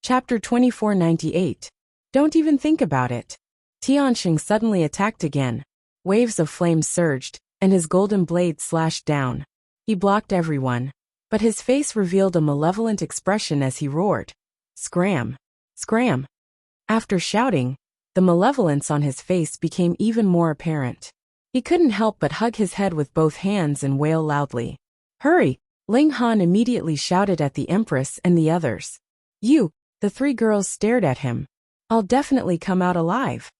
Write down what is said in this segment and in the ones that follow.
Chapter 2498. Don't even think about it. Tianxing suddenly attacked again. Waves of flame surged, and his golden blade slashed down. He blocked everyone, but his face revealed a malevolent expression as he roared. Scram! Scram! After shouting, the malevolence on his face became even more apparent. He couldn't help but hug his head with both hands and wail loudly. Hurry! Ling Han immediately shouted at the Empress and the others. The three girls stared at him. I'll definitely come out alive.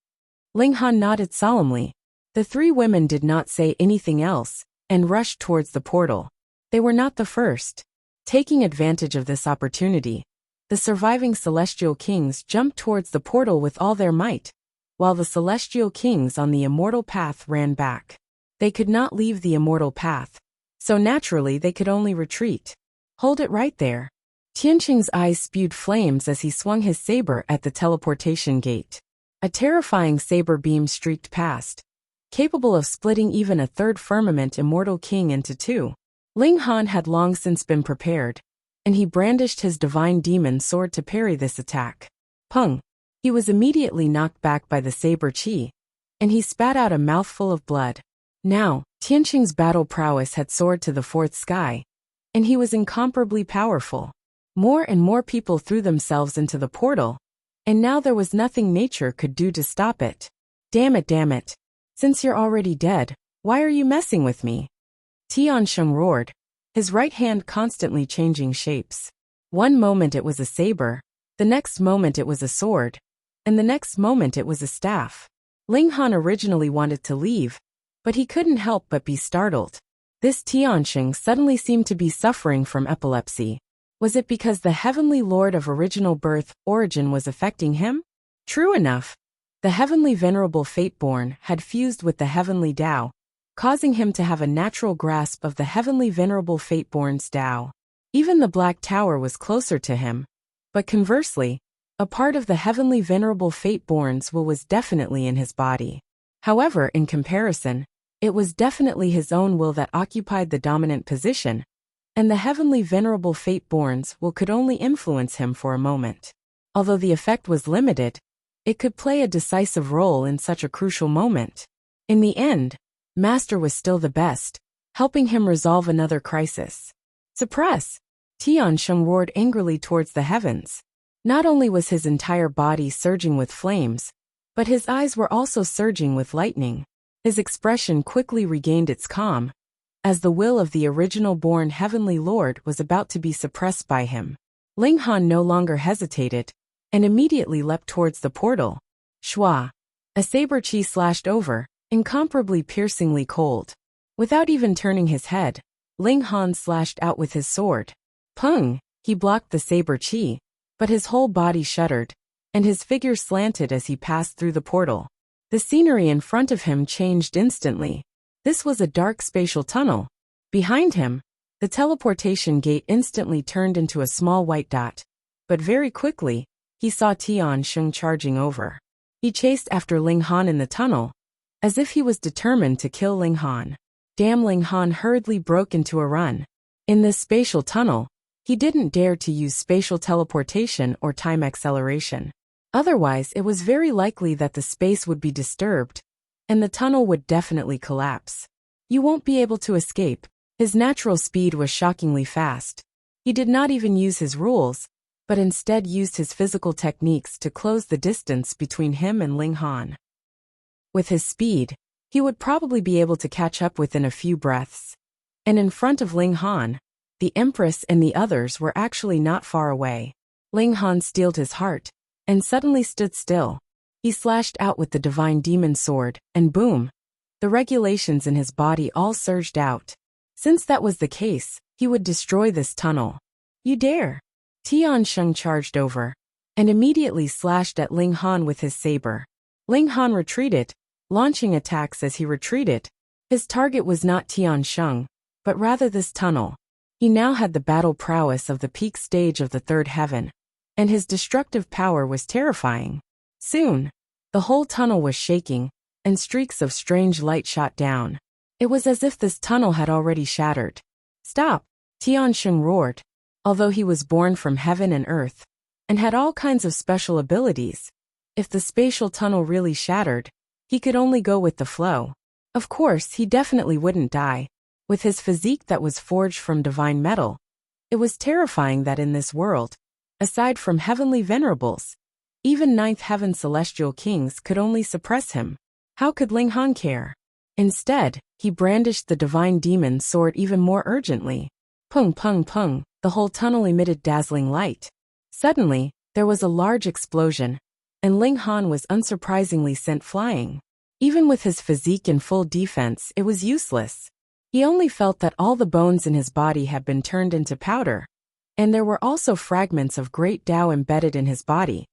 Ling Han nodded solemnly. The three women did not say anything else, and rushed towards the portal. They were not the first. Taking advantage of this opportunity, the surviving Celestial Kings jumped towards the portal with all their might, while the Celestial Kings on the Immortal Path ran back. They could not leave the Immortal Path, so naturally they could only retreat. Hold it right there. Tianxing's eyes spewed flames as he swung his saber at the teleportation gate. A terrifying saber beam streaked past, capable of splitting even a third firmament immortal king into two. Ling Han had long since been prepared, and he brandished his divine demon sword to parry this attack. Pung! He was immediately knocked back by the saber chi, and he spat out a mouthful of blood. Now, Tianxing's battle prowess had soared to the fourth sky, and he was incomparably powerful. More and more people threw themselves into the portal, and now there was nothing nature could do to stop it. Damn it. Since you're already dead, why are you messing with me? Tianxing roared, his right hand constantly changing shapes. One moment it was a saber, the next moment it was a sword, and the next moment it was a staff. Ling Han originally wanted to leave, but he couldn't help but be startled. This Tianxing suddenly seemed to be suffering from epilepsy. Was it because the Heavenly Lord of Original Birth, Origin was affecting him? True enough. The Heavenly Venerable Fateborn had fused with the Heavenly Tao, causing him to have a natural grasp of the Heavenly Venerable Fateborn's Tao. Even the Black Tower was closer to him, but conversely, a part of the Heavenly Venerable Fateborn's will was definitely in his body. However, in comparison, it was definitely his own will that occupied the dominant position, and the Heavenly Venerable Fateborn's will could only influence him for a moment. Although the effect was limited, it could play a decisive role in such a crucial moment. In the end, Master was still the best, helping him resolve another crisis. Suppress! Tianxing roared angrily towards the heavens. Not only was his entire body surging with flames, but his eyes were also surging with lightning. His expression quickly regained its calm, as the will of the original-born Heavenly Lord was about to be suppressed by him. Ling Han no longer hesitated, and immediately leapt towards the portal. Shua! A saber chi slashed over, incomparably piercingly cold. Without even turning his head, Ling Han slashed out with his sword. Pung! He blocked the saber chi, but his whole body shuddered, and his figure slanted as he passed through the portal. The scenery in front of him changed instantly. This was a dark spatial tunnel. Behind him, the teleportation gate instantly turned into a small white dot, but very quickly, he saw Tianxing charging over. He chased after Ling Han in the tunnel, as if he was determined to kill Ling Han. Damn! Ling Han hurriedly broke into a run. In this spatial tunnel, he didn't dare to use spatial teleportation or time acceleration. Otherwise, it was very likely that the space would be disturbed, and the tunnel would definitely collapse. You won't be able to escape. His natural speed was shockingly fast. He did not even use his rules, but instead used his physical techniques to close the distance between him and Ling Han. With his speed, he would probably be able to catch up within a few breaths. And in front of Ling Han, the Empress and the others were actually not far away. Ling Han steeled his heart, and suddenly stood still. He slashed out with the divine demon sword, and boom! The regulations in his body all surged out. Since that was the case, he would destroy this tunnel. You dare! Tianxing charged over, and immediately slashed at Ling Han with his saber. Ling Han retreated, launching attacks as he retreated. His target was not Tianxing, but rather this tunnel. He now had the battle prowess of the peak stage of the third heaven, and his destructive power was terrifying. Soon, the whole tunnel was shaking, and streaks of strange light shot down. It was as if this tunnel had already shattered. Stop! Tianxing roared. Although he was born from heaven and earth, and had all kinds of special abilities. If the spatial tunnel really shattered, he could only go with the flow. Of course, he definitely wouldn't die. With his physique that was forged from divine metal, it was terrifying that in this world, aside from heavenly venerables, even ninth heaven celestial kings could only suppress him. How could Ling Han care? Instead, he brandished the divine demon sword even more urgently. Pung pung pung, the whole tunnel emitted dazzling light. Suddenly, there was a large explosion, and Ling Han was unsurprisingly sent flying. Even with his physique in full defense, it was useless. He only felt that all the bones in his body had been turned into powder, and there were also fragments of great Tao embedded in his body,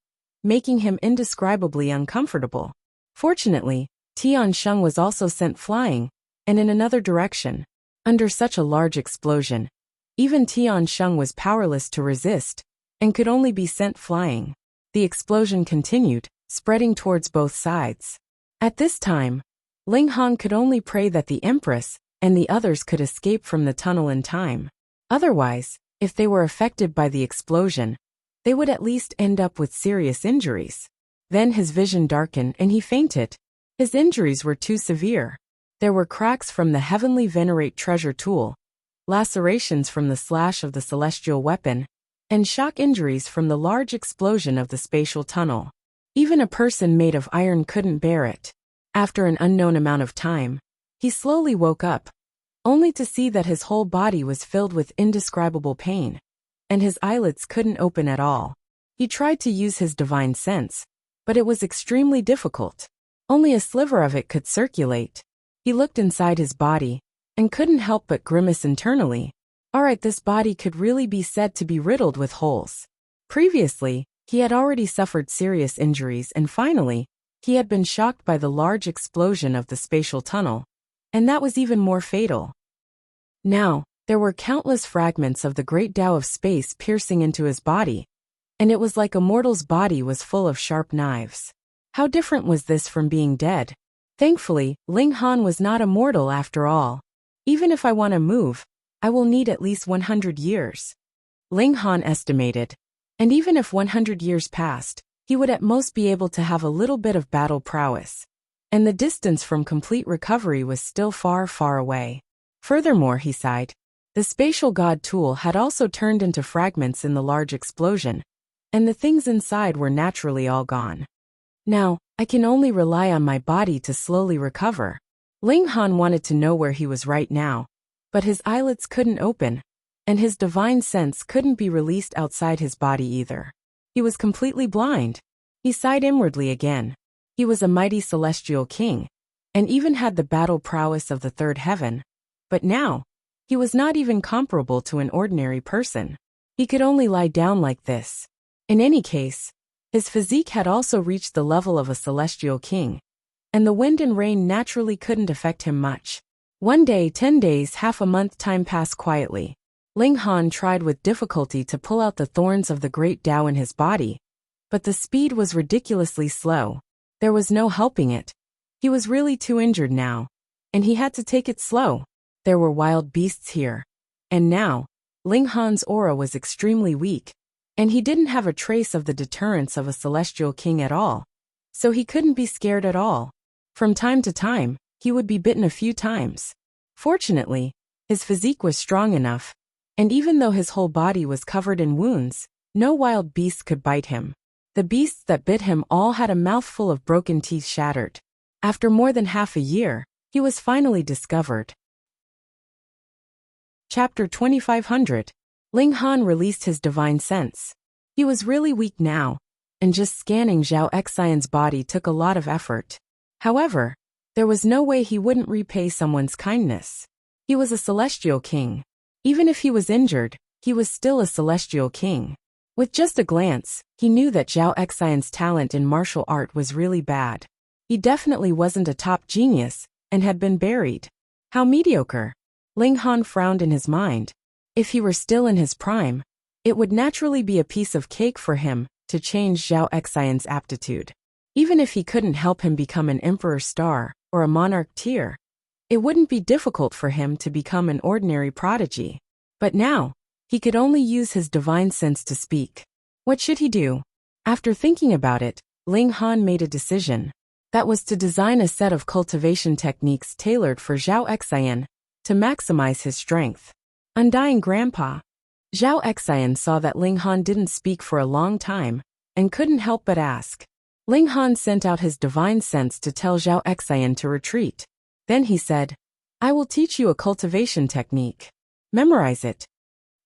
making him indescribably uncomfortable. Fortunately, Tiansheng was also sent flying, and in another direction. Under such a large explosion, even Tiansheng was powerless to resist, and could only be sent flying. The explosion continued, spreading towards both sides. At this time, Ling Han could only pray that the Empress and the others could escape from the tunnel in time. Otherwise, if they were affected by the explosion, they would at least end up with serious injuries. Then his vision darkened and he fainted. His injuries were too severe. There were cracks from the heavenly venerate treasure tool, lacerations from the slash of the celestial weapon, and shock injuries from the large explosion of the spatial tunnel. Even a person made of iron couldn't bear it. After an unknown amount of time, he slowly woke up, only to see that his whole body was filled with indescribable pain, and his eyelids couldn't open at all. He tried to use his divine sense, but it was extremely difficult. Only a sliver of it could circulate. He looked inside his body, and couldn't help but grimace internally. Alright, this body could really be said to be riddled with holes. Previously, he had already suffered serious injuries and finally, he had been shocked by the large explosion of the spatial tunnel, and that was even more fatal. Now, there were countless fragments of the great Tao of space piercing into his body, and it was like a mortal's body was full of sharp knives. How different was this from being dead? Thankfully, Ling Han was not a mortal after all. Even if I want to move, I will need at least 100 years. Ling Han estimated. And even if 100 years passed, he would at most be able to have a little bit of battle prowess. And the distance from complete recovery was still far, far away. Furthermore, he sighed, the spatial god tool had also turned into fragments in the large explosion, and the things inside were naturally all gone. Now, I can only rely on my body to slowly recover. Ling Han wanted to know where he was right now, but his eyelids couldn't open, and his divine sense couldn't be released outside his body either. He was completely blind. He sighed inwardly again. He was a mighty celestial king, and even had the battle prowess of the third heaven. But now, he was not even comparable to an ordinary person. He could only lie down like this. In any case, his physique had also reached the level of a celestial king, and the wind and rain naturally couldn't affect him much. 1 day, 10 days, half a month time passed quietly. Ling Han tried with difficulty to pull out the thorns of the great Tao in his body, but the speed was ridiculously slow. There was no helping it. He was really too injured now, and he had to take it slow. There were wild beasts here. And now, Ling Han's aura was extremely weak, and he didn't have a trace of the deterrence of a celestial king at all, so he couldn't be scared at all. From time to time, he would be bitten a few times. Fortunately, his physique was strong enough, and even though his whole body was covered in wounds, no wild beast could bite him. The beasts that bit him all had a mouthful of broken teeth shattered. After more than half a year, he was finally discovered. Chapter 2500. Ling Han released his divine sense. He was really weak now, and just scanning Zhao Xian's body took a lot of effort. However, there was no way he wouldn't repay someone's kindness. He was a celestial king. Even if he was injured, he was still a celestial king. With just a glance, he knew that Zhao Xian's talent in martial art was really bad. He definitely wasn't a top genius, and had been buried. How mediocre. Ling Han frowned in his mind. If he were still in his prime, it would naturally be a piece of cake for him to change Zhao Xian's aptitude. Even if he couldn't help him become an emperor star or a monarch tier, it wouldn't be difficult for him to become an ordinary prodigy. But now, he could only use his divine sense to speak. What should he do? After thinking about it, Ling Han made a decision. That was to design a set of cultivation techniques tailored for Zhao Xian to maximize his strength. Undying Grandpa. Zhao Xian saw that Ling Han didn't speak for a long time and couldn't help but ask. Ling Han sent out his divine sense to tell Zhao Xian to retreat. Then he said, I will teach you a cultivation technique. Memorize it.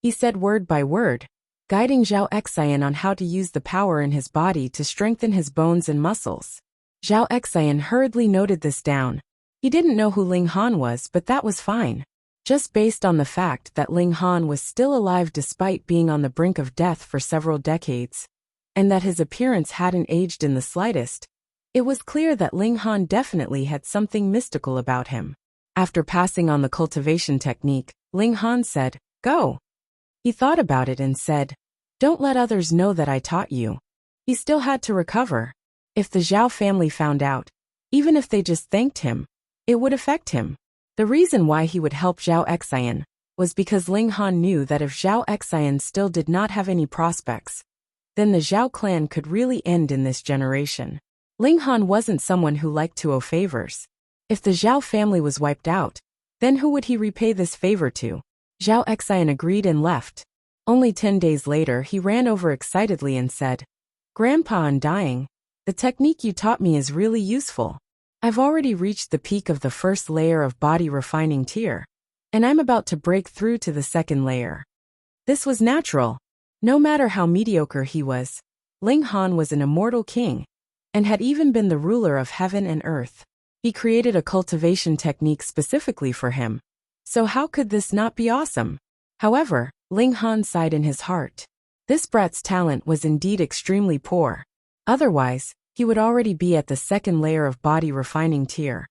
He said word by word, guiding Zhao Xian on how to use the power in his body to strengthen his bones and muscles. Zhao Xian hurriedly noted this down. He didn't know who Ling Han was, but that was fine. Just based on the fact that Ling Han was still alive despite being on the brink of death for several decades, and that his appearance hadn't aged in the slightest, it was clear that Ling Han definitely had something mystical about him. After passing on the cultivation technique, Ling Han said, Go. He thought about it and said, Don't let others know that I taught you. He still had to recover. If the Zhao family found out, even if they just thanked him, it would affect him. The reason why he would help Zhao Xian was because Ling Han knew that if Zhao Xian still did not have any prospects, then the Zhao clan could really end in this generation. Ling Han wasn't someone who liked to owe favors. If the Zhao family was wiped out, then who would he repay this favor to? Zhao Xian agreed and left. Only 10 days later he ran over excitedly and said, Grandpa, I'm dying. The technique you taught me is really useful. I've already reached the peak of the first layer of body refining tier, and I'm about to break through to the second layer. This was natural. No matter how mediocre he was, Ling Han was an immortal king, and had even been the ruler of heaven and earth. He created a cultivation technique specifically for him. So how could this not be awesome? However, Ling Han sighed in his heart. This brat's talent was indeed extremely poor. Otherwise, he would already be at the second layer of body refining tier,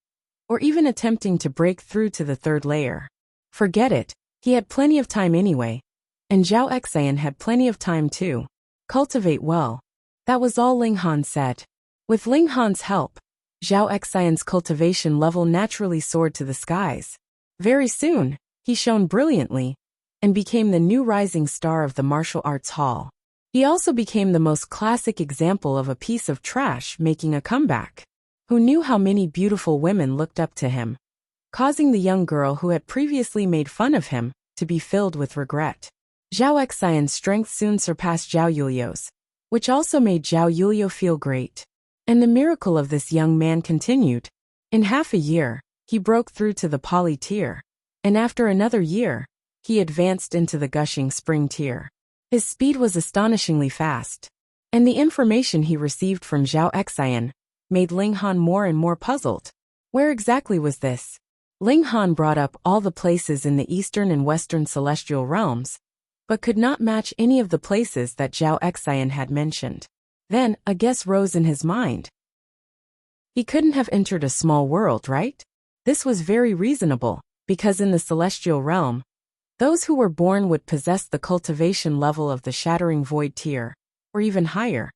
or even attempting to break through to the third layer. Forget it, he had plenty of time anyway, and Zhao Xian had plenty of time too. Cultivate well. That was all Ling Han said. With Ling Han's help, Zhao Xian's cultivation level naturally soared to the skies. Very soon, he shone brilliantly, and became the new rising star of the martial arts hall. He also became the most classic example of a piece of trash making a comeback. Who knew how many beautiful women looked up to him, causing the young girl who had previously made fun of him to be filled with regret. Zhao Xian's strength soon surpassed Zhao Yulio's, which also made Zhao Yulio feel great. And the miracle of this young man continued. In half a year, he broke through to the poly tier, and after another year, he advanced into the gushing spring tier. His speed was astonishingly fast, and the information he received from Zhao Xian made Ling Han more and more puzzled. Where exactly was this? Ling Han brought up all the places in the eastern and western celestial realms, but could not match any of the places that Zhao Xian had mentioned. Then, a guess rose in his mind. He couldn't have entered a small world, right? This was very reasonable, because in the celestial realm, those who were born would possess the cultivation level of the shattering void tier, or even higher,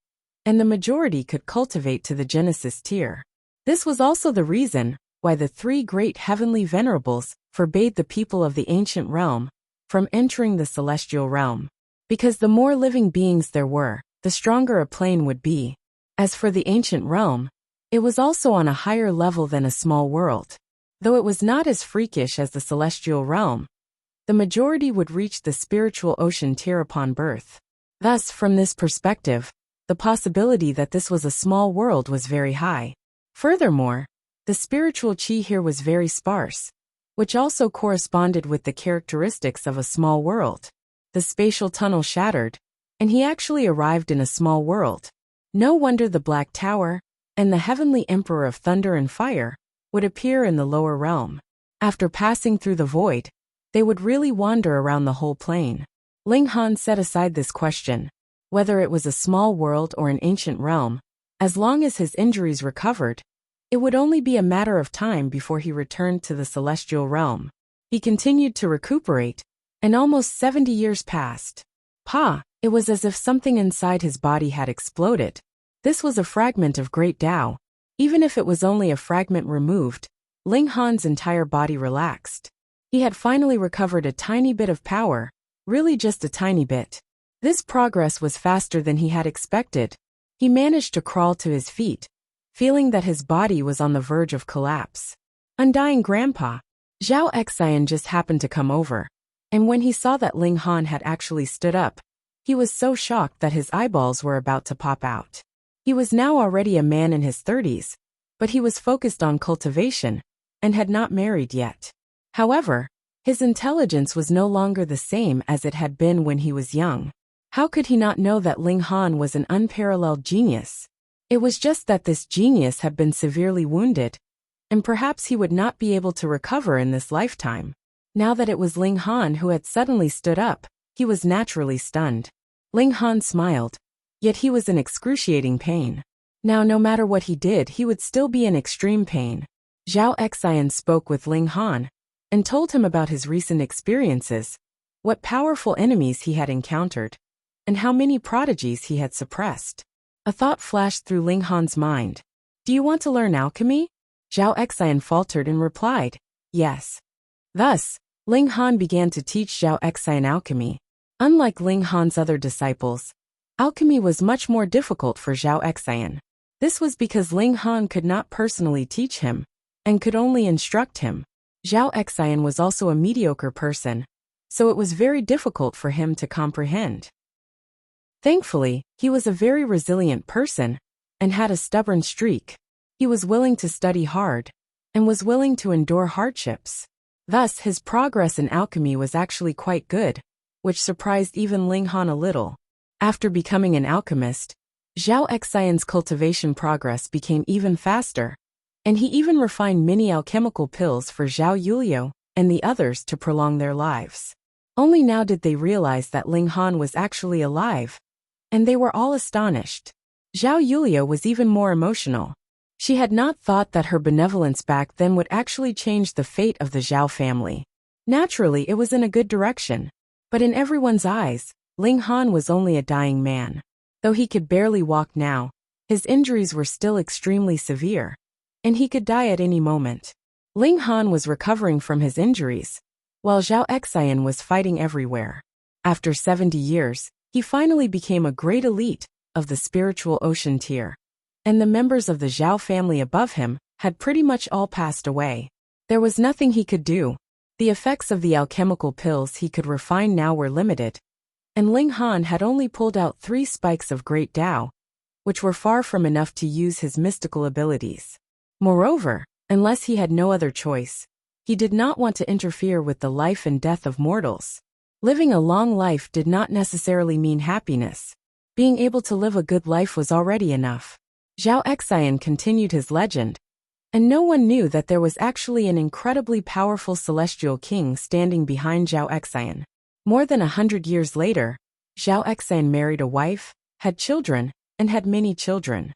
and the majority could cultivate to the Genesis tier. This was also the reason why the three great heavenly venerables forbade the people of the ancient realm from entering the celestial realm. Because the more living beings there were, the stronger a plane would be. As for the ancient realm, it was also on a higher level than a small world. Though it was not as freakish as the celestial realm, the majority would reach the spiritual ocean tier upon birth. Thus, from this perspective, the possibility that this was a small world was very high. Furthermore, the spiritual chi here was very sparse, which also corresponded with the characteristics of a small world. The spatial tunnel shattered, and he actually arrived in a small world. No wonder the Black Tower and the Heavenly Emperor of Thunder and Fire would appear in the lower realm. After passing through the void, they would really wander around the whole plane. Ling Han set aside this question. Whether it was a small world or an ancient realm, as long as his injuries recovered, it would only be a matter of time before he returned to the celestial realm. He continued to recuperate, and almost 70 years passed. It was as if something inside his body had exploded. This was a fragment of great Tao. Even if it was only a fragment removed, Ling Han's entire body relaxed. He had finally recovered a tiny bit of power, really just a tiny bit. This progress was faster than he had expected. He managed to crawl to his feet, feeling that his body was on the verge of collapse. Undying Grandpa, Zhao Xian just happened to come over, and when he saw that Ling Han had actually stood up, he was so shocked that his eyeballs were about to pop out. He was now already a man in his 30s, but he was focused on cultivation and had not married yet. However, his intelligence was no longer the same as it had been when he was young. How could he not know that Ling Han was an unparalleled genius? It was just that this genius had been severely wounded, and perhaps he would not be able to recover in this lifetime. Now that it was Ling Han who had suddenly stood up, he was naturally stunned. Ling Han smiled, yet he was in excruciating pain. Now no matter what he did, he would still be in extreme pain. Zhao Xian spoke with Ling Han and told him about his recent experiences, what powerful enemies he had encountered, and how many prodigies he had suppressed. A thought flashed through Ling Han's mind. Do you want to learn alchemy? Zhao Xian faltered and replied, yes. Thus, Ling Han began to teach Zhao Xian alchemy. Unlike Ling Han's other disciples, alchemy was much more difficult for Zhao Xian. This was because Ling Han could not personally teach him, and could only instruct him. Zhao Xian was also a mediocre person, so it was very difficult for him to comprehend. Thankfully, he was a very resilient person, and had a stubborn streak. He was willing to study hard, and was willing to endure hardships. Thus, his progress in alchemy was actually quite good, which surprised even Ling Han a little. After becoming an alchemist, Zhao Xian's cultivation progress became even faster, and he even refined many alchemical pills for Zhao Yulio and the others to prolong their lives. Only now did they realize that Ling Han was actually alive, and they were all astonished. Zhao Yulio was even more emotional. She had not thought that her benevolence back then would actually change the fate of the Zhao family. Naturally, it was in a good direction, but in everyone's eyes, Ling Han was only a dying man. Though he could barely walk now, his injuries were still extremely severe, and he could die at any moment. Ling Han was recovering from his injuries, while Zhao Xian was fighting everywhere. After 70 years, he finally became a great elite of the spiritual ocean tier, and the members of the Zhao family above him had pretty much all passed away. There was nothing he could do. The effects of the alchemical pills he could refine now were limited, and Ling Han had only pulled out 3 spikes of great Tao, which were far from enough to use his mystical abilities. Moreover, unless he had no other choice, he did not want to interfere with the life and death of mortals. Living a long life did not necessarily mean happiness. Being able to live a good life was already enough. Zhao Xian continued his legend, and no one knew that there was actually an incredibly powerful celestial king standing behind Zhao Xian. More than 100 years later, Zhao Xian married a wife, had children, and had many children.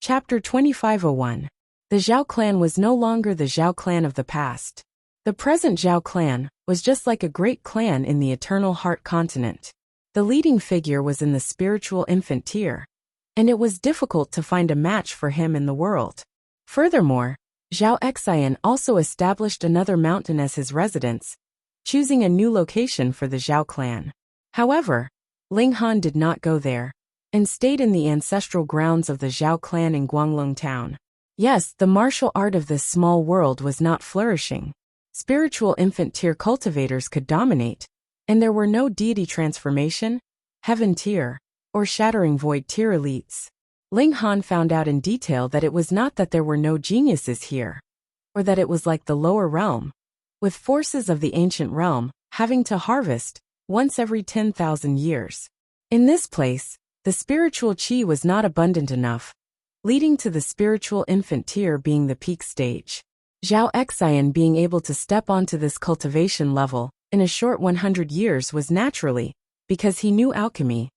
Chapter 2501. The Zhao clan was no longer the Zhao clan of the past. The present Zhao clan was just like a great clan in the Eternal Heart continent. The leading figure was in the spiritual infant tier, and it was difficult to find a match for him in the world. Furthermore, Zhao Xian also established another mountain as his residence, choosing a new location for the Zhao clan. However, Ling Han did not go there, and stayed in the ancestral grounds of the Zhao clan in Guanglong town. Yes, the martial art of this small world was not flourishing. Spiritual infant tier cultivators could dominate, and there were no deity transformation, heaven tier, or shattering void tier elites. Ling Han found out in detail that it was not that there were no geniuses here, or that it was like the lower realm, with forces of the ancient realm having to harvest once every 10,000 years. In this place, the spiritual chi was not abundant enough, leading to the spiritual infant tier being the peak stage. Zhao Xian being able to step onto this cultivation level in a short 100 years was naturally because he knew alchemy,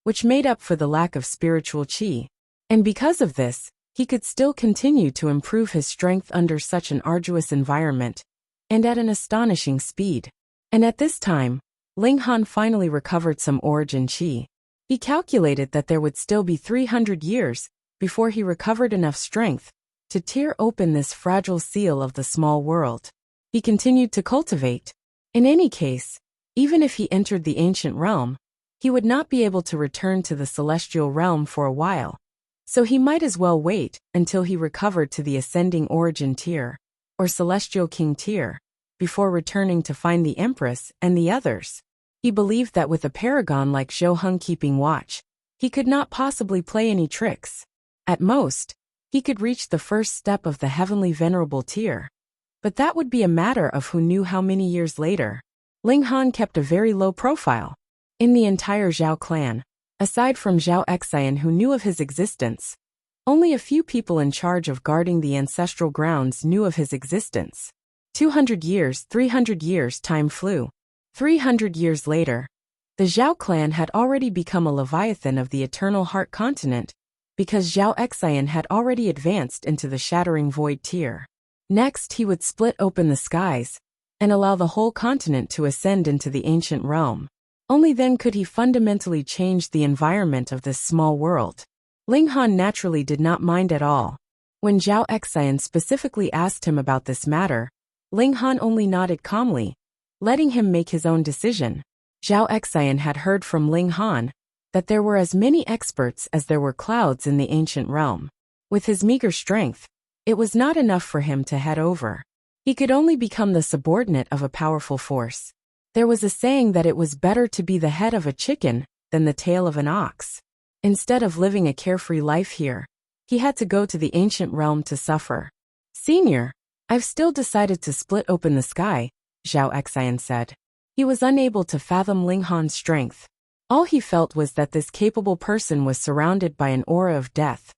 which made up for the lack of spiritual chi. And because of this, he could still continue to improve his strength under such an arduous environment, and at an astonishing speed. And at this time, Ling Han finally recovered some origin chi. He calculated that there would still be 300 years before he recovered enough strength to tear open this fragile seal of the small world. He continued to cultivate. In any case, Even if he entered the ancient realm, he would not be able to return to the celestial realm for a while. So he might as well wait until he recovered to the ascending origin tier, or celestial king tier, before returning to find the empress and the others. He believed that with a paragon like Zhou Heng keeping watch, he could not possibly play any tricks. At most, he could reach the first step of the heavenly venerable tier. But that would be a matter of who knew how many years later. Ling Han kept a very low profile. In the entire Zhao clan, aside from Zhao Xian who knew of his existence, only a few people in charge of guarding the ancestral grounds knew of his existence. 200 years, 300 years time flew. 300 years later, the Zhao clan had already become a leviathan of the eternal heart continent, because Zhao Xian had already advanced into the shattering void tier. Next he would split open the skies, and allow the whole continent to ascend into the ancient realm. Only then could he fundamentally change the environment of this small world. Ling Han naturally did not mind at all. When Zhao Xian specifically asked him about this matter, Ling Han only nodded calmly, letting him make his own decision. Zhao Xian had heard from Ling Han that there were as many experts as there were clouds in the ancient realm. With his meager strength, it was not enough for him to head over. He could only become the subordinate of a powerful force. There was a saying that it was better to be the head of a chicken than the tail of an ox. Instead of living a carefree life here, he had to go to the ancient realm to suffer. "Senior, I've still decided to split open the sky," Zhao Xian said. He was unable to fathom Ling Han's strength. All he felt was that this capable person was surrounded by an aura of death,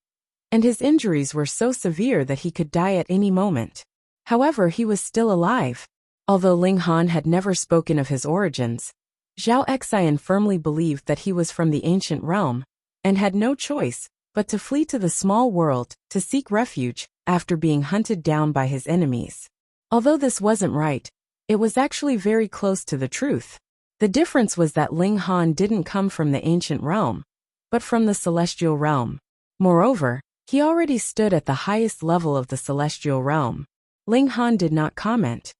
and his injuries were so severe that he could die at any moment. However, he was still alive. Although Ling Han had never spoken of his origins, Zhao Xian firmly believed that he was from the ancient realm, and had no choice but to flee to the small world to seek refuge after being hunted down by his enemies. Although this wasn't right, it was actually very close to the truth. The difference was that Ling Han didn't come from the ancient realm, but from the celestial realm. Moreover, he already stood at the highest level of the celestial realm. Ling Han did not comment.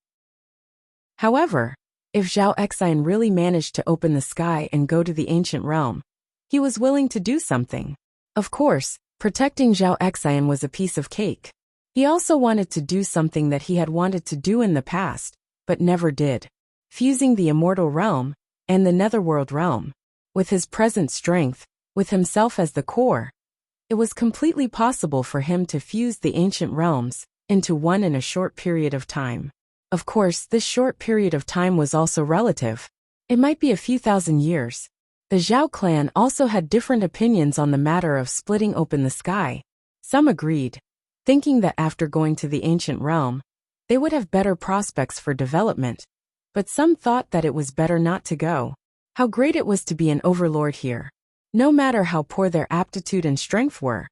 However, if Zhao Xian really managed to open the sky and go to the ancient realm, he was willing to do something. Of course, protecting Zhao Xian was a piece of cake. He also wanted to do something that he had wanted to do in the past, but never did. Fusing the immortal realm and the netherworld realm. With his present strength, with himself as the core, it was completely possible for him to fuse the ancient realms into one in a short period of time. Of course, this short period of time was also relative. It might be a few thousand years. The Zhao clan also had different opinions on the matter of splitting open the sky. Some agreed, thinking that after going to the ancient realm, they would have better prospects for development, but some thought that it was better not to go. How great it was to be an overlord here. No matter how poor their aptitude and strength were,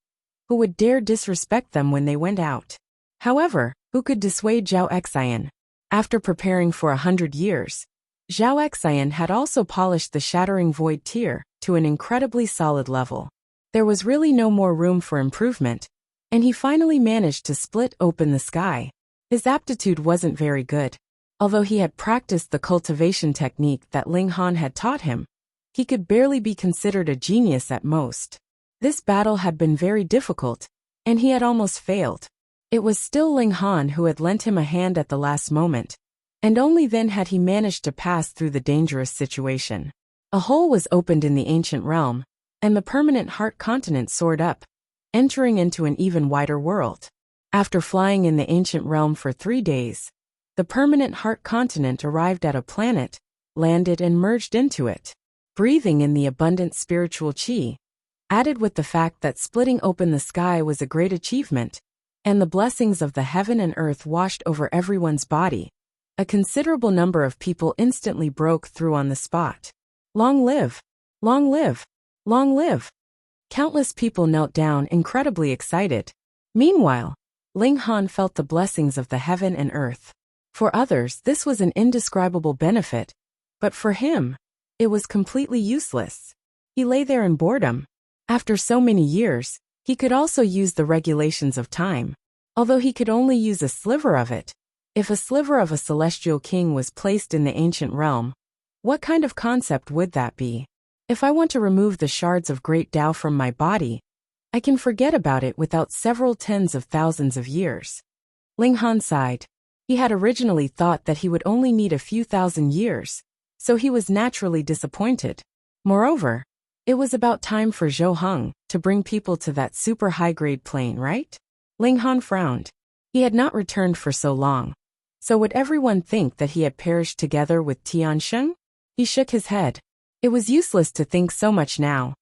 who would dare disrespect them when they went out? However, who could dissuade Zhao Xian? After preparing for 100 years, Zhao Xian had also polished the shattering void tier to an incredibly solid level. There was really no more room for improvement, and he finally managed to split open the sky. His aptitude wasn't very good. Although he had practiced the cultivation technique that Ling Han had taught him, he could barely be considered a genius at most. This battle had been very difficult, and he had almost failed. It was still Ling Han who had lent him a hand at the last moment, and only then had he managed to pass through the dangerous situation. A hole was opened in the ancient realm, and the permanent heart continent soared up, entering into an even wider world. After flying in the ancient realm for 3 days, the permanent heart continent arrived at a planet, landed and merged into it. Breathing in the abundant spiritual chi, added with the fact that splitting open the sky was a great achievement, and the blessings of the heaven and earth washed over everyone's body, a considerable number of people instantly broke through on the spot. Long live! Long live! Long live! Countless people knelt down incredibly excited. Meanwhile, Ling Han felt the blessings of the heaven and earth. For others, this was an indescribable benefit, but for him, it was completely useless. He lay there in boredom. After so many years, he could also use the regulations of time. Although he could only use a sliver of it, if a sliver of a celestial king was placed in the ancient realm, What kind of concept would that be? If I want to remove the shards of great Tao from my body, I can forget about it without several tens of thousands of years. Ling Han sighed. He had originally thought that he would only need a few thousand years, so he was naturally disappointed. Moreover, it was about time for Zhou Heng to bring people to that super high-grade plane, right? Ling Han frowned. He had not returned for so long. So would everyone think that he had perished together with Tiansheng? He shook his head. It was useless to think so much now.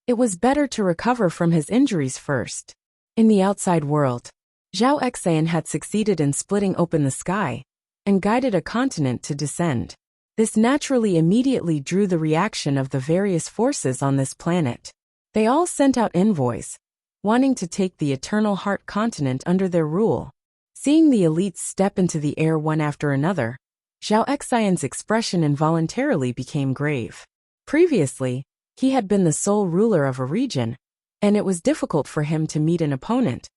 It was better to recover from his injuries first. In the outside world, Zhao Exayan had succeeded in splitting open the sky and guided a continent to descend. This naturally immediately drew the reaction of the various forces on this planet. They all sent out envoys, wanting to take the Eternal Heart continent under their rule. Seeing the elites step into the air one after another, Zhao Exayan's expression involuntarily became grave. Previously, he had been the sole ruler of a region, and it was difficult for him to meet an opponent.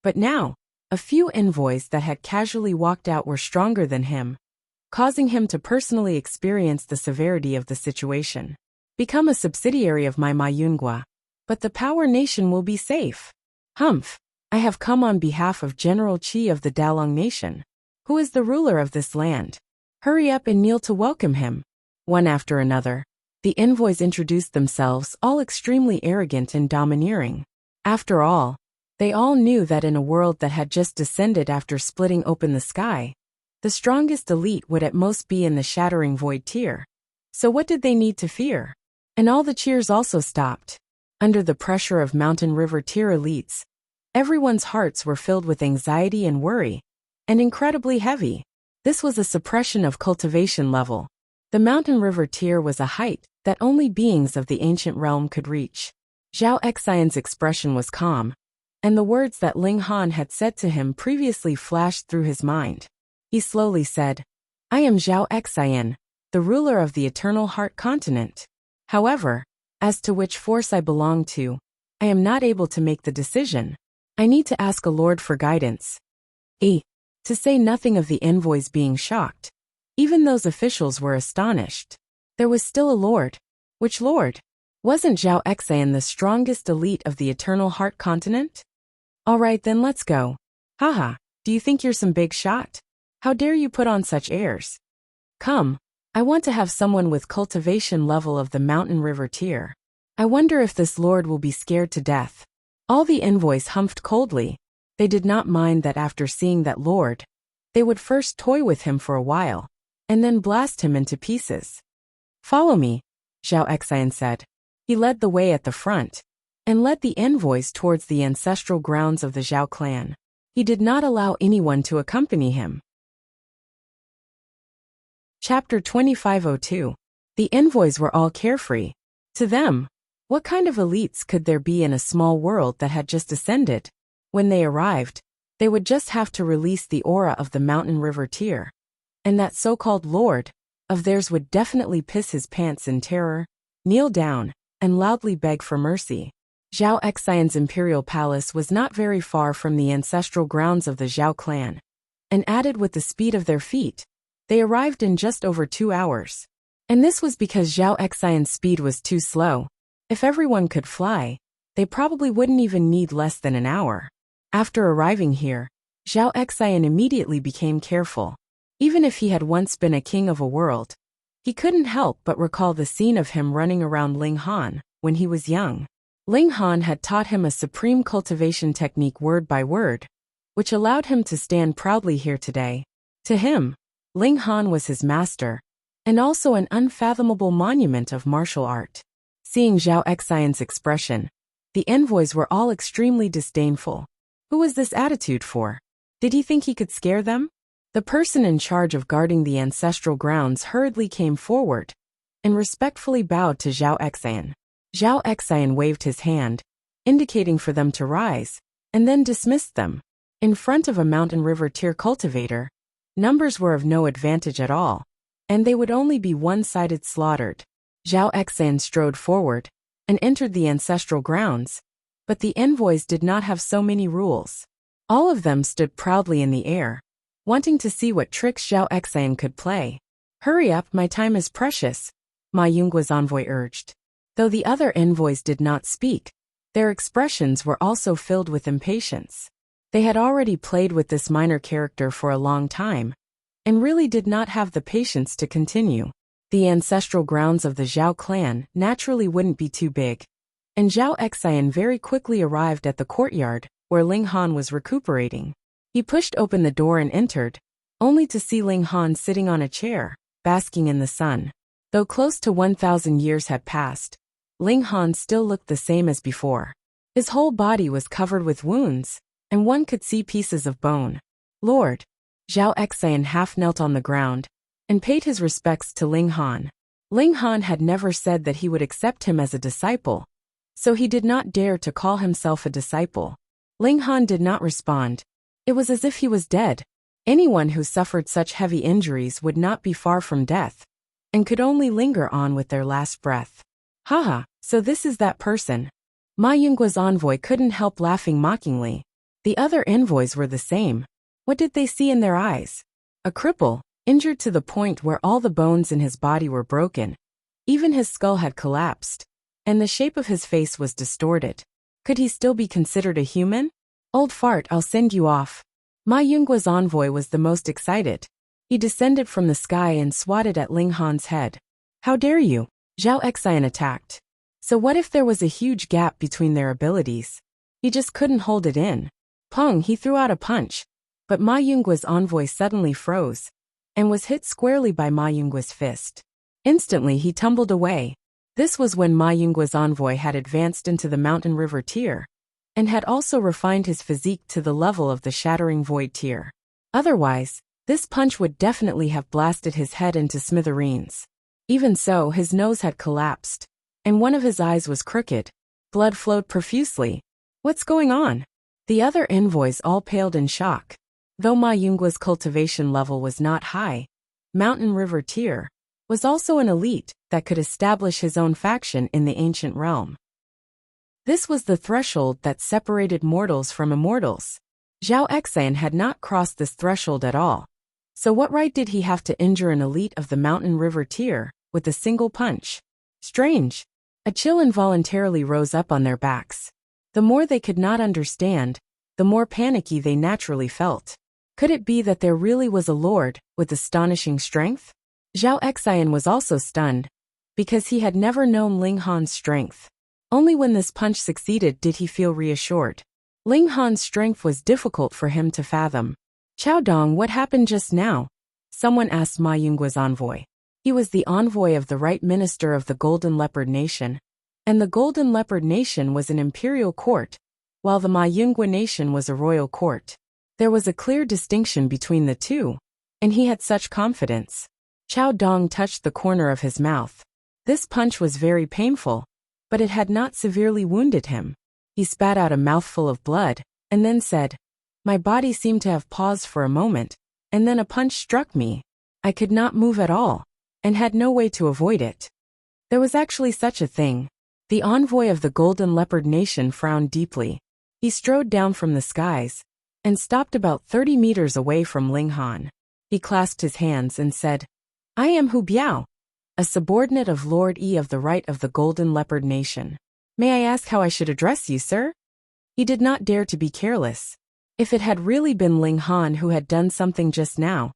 But now, a few envoys that had casually walked out were stronger than him, causing him to personally experience the severity of the situation. Become a subsidiary of my Mayungwa, but the Power Nation will be safe. Humph, I have come on behalf of General Qi of the Dalong Nation, who is the ruler of this land. Hurry up and kneel to welcome him. One after another, the envoys introduced themselves, all extremely arrogant and domineering. After all, they all knew that in a world that had just descended after splitting open the sky, the strongest elite would at most be in the shattering void tier. So what did they need to fear? And all the cheers also stopped. Under the pressure of mountain river tier elites, everyone's hearts were filled with anxiety and worry, and incredibly heavy. This was a suppression of cultivation level. The mountain river tier was a height that only beings of the ancient realm could reach. Zhao Exayan's expression was calm, and the words that Ling Han had said to him previously flashed through his mind. He slowly said, I am Zhao Exayan, the ruler of the Eternal Heart continent. However, as to which force I belong to, I am not able to make the decision. I need to ask a lord for guidance. To say nothing of the envoys being shocked. Even those officials were astonished. There was still a lord. Which lord? Wasn't Zhao Exayan the strongest elite of the Eternal Heart continent? All right, then let's go. Haha, do you think you're some big shot? How dare you put on such airs? Come, I want to have someone with cultivation level of the mountain river tier. I wonder if this lord will be scared to death. All the envoys humphed coldly. They did not mind that after seeing that lord, they would first toy with him for a while, and then blast him into pieces. Follow me, Zhao Exayan said. He led the way at the front, and led the envoys towards the ancestral grounds of the Zhao clan. He did not allow anyone to accompany him. Chapter 2502. The envoys were all carefree. To them, what kind of elites could there be in a small world that had just ascended? When they arrived, they would just have to release the aura of the mountain river tier. And that so-called lord of theirs would definitely piss his pants in terror, kneel down, and loudly beg for mercy. Zhao Exayan's imperial palace was not very far from the ancestral grounds of the Zhao clan, and added with the speed of their feet, they arrived in just over 2 hours. And this was because Zhao Exayan's speed was too slow. If everyone could fly, they probably wouldn't even need less than an hour. After arriving here, Zhao Exayan immediately became careful. Even if he had once been a king of a world, he couldn't help but recall the scene of him running around Ling Han when he was young. Ling Han had taught him a supreme cultivation technique word by word, which allowed him to stand proudly here today. To him, Ling Han was his master, and also an unfathomable monument of martial art. Seeing Zhao Exayan's expression, the envoys were all extremely disdainful. Who was this attitude for? Did he think he could scare them? The person in charge of guarding the ancestral grounds hurriedly came forward and respectfully bowed to Zhao Exayan. Zhao Exayan waved his hand, indicating for them to rise, and then dismissed them. In front of a mountain river tier cultivator, numbers were of no advantage at all, and they would only be one-sided slaughtered. Zhao Exayan strode forward and entered the ancestral grounds, but the envoys did not have so many rules. All of them stood proudly in the air, wanting to see what tricks Zhao Exayan could play. Hurry up, my time is precious, Ma Yungua's envoy urged. Though the other envoys did not speak, their expressions were also filled with impatience. They had already played with this minor character for a long time, and really did not have the patience to continue. The ancestral grounds of the Zhao clan naturally wouldn't be too big, and Zhao Xian very quickly arrived at the courtyard, where Ling Han was recuperating. He pushed open the door and entered, only to see Ling Han sitting on a chair, basking in the sun. Though close to 1,000 years had passed, Ling Han still looked the same as before. His whole body was covered with wounds, and one could see pieces of bone. Lord, Zhao Xian half knelt on the ground and paid his respects to Ling Han. Ling Han had never said that he would accept him as a disciple, so he did not dare to call himself a disciple. Ling Han did not respond. It was as if he was dead. Anyone who suffered such heavy injuries would not be far from death, and could only linger on with their last breath. Haha, so this is that person. Ma Yungua's envoy couldn't help laughing mockingly. The other envoys were the same. What did they see in their eyes? A cripple, injured to the point where all the bones in his body were broken. Even his skull had collapsed, and the shape of his face was distorted. Could he still be considered a human? Old fart, I'll send you off. Ma Yungua's envoy was the most excited. He descended from the sky and swatted at Ling Han's head. How dare you? Zhao Xian attacked. So what if there was a huge gap between their abilities? He just couldn't hold it in. Pong, he threw out a punch, but Ma Yungua's envoy suddenly froze, and was hit squarely by Ma Yungua's fist. Instantly he tumbled away. This was when Ma Yungua's envoy had advanced into the mountain river tier, and had also refined his physique to the level of the shattering void tier. Otherwise, this punch would definitely have blasted his head into smithereens. Even so, his nose had collapsed, and one of his eyes was crooked. Blood flowed profusely. What's going on? The other envoys all paled in shock. Though Ma Yungua's cultivation level was not high, Mountain River Tier was also an elite that could establish his own faction in the ancient realm. This was the threshold that separated mortals from immortals. Zhao Xian had not crossed this threshold at all. So what right did he have to injure an elite of the Mountain River Tier with a single punch? Strange. A chill involuntarily rose up on their backs. The more they could not understand, the more panicky they naturally felt. Could it be that there really was a lord with astonishing strength? Zhao Xian was also stunned, because he had never known Ling Han's strength. Only when this punch succeeded did he feel reassured. Ling Han's strength was difficult for him to fathom. Chao Dong, what happened just now? Someone asked Ma Yungua's envoy. He was the envoy of the right minister of the Golden Leopard Nation, and the Golden Leopard Nation was an imperial court, while the Ma Yungue Nation was a royal court. There was a clear distinction between the two, and he had such confidence. Chao Dong touched the corner of his mouth. This punch was very painful, but it had not severely wounded him. He spat out a mouthful of blood, and then said, My body seemed to have paused for a moment, and then a punch struck me. I could not move at all, and had no way to avoid it. There was actually such a thing. The envoy of the Golden Leopard Nation frowned deeply. He strode down from the skies, and stopped about 30 meters away from Ling Han. He clasped his hands and said, I am Hu Biao, a subordinate of Lord Yi of the right of the Golden Leopard Nation. May I ask how I should address you, sir? He did not dare to be careless. If it had really been Ling Han who had done something just now,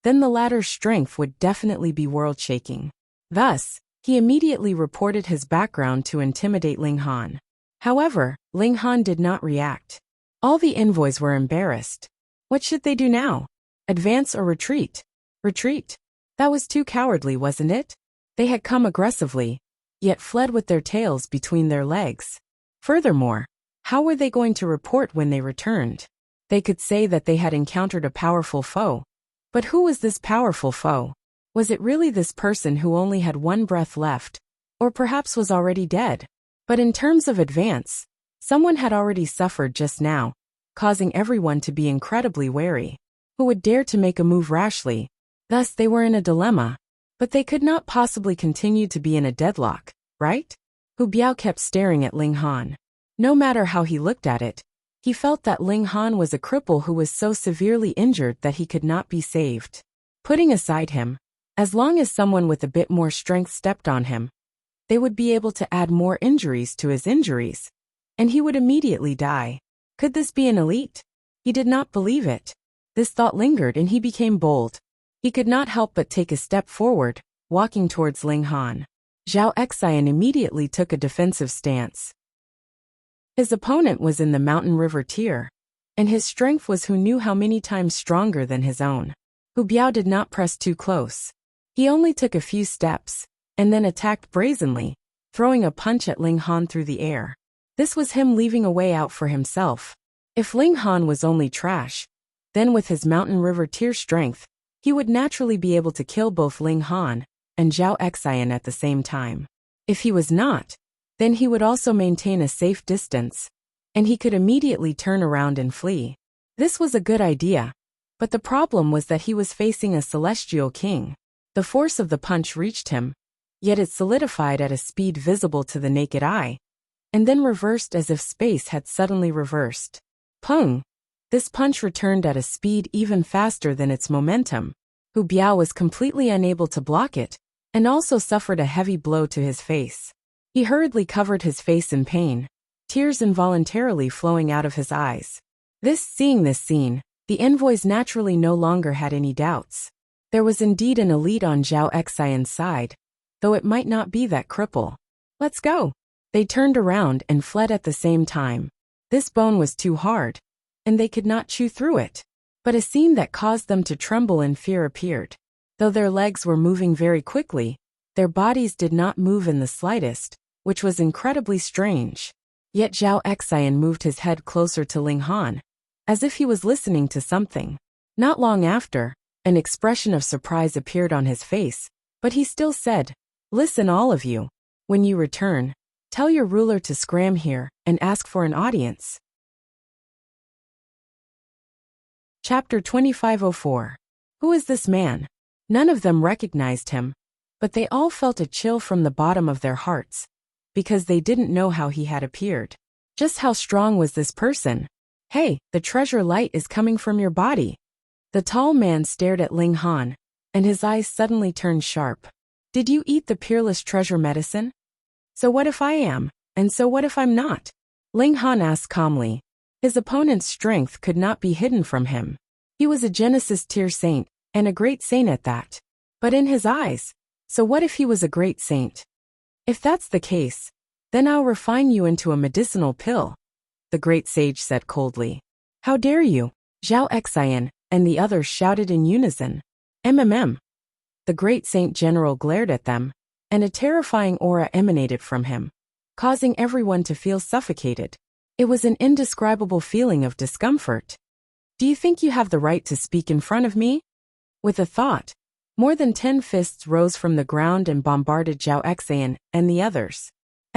then the latter's strength would definitely be world-shaking. Thus, he immediately reported his background to intimidate Ling Han. However, Ling Han did not react. All the envoys were embarrassed. What should they do now? Advance or retreat? Retreat. That was too cowardly, wasn't it? They had come aggressively, yet fled with their tails between their legs. Furthermore, how were they going to report when they returned? They could say that they had encountered a powerful foe. But who was this powerful foe? Was it really this person who only had one breath left, or perhaps was already dead? But in terms of advance, someone had already suffered just now, causing everyone to be incredibly wary. Who would dare to make a move rashly? Thus they were in a dilemma. But they could not possibly continue to be in a deadlock, right? Hu Biao kept staring at Ling Han. No matter how he looked at it, he felt that Ling Han was a cripple who was so severely injured that he could not be saved. Putting aside him, As long as someone with a bit more strength stepped on him, they would be able to add more injuries to his injuries, and he would immediately die. Could this be an elite? He did not believe it. This thought lingered and he became bold. He could not help but take a step forward, walking towards Ling Han. Zhao Xian immediately took a defensive stance. His opponent was in the mountain river tier, and his strength was who knew how many times stronger than his own. Hu Biao did not press too close. He only took a few steps, and then attacked brazenly, throwing a punch at Ling Han through the air. This was him leaving a way out for himself. If Ling Han was only trash, then with his mountain river tier strength, he would naturally be able to kill both Ling Han and Zhao Xian at the same time. If he was not, then he would also maintain a safe distance, and he could immediately turn around and flee. This was a good idea, but the problem was that he was facing a celestial king. The force of the punch reached him, yet it solidified at a speed visible to the naked eye, and then reversed as if space had suddenly reversed. Pung! This punch returned at a speed even faster than its momentum. Hu Biao was completely unable to block it, and also suffered a heavy blow to his face. He hurriedly covered his face in pain, tears involuntarily flowing out of his eyes. Seeing this scene, the envoys naturally no longer had any doubts. There was indeed an elite on Zhao Xian's side, though it might not be that cripple. Let's go! They turned around and fled at the same time. This bone was too hard, and they could not chew through it. But a scene that caused them to tremble in fear appeared. Though their legs were moving very quickly, their bodies did not move in the slightest, which was incredibly strange. Yet Zhao Xian moved his head closer to Ling Han, as if he was listening to something. Not long after, an expression of surprise appeared on his face, but he still said, "Listen, all of you. When you return, tell your ruler to scram here and ask for an audience." Chapter 2504. Who is this man? None of them recognized him, but they all felt a chill from the bottom of their hearts, because they didn't know how he had appeared. Just how strong was this person? Hey, the treasure light is coming from your body. The tall man stared at Ling Han, and his eyes suddenly turned sharp. Did you eat the peerless treasure medicine? So what if I am, and so what if I'm not? Ling Han asked calmly. His opponent's strength could not be hidden from him. He was a Genesis tier saint, and a great saint at that. But in his eyes, so what if he was a great saint? If that's the case, then I'll refine you into a medicinal pill, the great sage said coldly. How dare you? Zhao Xian and the others shouted in unison. MMM. The great saint general glared at them, and a terrifying aura emanated from him, causing everyone to feel suffocated. It was an indescribable feeling of discomfort. Do you think you have the right to speak in front of me? With a thought, more than 10 fists rose from the ground and bombarded Zhao Xian and the others.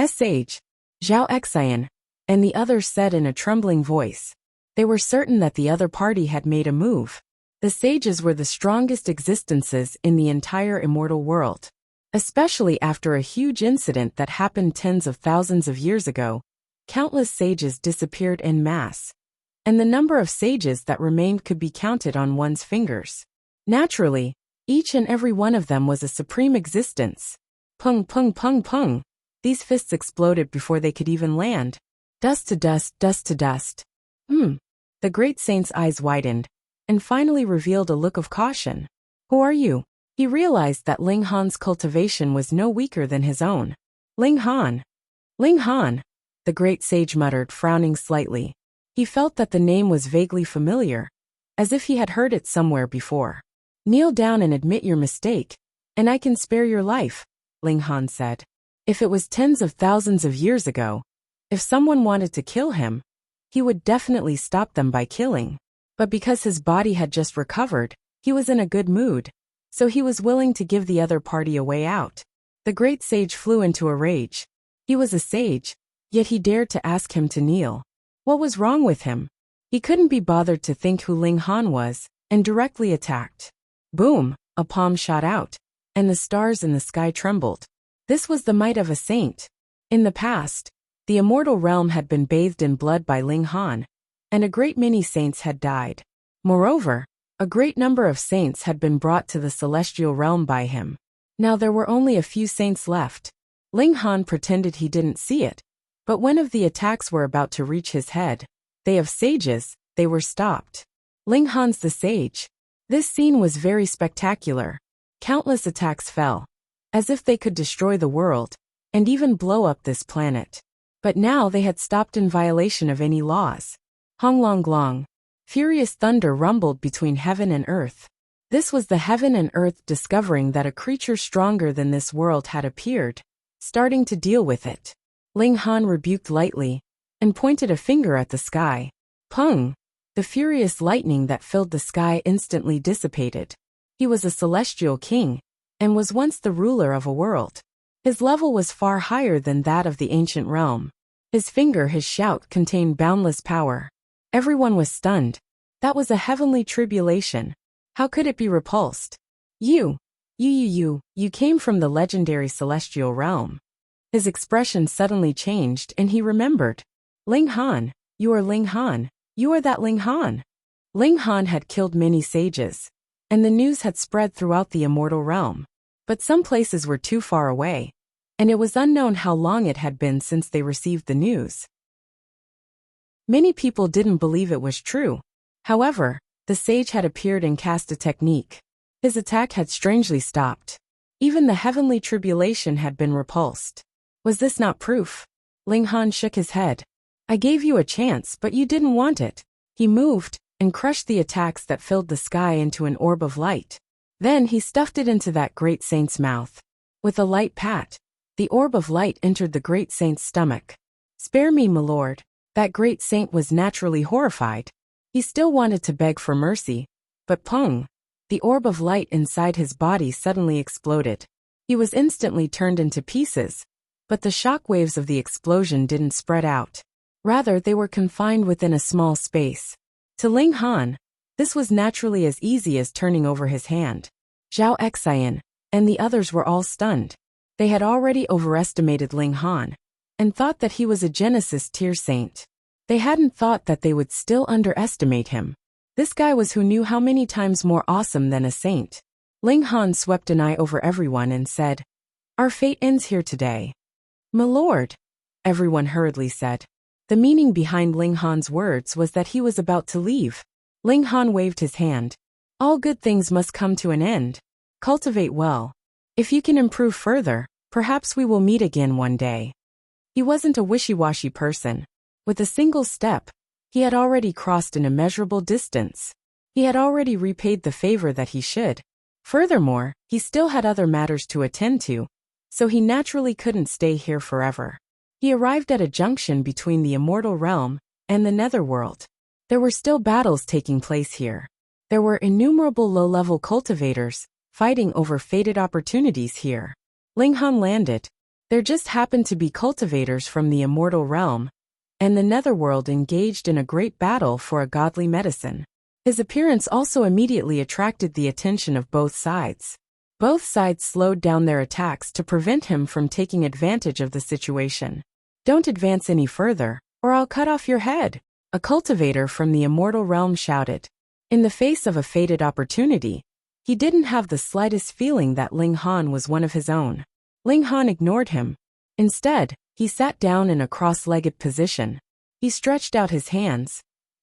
Sage, Zhao Xian, and the others said in a trembling voice. They were certain that the other party had made a move. The sages were the strongest existences in the entire immortal world, especially after a huge incident that happened tens of thousands of years ago. Countless sages disappeared en masse, and the number of sages that remained could be counted on one's fingers. Naturally, each and every one of them was a supreme existence. Pung pung pung pung. These fists exploded before they could even land. Dust to dust, dust to dust. The great saint's eyes widened, and finally revealed a look of caution. Who are you? He realized that Ling Han's cultivation was no weaker than his own. Ling Han. Ling Han. The great sage muttered, frowning slightly. He felt that the name was vaguely familiar, as if he had heard it somewhere before. Kneel down and admit your mistake, and I can spare your life, Ling Han said. If it was tens of thousands of years ago, if someone wanted to kill him, he would definitely stop them by killing. But because his body had just recovered, he was in a good mood, so he was willing to give the other party a way out. The great sage flew into a rage. He was a sage, yet he dared to ask him to kneel. What was wrong with him? He couldn't be bothered to think who Ling Han was, and directly attacked. Boom! A palm shot out, and the stars in the sky trembled. This was the might of a saint. In the past, the immortal realm had been bathed in blood by Ling Han, and a great many saints had died. Moreover, A great number of saints had been brought to the celestial realm by him. Now there were only a few saints left. Ling Han pretended he didn't see it, but when of the attacks were about to reach his head, they of sages, they were stopped. Ling Han's the sage. This scene was very spectacular. Countless attacks fell, as if they could destroy the world, and even blow up this planet. But now they had stopped in violation of any laws. Hong Long Glong. Furious thunder rumbled between heaven and earth. This was the heaven and earth discovering that a creature stronger than this world had appeared, starting to deal with it. Ling Han rebuked lightly, and pointed a finger at the sky. Pung! The furious lightning that filled the sky instantly dissipated. He was a celestial king, and was once the ruler of a world. His level was far higher than that of the ancient realm. His finger, his shout contained boundless power. Everyone was stunned. That was a heavenly tribulation. How could it be repulsed? You came from the legendary celestial realm. His expression suddenly changed and he remembered. Ling Han, you are Ling Han. You are that Ling Han. Ling Han had killed many sages, and the news had spread throughout the immortal realm. But some places were too far away, and it was unknown how long it had been since they received the news. Many people didn't believe it was true. However, the sage had appeared and cast a technique. His attack had strangely stopped. Even the heavenly tribulation had been repulsed. Was this not proof? Ling Han shook his head. I gave you a chance, but you didn't want it. He moved, and crushed the attacks that filled the sky into an orb of light. Then he stuffed it into that great saint's mouth. With a light pat, the orb of light entered the great saint's stomach. Spare me, my lord. That great saint was naturally horrified. He still wanted to beg for mercy, but pung! The orb of light inside his body suddenly exploded. He was instantly turned into pieces, but the shock waves of the explosion didn't spread out. Rather, they were confined within a small space. To Ling Han, this was naturally as easy as turning over his hand. Zhao Xian and the others were all stunned. They had already overestimated Ling Han, and thought that he was a Genesis tier saint. They hadn't thought that they would still underestimate him. This guy was who knew how many times more awesome than a saint. Ling Han swept an eye over everyone and said, Our fate ends here today. My lord, everyone hurriedly said. The meaning behind Ling Han's words was that he was about to leave. Ling Han waved his hand. All good things must come to an end. Cultivate well. If you can improve further, perhaps we will meet again one day. He wasn't a wishy-washy person. With a single step, he had already crossed an immeasurable distance. He had already repaid the favor that he should. Furthermore, he still had other matters to attend to, so he naturally couldn't stay here forever. He arrived at a junction between the immortal realm and the netherworld. There were still battles taking place here. There were innumerable low-level cultivators fighting over fated opportunities here. Ling Han landed. There just happened to be cultivators from the immortal realm, and the netherworld engaged in a great battle for a godly medicine. His appearance also immediately attracted the attention of both sides. Both sides slowed down their attacks to prevent him from taking advantage of the situation. Don't advance any further, or I'll cut off your head, a cultivator from the immortal realm shouted. In the face of a fated opportunity, he didn't have the slightest feeling that Ling Han was one of his own. Ling Han ignored him. Instead, he sat down in a cross-legged position. He stretched out his hands,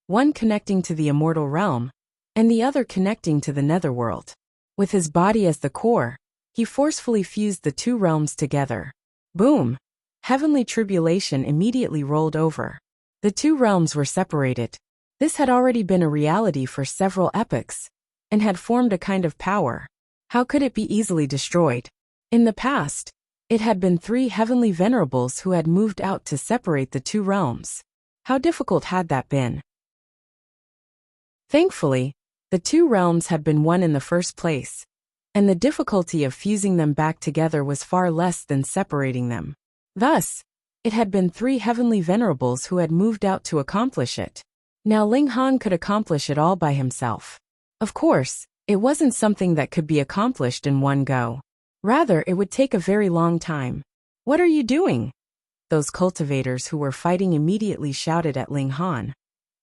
one connecting to the immortal realm, and the other connecting to the netherworld. With his body as the core, he forcefully fused the two realms together. Boom! Heavenly tribulation immediately rolled over. The two realms were separated. This had already been a reality for several epochs, and had formed a kind of power. How could it be easily destroyed? In the past, it had been 3 heavenly venerables who had moved out to separate the two realms. How difficult had that been? Thankfully, the two realms had been one in the first place, and the difficulty of fusing them back together was far less than separating them. Thus, it had been 3 heavenly venerables who had moved out to accomplish it. Now Ling Han could accomplish it all by himself. Of course, it wasn't something that could be accomplished in one go. Rather, it would take a very long time. What are you doing? Those cultivators who were fighting immediately shouted at Ling Han.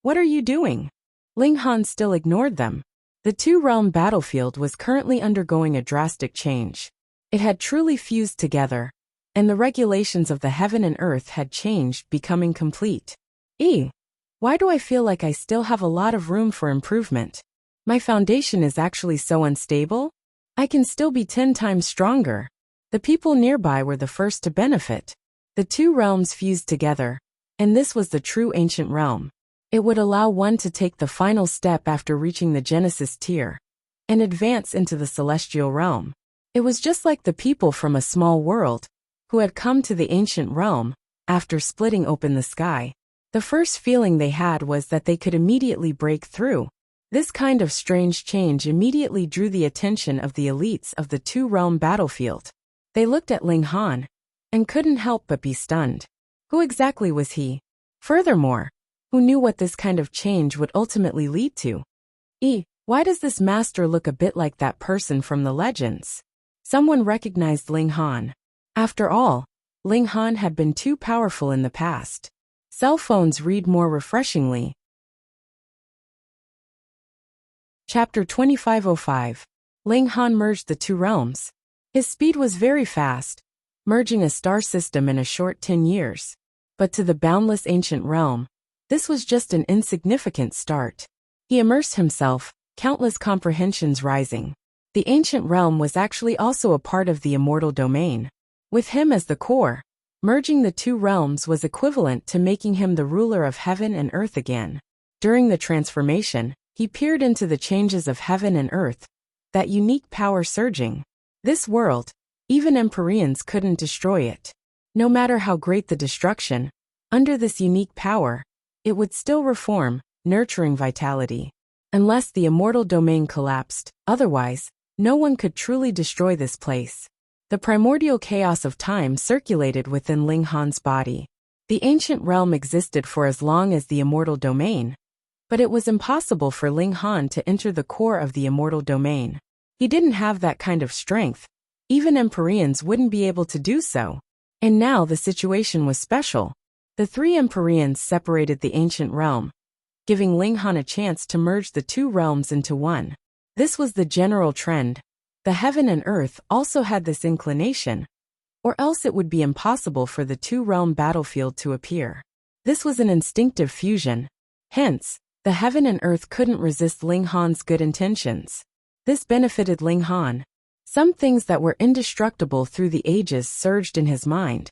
What are you doing? Ling Han still ignored them. The two-realm battlefield was currently undergoing a drastic change. It had truly fused together, and the regulations of the heaven and earth had changed, becoming complete. Why do I feel like I still have a lot of room for improvement? My foundation is actually so unstable? I can still be 10 times stronger. The people nearby were the first to benefit. The two realms fused together, and this was the true ancient realm. It would allow one to take the final step after reaching the Genesis tier and advance into the celestial realm. It was just like the people from a small world who had come to the ancient realm after splitting open the sky. The first feeling they had was that they could immediately break through. This kind of strange change immediately drew the attention of the elites of the two-realm battlefield. They looked at Ling Han and couldn't help but be stunned. Who exactly was he? Furthermore, who knew what this kind of change would ultimately lead to? Why does this master look a bit like that person from the legends? Someone recognized Ling Han. After all, Ling Han had been too powerful in the past. Cell phones read more refreshingly. Chapter 2505. Ling Han merged the two realms. His speed was very fast, merging a star system in a short 10 years. But to the boundless ancient realm, this was just an insignificant start. He immersed himself, countless comprehensions rising. The ancient realm was actually also a part of the immortal domain. With him as the core, merging the two realms was equivalent to making him the ruler of heaven and earth again. During the transformation, he peered into the changes of heaven and earth, that unique power surging. This world, even Empyreans couldn't destroy it. No matter how great the destruction, under this unique power, it would still reform, nurturing vitality. Unless the immortal domain collapsed, otherwise, no one could truly destroy this place. The primordial chaos of time circulated within Ling Han's body. The ancient realm existed for as long as the immortal domain, but it was impossible for Ling Han to enter the core of the immortal domain. He didn't have that kind of strength. Even Empyreans wouldn't be able to do so. And now the situation was special. The three Empyreans separated the ancient realm, giving Ling Han a chance to merge the two realms into one. This was the general trend. The heaven and earth also had this inclination, or else it would be impossible for the two-realm battlefield to appear. This was an instinctive fusion. Hence, the heaven and earth couldn't resist Ling Han's good intentions. This benefited Ling Han. Some things that were indestructible through the ages surged in his mind,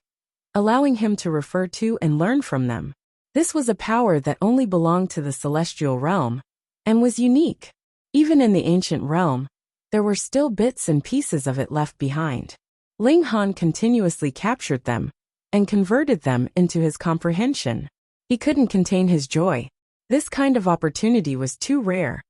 allowing him to refer to and learn from them. This was a power that only belonged to the celestial realm, and was unique. Even in the ancient realm, there were still bits and pieces of it left behind. Ling Han continuously captured them, and converted them into his comprehension. He couldn't contain his joy. This kind of opportunity was too rare,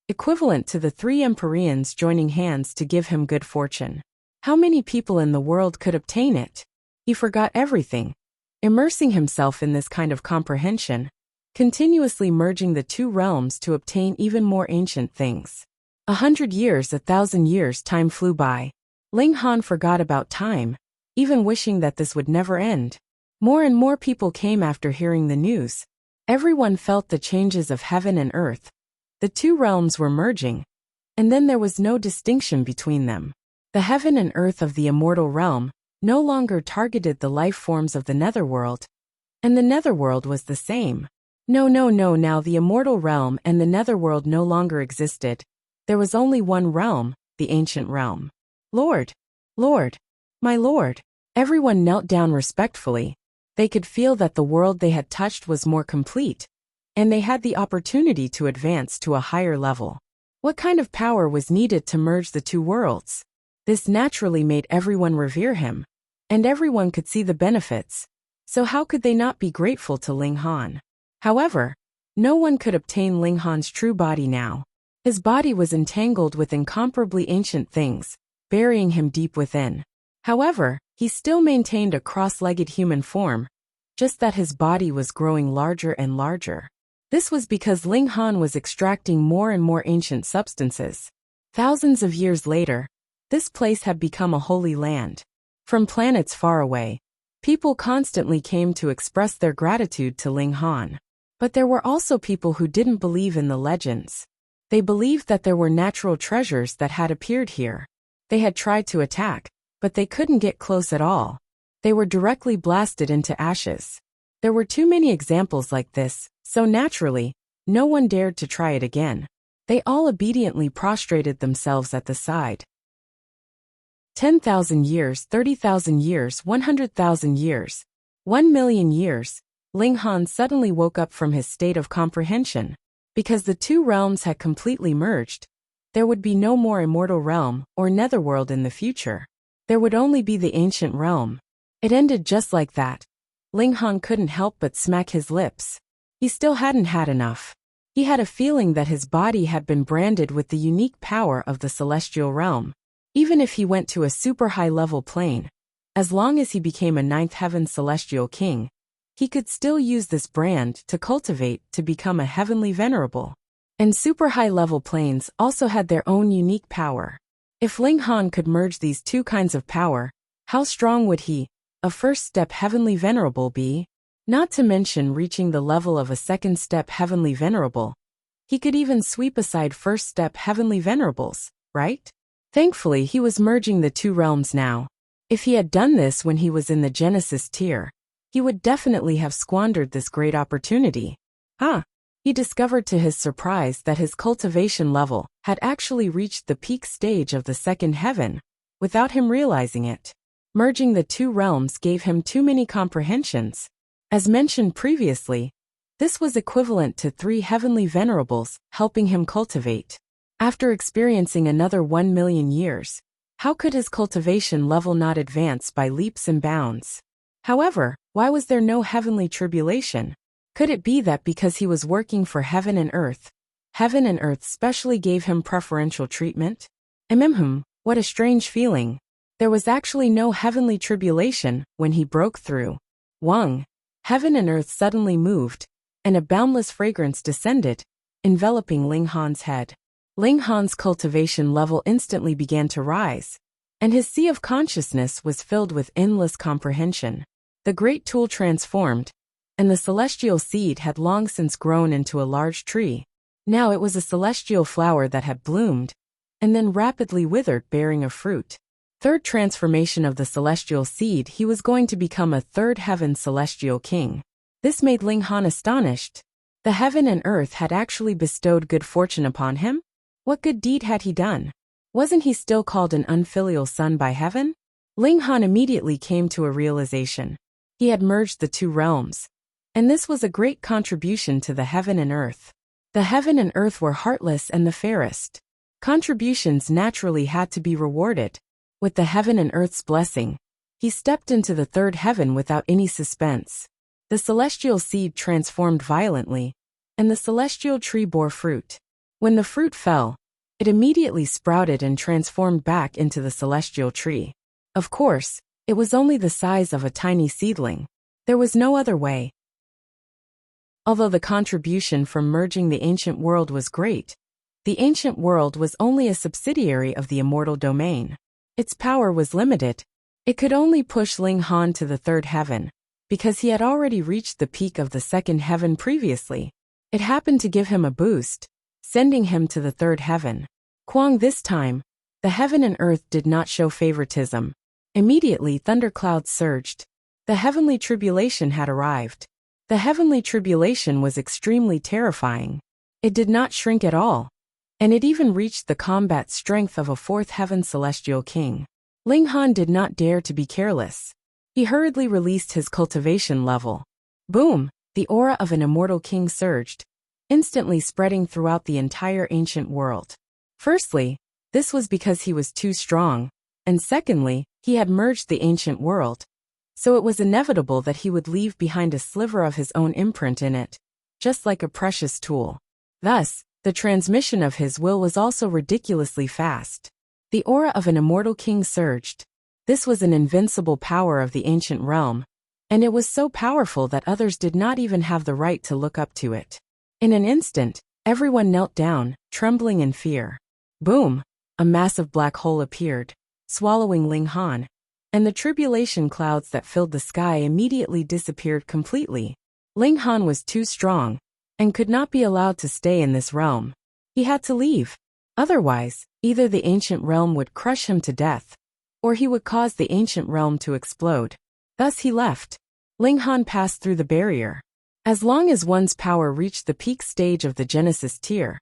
equivalent to the three Empyreans joining hands to give him good fortune. How many people in the world could obtain it? He forgot everything, immersing himself in this kind of comprehension, continuously merging the two realms to obtain even more ancient things. 100 years, 1,000 years, time flew by. Ling Han forgot about time, even wishing that this would never end. More and more people came after hearing the news. Everyone felt the changes of heaven and earth. The two realms were merging, and then there was no distinction between them. The heaven and earth of the immortal realm no longer targeted the life forms of the netherworld, and the netherworld was the same. No, now the immortal realm and the netherworld no longer existed. There was only one realm, the ancient realm. Lord, my lord. Everyone knelt down respectfully. They could feel that the world they had touched was more complete, and they had the opportunity to advance to a higher level. What kind of power was needed to merge the two worlds? This naturally made everyone revere him, and everyone could see the benefits. So how could they not be grateful to Ling Han? However, no one could obtain Ling Han's true body now. His body was entangled with incomparably ancient things, burying him deep within. However, he still maintained a cross-legged human form, just that his body was growing larger and larger. This was because Ling Han was extracting more and more ancient substances. Thousands of years later, this place had become a holy land. From planets far away, people constantly came to express their gratitude to Ling Han. But there were also people who didn't believe in the legends. They believed that there were natural treasures that had appeared here. They had tried to attack, but they couldn't get close at all. They were directly blasted into ashes. There were too many examples like this, so naturally, no one dared to try it again. They all obediently prostrated themselves at the side. 10,000 years, 30,000 years, 100,000 years, 1,000,000 years. Ling Han suddenly woke up from his state of comprehension. Because the two realms had completely merged, there would be no more immortal realm or netherworld in the future. There would only be the ancient realm. It ended just like that. Ling Han couldn't help but smack his lips. He still hadn't had enough. He had a feeling that his body had been branded with the unique power of the celestial realm. Even if he went to a super high-level plane, as long as he became a ninth heaven celestial king, he could still use this brand to cultivate to become a heavenly venerable. And super high-level planes also had their own unique power. If Ling Han could merge these two kinds of power, how strong would he, a first-step heavenly venerable, be? Not to mention reaching the level of a second-step heavenly venerable. He could even sweep aside first-step heavenly venerables, right? Thankfully, he was merging the two realms now. If he had done this when he was in the Genesis tier, he would definitely have squandered this great opportunity. He discovered to his surprise that his cultivation level had actually reached the peak stage of the second heaven, without him realizing it. Merging the two realms gave him too many comprehensions. As mentioned previously, this was equivalent to 3 heavenly venerables helping him cultivate. After experiencing another 1,000,000 years, how could his cultivation level not advance by leaps and bounds? However, why was there no heavenly tribulation? Could it be that because he was working for heaven and earth specially gave him preferential treatment? What a strange feeling. There was actually no heavenly tribulation when he broke through. Wang, heaven and earth suddenly moved, and a boundless fragrance descended, enveloping Ling Han's head. Ling Han's cultivation level instantly began to rise, and his sea of consciousness was filled with endless comprehension. The great tool transformed, and the celestial seed had long since grown into a large tree. Now it was a celestial flower that had bloomed, and then rapidly withered, bearing a fruit. Third transformation of the celestial seed, he was going to become a third heaven celestial king. This made Ling Han astonished. The heaven and earth had actually bestowed good fortune upon him? What good deed had he done? Wasn't he still called an unfilial son by heaven? Ling Han immediately came to a realization. He had merged the two realms, and this was a great contribution to the heaven and earth. The heaven and earth were heartless and the fairest. Contributions naturally had to be rewarded. With the heaven and earth's blessing, he stepped into the third heaven without any suspense. The celestial seed transformed violently, and the celestial tree bore fruit. When the fruit fell, it immediately sprouted and transformed back into the celestial tree. Of course, it was only the size of a tiny seedling. There was no other way. Although the contribution from merging the ancient world was great, the ancient world was only a subsidiary of the immortal domain. Its power was limited. It could only push Ling Han to the third heaven, because he had already reached the peak of the second heaven previously. It happened to give him a boost, sending him to the third heaven. Kwang, this time, the heaven and earth did not show favoritism. Immediately thunderclouds surged. The heavenly tribulation had arrived. The heavenly tribulation was extremely terrifying. It did not shrink at all, and it even reached the combat strength of a fourth heaven celestial king. Ling Han did not dare to be careless. He hurriedly released his cultivation level. Boom! The aura of an immortal king surged, instantly spreading throughout the entire ancient world. Firstly, this was because he was too strong, and secondly, he had merged the ancient world, so it was inevitable that he would leave behind a sliver of his own imprint in it, just like a precious tool. Thus, the transmission of his will was also ridiculously fast. The aura of an immortal king surged. This was an invincible power of the ancient realm, and it was so powerful that others did not even have the right to look up to it. In an instant, everyone knelt down, trembling in fear. Boom! A massive black hole appeared, swallowing Ling Han, and the tribulation clouds that filled the sky immediately disappeared completely. Ling Han was too strong, and could not be allowed to stay in this realm. He had to leave. Otherwise, either the ancient realm would crush him to death, or he would cause the ancient realm to explode. Thus he left. Ling Han passed through the barrier. As long as one's power reached the peak stage of the Genesis tier,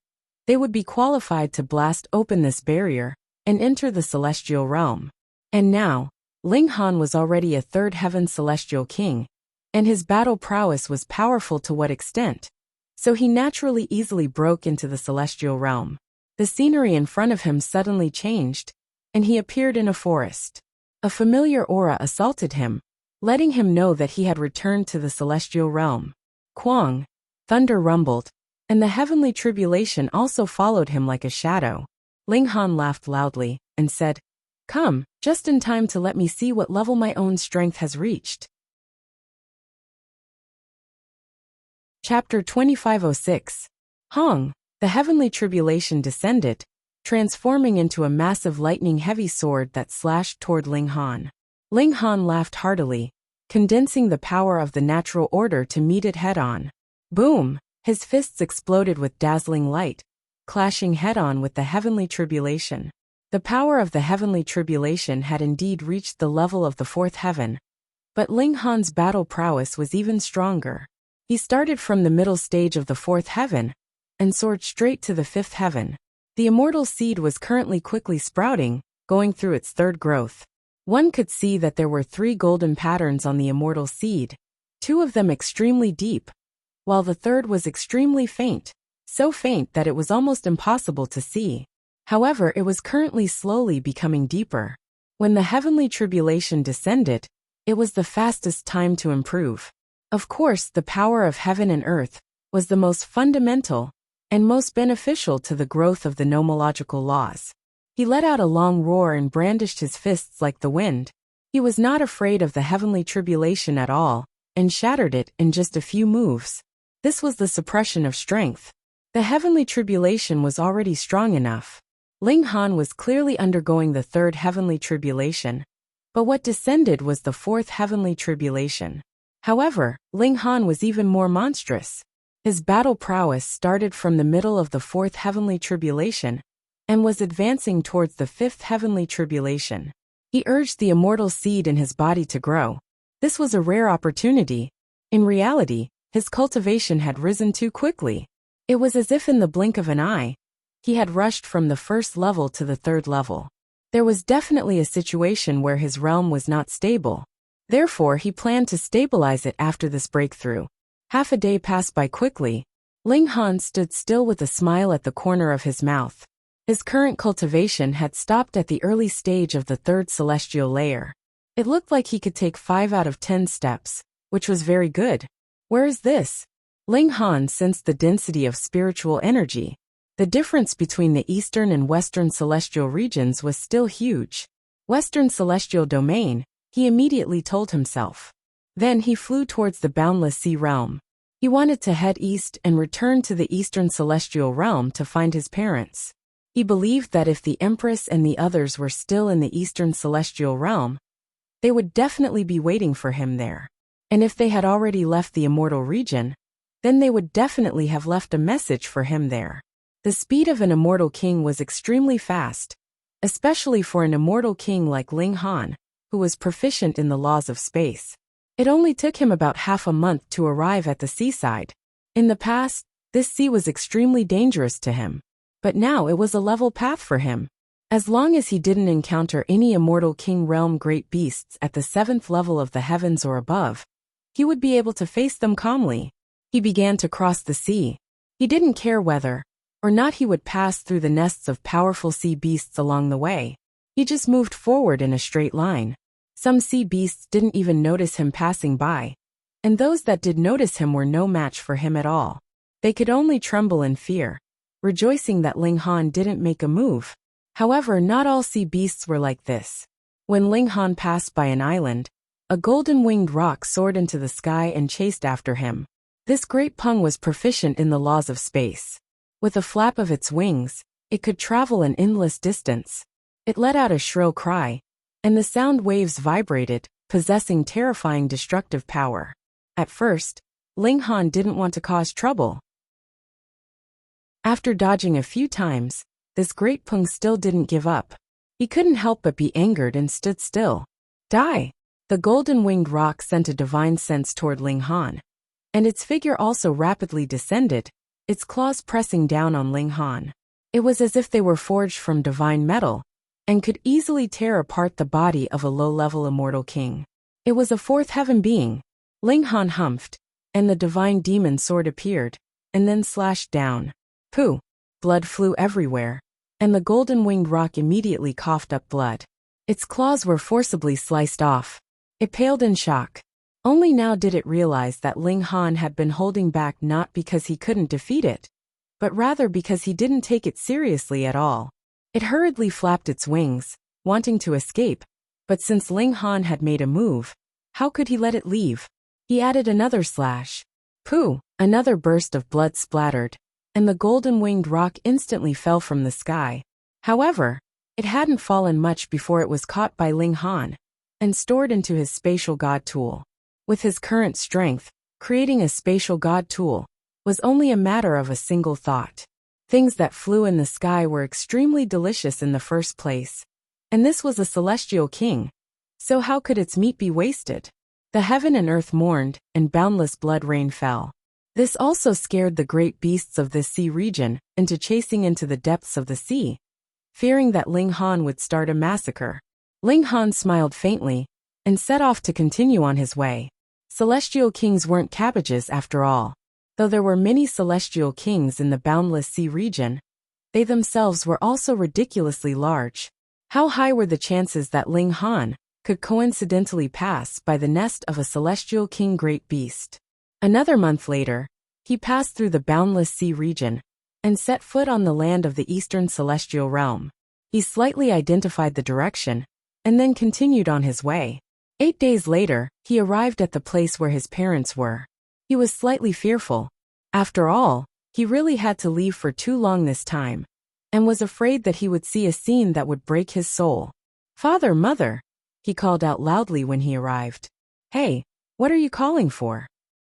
they would be qualified to blast open this barrier and enter the celestial realm. And now, Ling Han was already a third heaven celestial king, and his battle prowess was powerful to what extent? So he naturally easily broke into the celestial realm. The scenery in front of him suddenly changed, and he appeared in a forest. A familiar aura assaulted him, letting him know that he had returned to the celestial realm. Quang! Thunder rumbled, and the heavenly tribulation also followed him like a shadow. Ling Han laughed loudly and said, "Come, just in time to let me see what level my own strength has reached." Chapter 2506. Hong! The heavenly tribulation descended, transforming into a massive lightning-heavy sword that slashed toward Ling Han. Ling Han laughed heartily, condensing the power of the natural order to meet it head-on. Boom! His fists exploded with dazzling light, clashing head-on with the heavenly tribulation. The power of the heavenly tribulation had indeed reached the level of the fourth heaven, but Ling Han's battle prowess was even stronger. He started from the middle stage of the fourth heaven and soared straight to the fifth heaven. The immortal seed was currently quickly sprouting, going through its third growth. One could see that there were 3 golden patterns on the immortal seed, 2 of them extremely deep, while the third was extremely faint, so faint that it was almost impossible to see. However, it was currently slowly becoming deeper. When the heavenly tribulation descended, it was the fastest time to improve. Of course, the power of heaven and earth was the most fundamental and most beneficial to the growth of the nomological laws. He let out a long roar and brandished his fists like the wind. He was not afraid of the heavenly tribulation at all, and shattered it in just a few moves. This was the suppression of strength. The heavenly tribulation was already strong enough. Ling Han was clearly undergoing the third heavenly tribulation, but what descended was the fourth heavenly tribulation. However, Ling Han was even more monstrous. His battle prowess started from the middle of the fourth heavenly tribulation and was advancing towards the fifth heavenly tribulation. He urged the immortal seed in his body to grow. This was a rare opportunity. In reality, his cultivation had risen too quickly. It was as if in the blink of an eye, he had rushed from the first level to the third level. There was definitely a situation where his realm was not stable. Therefore, he planned to stabilize it after this breakthrough. Half a day passed by quickly. Ling Han stood still with a smile at the corner of his mouth. His current cultivation had stopped at the early stage of the third celestial layer. It looked like he could take 5 out of 10 steps, which was very good. Where is this? Ling Han sensed the density of spiritual energy. The difference between the eastern and western celestial regions was still huge. Western celestial domain, he immediately told himself. Then he flew towards the boundless sea realm. He wanted to head east and return to the eastern celestial realm to find his parents. He believed that if the Empress and the others were still in the eastern celestial realm, they would definitely be waiting for him there. And if they had already left the immortal region, then they would definitely have left a message for him there. The speed of an immortal king was extremely fast, especially for an immortal king like Ling Han, who was proficient in the laws of space. It only took him about half a month to arrive at the seaside. In the past, this sea was extremely dangerous to him, but now it was a level path for him. As long as he didn't encounter any immortal king realm great beasts at the 7th level of the heavens or above, he would be able to face them calmly. He began to cross the sea. He didn't care whether or not he would pass through the nests of powerful sea beasts along the way. He just moved forward in a straight line. Some sea beasts didn't even notice him passing by, and those that did notice him were no match for him at all. They could only tremble in fear, rejoicing that Ling Han didn't make a move. However, not all sea beasts were like this. When Ling Han passed by an island, a golden-winged roc soared into the sky and chased after him. This great pung was proficient in the laws of space. With a flap of its wings, it could travel an endless distance. It let out a shrill cry, and the sound waves vibrated, possessing terrifying destructive power. At first, Ling Han didn't want to cause trouble. After dodging a few times, this great Peng still didn't give up. He couldn't help but be angered and stood still. Die! The golden-winged rock sent a divine sense toward Ling Han, and its figure also rapidly descended, its claws pressing down on Ling Han. It was as if they were forged from divine metal, and could easily tear apart the body of a low-level immortal king. It was a fourth heaven being. Ling Han humphed, and the divine demon sword appeared, and then slashed down. Pooh! Blood flew everywhere, and the golden-winged rock immediately coughed up blood. Its claws were forcibly sliced off. It paled in shock. Only now did it realize that Ling Han had been holding back not because he couldn't defeat it, but rather because he didn't take it seriously at all. It hurriedly flapped its wings, wanting to escape, but since Ling Han had made a move, how could he let it leave? He added another slash. Pooh! Another burst of blood splattered, and the golden-winged rock instantly fell from the sky. However, it hadn't fallen much before it was caught by Ling Han and stored into his spatial god tool. With his current strength, creating a spatial god tool was only a matter of a single thought. Things that flew in the sky were extremely delicious in the first place, and this was a celestial king, so how could its meat be wasted? The heaven and earth mourned, and boundless blood rain fell. This also scared the great beasts of this sea region into chasing into the depths of the sea, fearing that Ling Han would start a massacre. Ling Han smiled faintly and set off to continue on his way. Celestial kings weren't cabbages after all. Though there were many celestial kings in the boundless sea region, they themselves were also ridiculously large. How high were the chances that Ling Han could coincidentally pass by the nest of a celestial king great beast? Another month later, he passed through the boundless sea region and set foot on the land of the eastern celestial realm. He slightly identified the direction and then continued on his way. 8 days later, he arrived at the place where his parents were. He was slightly fearful. After all, he really had to leave for too long this time, and was afraid that he would see a scene that would break his soul. "Father, mother," he called out loudly when he arrived. "Hey, what are you calling for?"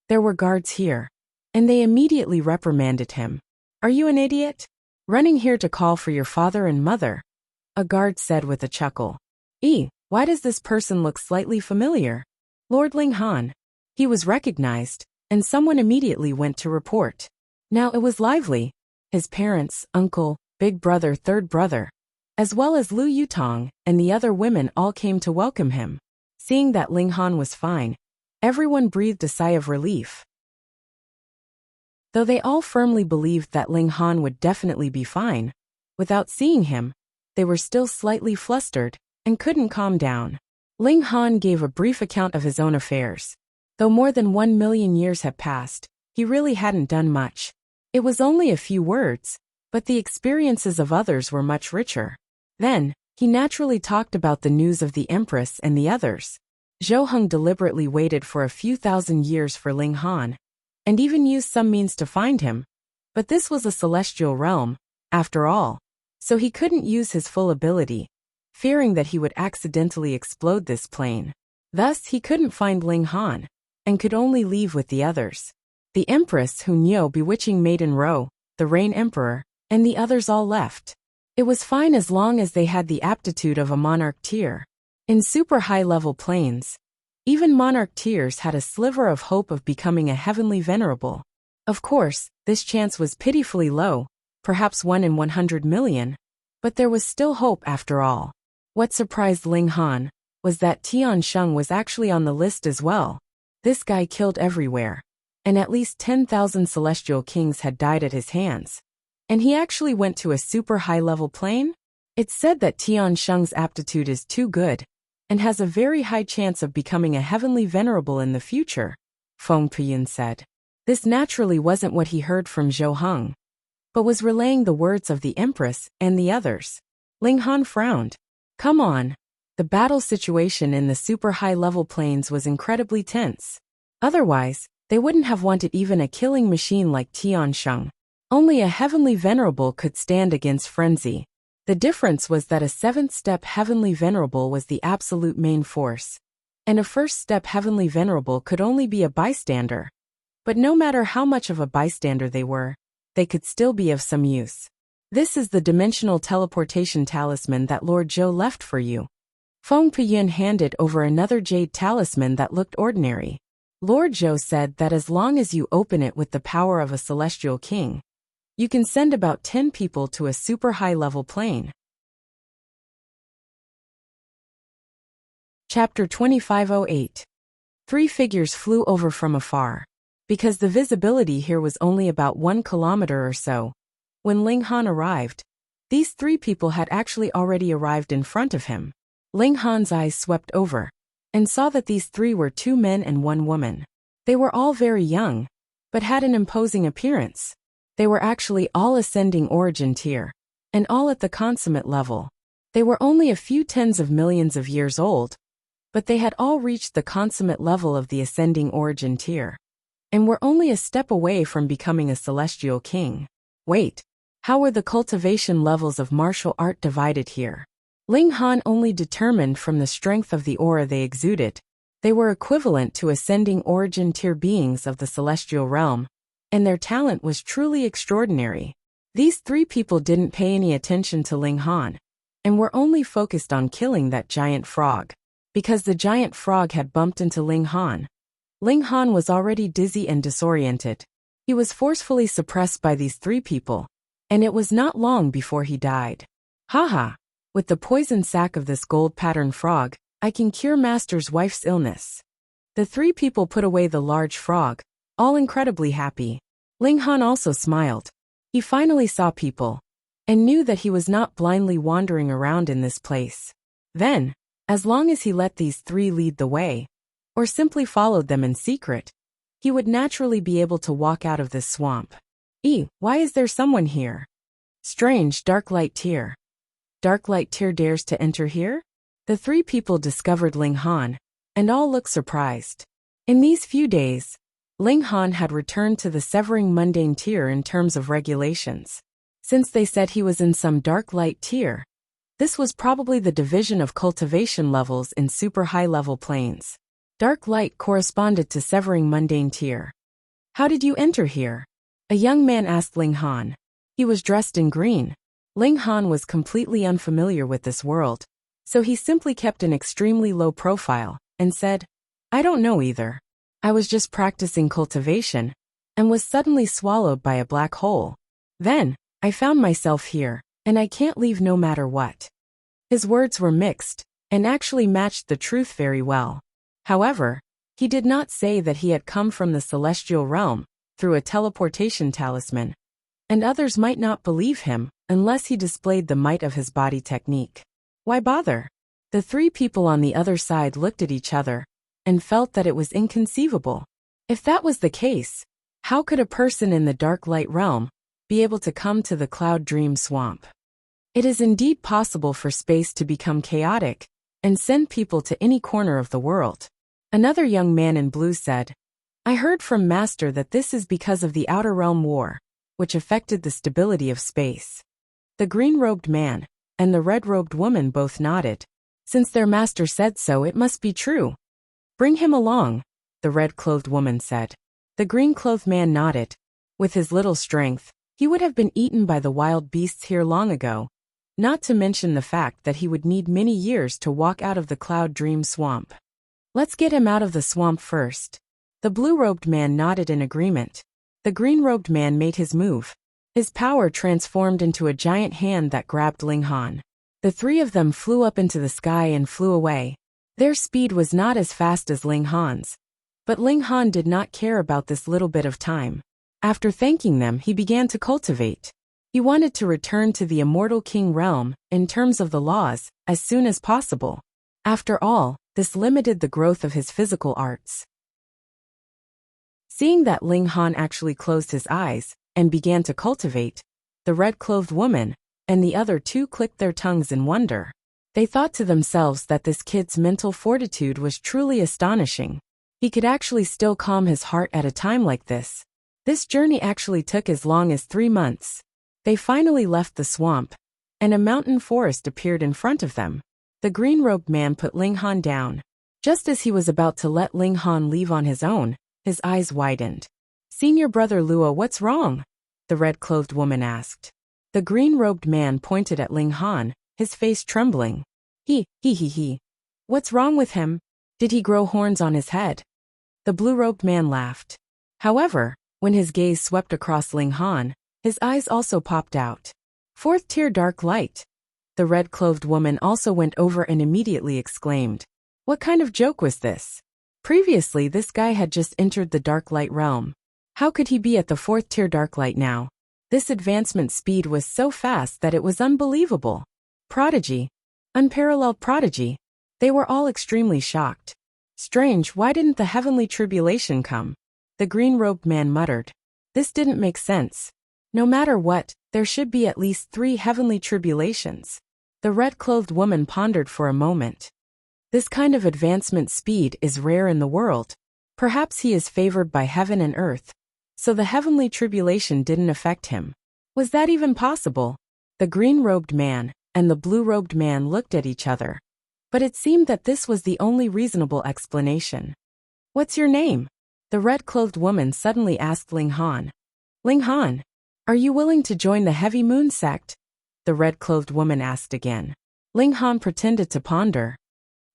There were guards here, and they immediately reprimanded him. "Are you an idiot? Running here to call for your father and mother?" A guard said with a chuckle. Why does this person look slightly familiar?" "Lord Ling Han." He was recognized, and someone immediately went to report. Now it was lively. His parents, uncle, big brother, third brother, as well as Lu Yutong and the other women all came to welcome him. Seeing that Ling Han was fine, everyone breathed a sigh of relief. Though they all firmly believed that Ling Han would definitely be fine, without seeing him, they were still slightly flustered and couldn't calm down. Ling Han gave a brief account of his own affairs. Though more than 1,000,000 years had passed, he really hadn't done much. It was only a few words, but the experiences of others were much richer. Then, he naturally talked about the news of the Empress and the others. Zhou Heng deliberately waited for a few thousand years for Ling Han, and even used some means to find him. But this was a celestial realm, after all, so he couldn't use his full ability, fearing that he would accidentally explode this plane. Thus he couldn't find Ling Han, and could only leave with the others. The Empress, Hunyo, Bewitching Maiden Ro, the Rain Emperor, and the others all left. It was fine as long as they had the aptitude of a monarch tier. In super high-level planes, even monarch tiers had a sliver of hope of becoming a heavenly venerable. Of course, this chance was pitifully low, perhaps 1 in 100 million, but there was still hope after all. What surprised Ling Han was that Tian Sheng was actually on the list as well. This guy killed everywhere, and at least 10,000 celestial kings had died at his hands. And he actually went to a super high-level plane? It's said that Tian Sheng's aptitude is too good, and has a very high chance of becoming a heavenly venerable in the future, Feng Piyun said. This naturally wasn't what he heard from Zhou Heng, but was relaying the words of the Empress and the others. Ling Han frowned. Come on. The battle situation in the super high-level planes was incredibly tense. Otherwise, they wouldn't have wanted even a killing machine like Tian Sheng. Only a heavenly venerable could stand against frenzy. The difference was that a 7th-step heavenly venerable was the absolute main force, and a 1st-step heavenly venerable could only be a bystander. But no matter how much of a bystander they were, they could still be of some use. This is the dimensional teleportation talisman that Lord Zhou left for you. Feng Piyun handed over another jade talisman that looked ordinary. Lord Zhou said that as long as you open it with the power of a celestial king, you can send about 10 people to a super high-level plane. Chapter 2508. 3 figures flew over from afar. Because the visibility here was only about 1 kilometer or so, when Ling Han arrived, these 3 people had actually already arrived in front of him. Ling Han's eyes swept over, and saw that these 3 were 2 men and 1 woman. They were all very young, but had an imposing appearance. They were actually all ascending origin tier, and all at the consummate level. They were only a few tens of millions of years old, but they had all reached the consummate level of the ascending origin tier, and were only a step away from becoming a celestial king. Wait, how were the cultivation levels of martial art divided here? Ling Han only determined from the strength of the aura they exuded. They were equivalent to ascending origin tier beings of the celestial realm, and their talent was truly extraordinary. These 3 people didn't pay any attention to Ling Han, and were only focused on killing that giant frog. Because the giant frog had bumped into Ling Han was already dizzy and disoriented. He was forcefully suppressed by these 3 people, and it was not long before he died. Haha, with the poison sac of this gold-patterned frog, I can cure Master's wife's illness. The 3 people put away the large frog, all incredibly happy. Ling Han also smiled. He finally saw people, and knew that he was not blindly wandering around in this place. Then, as long as he let these 3 lead the way, or simply followed them in secret, he would naturally be able to walk out of this swamp. Why is there someone here? Strange, dark light tier. Dark light tier dares to enter here? The 3 people discovered Ling Han, and all looked surprised. In these few days, Ling Han had returned to the severing mundane tier in terms of regulations. Since they said he was in some dark light tier, this was probably the division of cultivation levels in super high-level planes. Dark light corresponded to severing mundane tier. How did you enter here? A young man asked Ling Han. He was dressed in green. Ling Han was completely unfamiliar with this world, so he simply kept an extremely low profile, and said, I don't know either. I was just practicing cultivation, and was suddenly swallowed by a black hole. Then, I found myself here, and I can't leave no matter what. His words were mixed, and actually matched the truth very well. However, he did not say that he had come from the celestial realm, through a teleportation talisman, and others might not believe him, unless he displayed the might of his body technique. Why bother? The 3 people on the other side looked at each other, and felt that it was inconceivable. If that was the case, how could a person in the dark light realm be able to come to the Cloud Dream Swamp? It is indeed possible for space to become chaotic, and send people to any corner of the world. Another young man in blue said, I heard from Master that this is because of the Outer Realm War, which affected the stability of space. The green-robed man and the red-robed woman both nodded. Since their master said so, it must be true. Bring him along, the red-clothed woman said. The green-clothed man nodded. With his little strength, he would have been eaten by the wild beasts here long ago, not to mention the fact that he would need many years to walk out of the Cloud Dream Swamp. Let's get him out of the swamp first. The blue-robed man nodded in agreement. The green-robed man made his move. His power transformed into a giant hand that grabbed Ling Han. The 3 of them flew up into the sky and flew away. Their speed was not as fast as Ling Han's, but Ling Han did not care about this little bit of time. After thanking them, he began to cultivate. He wanted to return to the immortal king realm, in terms of the laws, as soon as possible. After all, this limited the growth of his physical arts. Seeing that Ling Han actually closed his eyes, and began to cultivate, the red-clothed woman and the other 2 clicked their tongues in wonder. They thought to themselves that this kid's mental fortitude was truly astonishing. He could actually still calm his heart at a time like this. This journey actually took as long as 3 months. They finally left the swamp, and a mountain forest appeared in front of them. The green-robed man put Ling Han down. Just as he was about to let Ling Han leave on his own, his eyes widened. Senior brother Luo, what's wrong? the red-clothed woman asked. The green-robed man pointed at Ling Han, his face trembling. He. What's wrong with him? Did he grow horns on his head? The blue-robed man laughed. However, when his gaze swept across Ling Han, his eyes also popped out. Fourth tier dark light. The red-clothed woman also went over and immediately exclaimed. What kind of joke was this? Previously this guy had just entered the dark light realm. How could he be at the fourth tier dark light now? This advancement speed was so fast that it was unbelievable. Prodigy. Unparalleled prodigy. They were all extremely shocked. Strange, why didn't the heavenly tribulation come? The green-robed man muttered. This didn't make sense. No matter what, there should be at least 3 heavenly tribulations. The red-clothed woman pondered for a moment. This kind of advancement speed is rare in the world. Perhaps he is favored by heaven and earth. So the heavenly tribulation didn't affect him. Was that even possible? The green-robed man and the blue-robed man looked at each other. But it seemed that this was the only reasonable explanation. What's your name? The red-clothed woman suddenly asked Ling Han. Ling Han, are you willing to join the Heavy Moon sect? The red-clothed woman asked again. Ling Han pretended to ponder.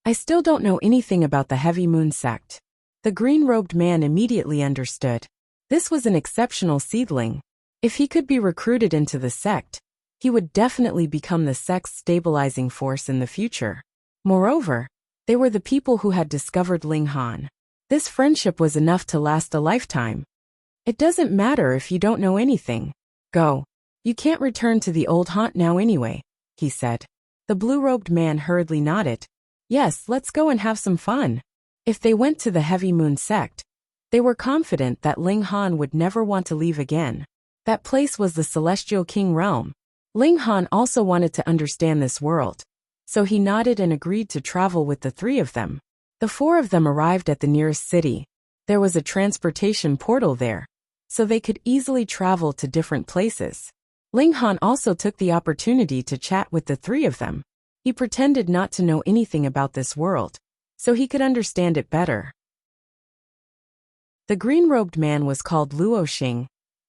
I still don't know anything about the Heavy Moon sect. The green-robed man immediately understood. This was an exceptional seedling. If he could be recruited into the sect, he would definitely become the sect's stabilizing force in the future. Moreover, they were the people who had discovered Ling Han. This friendship was enough to last a lifetime. It doesn't matter if you don't know anything. Go. You can't return to the old haunt now anyway, he said. The blue-robed man hurriedly nodded. Yes, let's go and have some fun. If they went to the Heavy Moon sect, they were confident that Ling Han would never want to leave again. That place was the Celestial King realm. Ling Han also wanted to understand this world, so he nodded and agreed to travel with the 3 of them. The 4 of them arrived at the nearest city. There was a transportation portal there, so they could easily travel to different places. Ling Han also took the opportunity to chat with the 3 of them. He pretended not to know anything about this world, so he could understand it better. The green-robed man was called Luo Xing,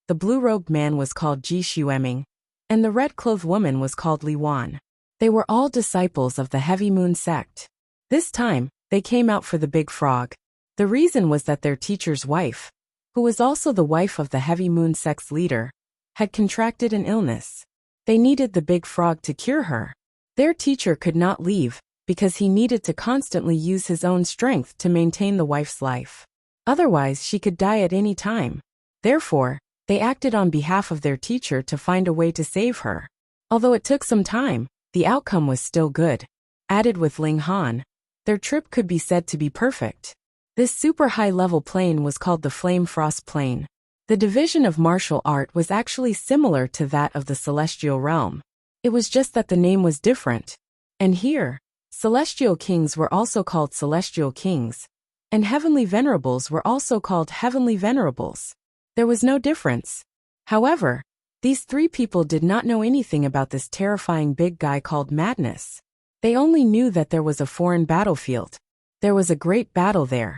the blue-robed man was called Ji Xueming, and the red-clothed woman was called Li Wan. They were all disciples of the Heavy Moon sect. This time, they came out for the Big Frog. The reason was that their teacher's wife, who was also the wife of the Heavy Moon sect's leader, had contracted an illness. They needed the Big Frog to cure her. Their teacher could not leave because he needed to constantly use his own strength to maintain the wife's life. Otherwise, she could die at any time. Therefore, they acted on behalf of their teacher to find a way to save her. Although it took some time, the outcome was still good. Added with Ling Han, their trip could be said to be perfect. This super high-level plane was called the Flame Frost Plane. The division of martial art was actually similar to that of the Celestial Realm. It was just that the name was different. And here, Celestial Kings were also called Celestial Kings, and Heavenly Venerables were also called Heavenly Venerables. There was no difference. However, these 3 people did not know anything about this terrifying big guy called Madness. They only knew that there was a foreign battlefield. There was a great battle there.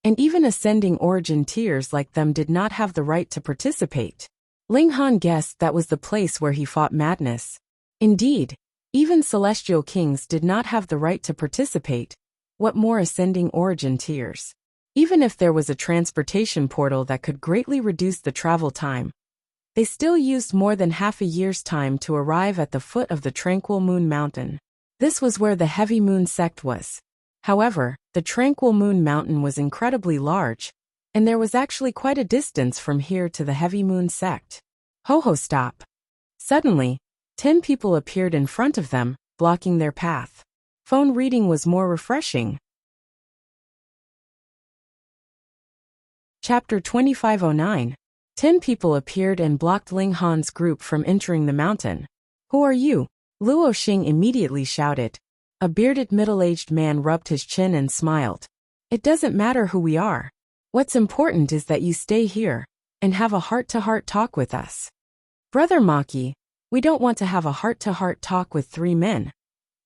And even ascending origin tiers like them did not have the right to participate. Ling Han guessed that was the place where he fought Madness. Indeed, even Celestial Kings did not have the right to participate. What more ascending origin tiers? Even if there was a transportation portal that could greatly reduce the travel time, they still used more than half a year's time to arrive at the foot of the Tranquil Moon Mountain. This was where the Heavy Moon sect was. However, the Tranquil Moon Mountain was incredibly large, and there was actually quite a distance from here to the Heavy Moon sect. Ho, stop. Suddenly, 10 people appeared in front of them, blocking their path. Phone reading was more refreshing. Chapter 2509. 10 people appeared and blocked Ling Han's group from entering the mountain. Who are you? Luo Xing immediately shouted. A bearded middle-aged man rubbed his chin and smiled. It doesn't matter who we are. What's important is that you stay here and have a heart-to-heart talk with us. Brother Maki, we don't want to have a heart-to-heart talk with 3 men.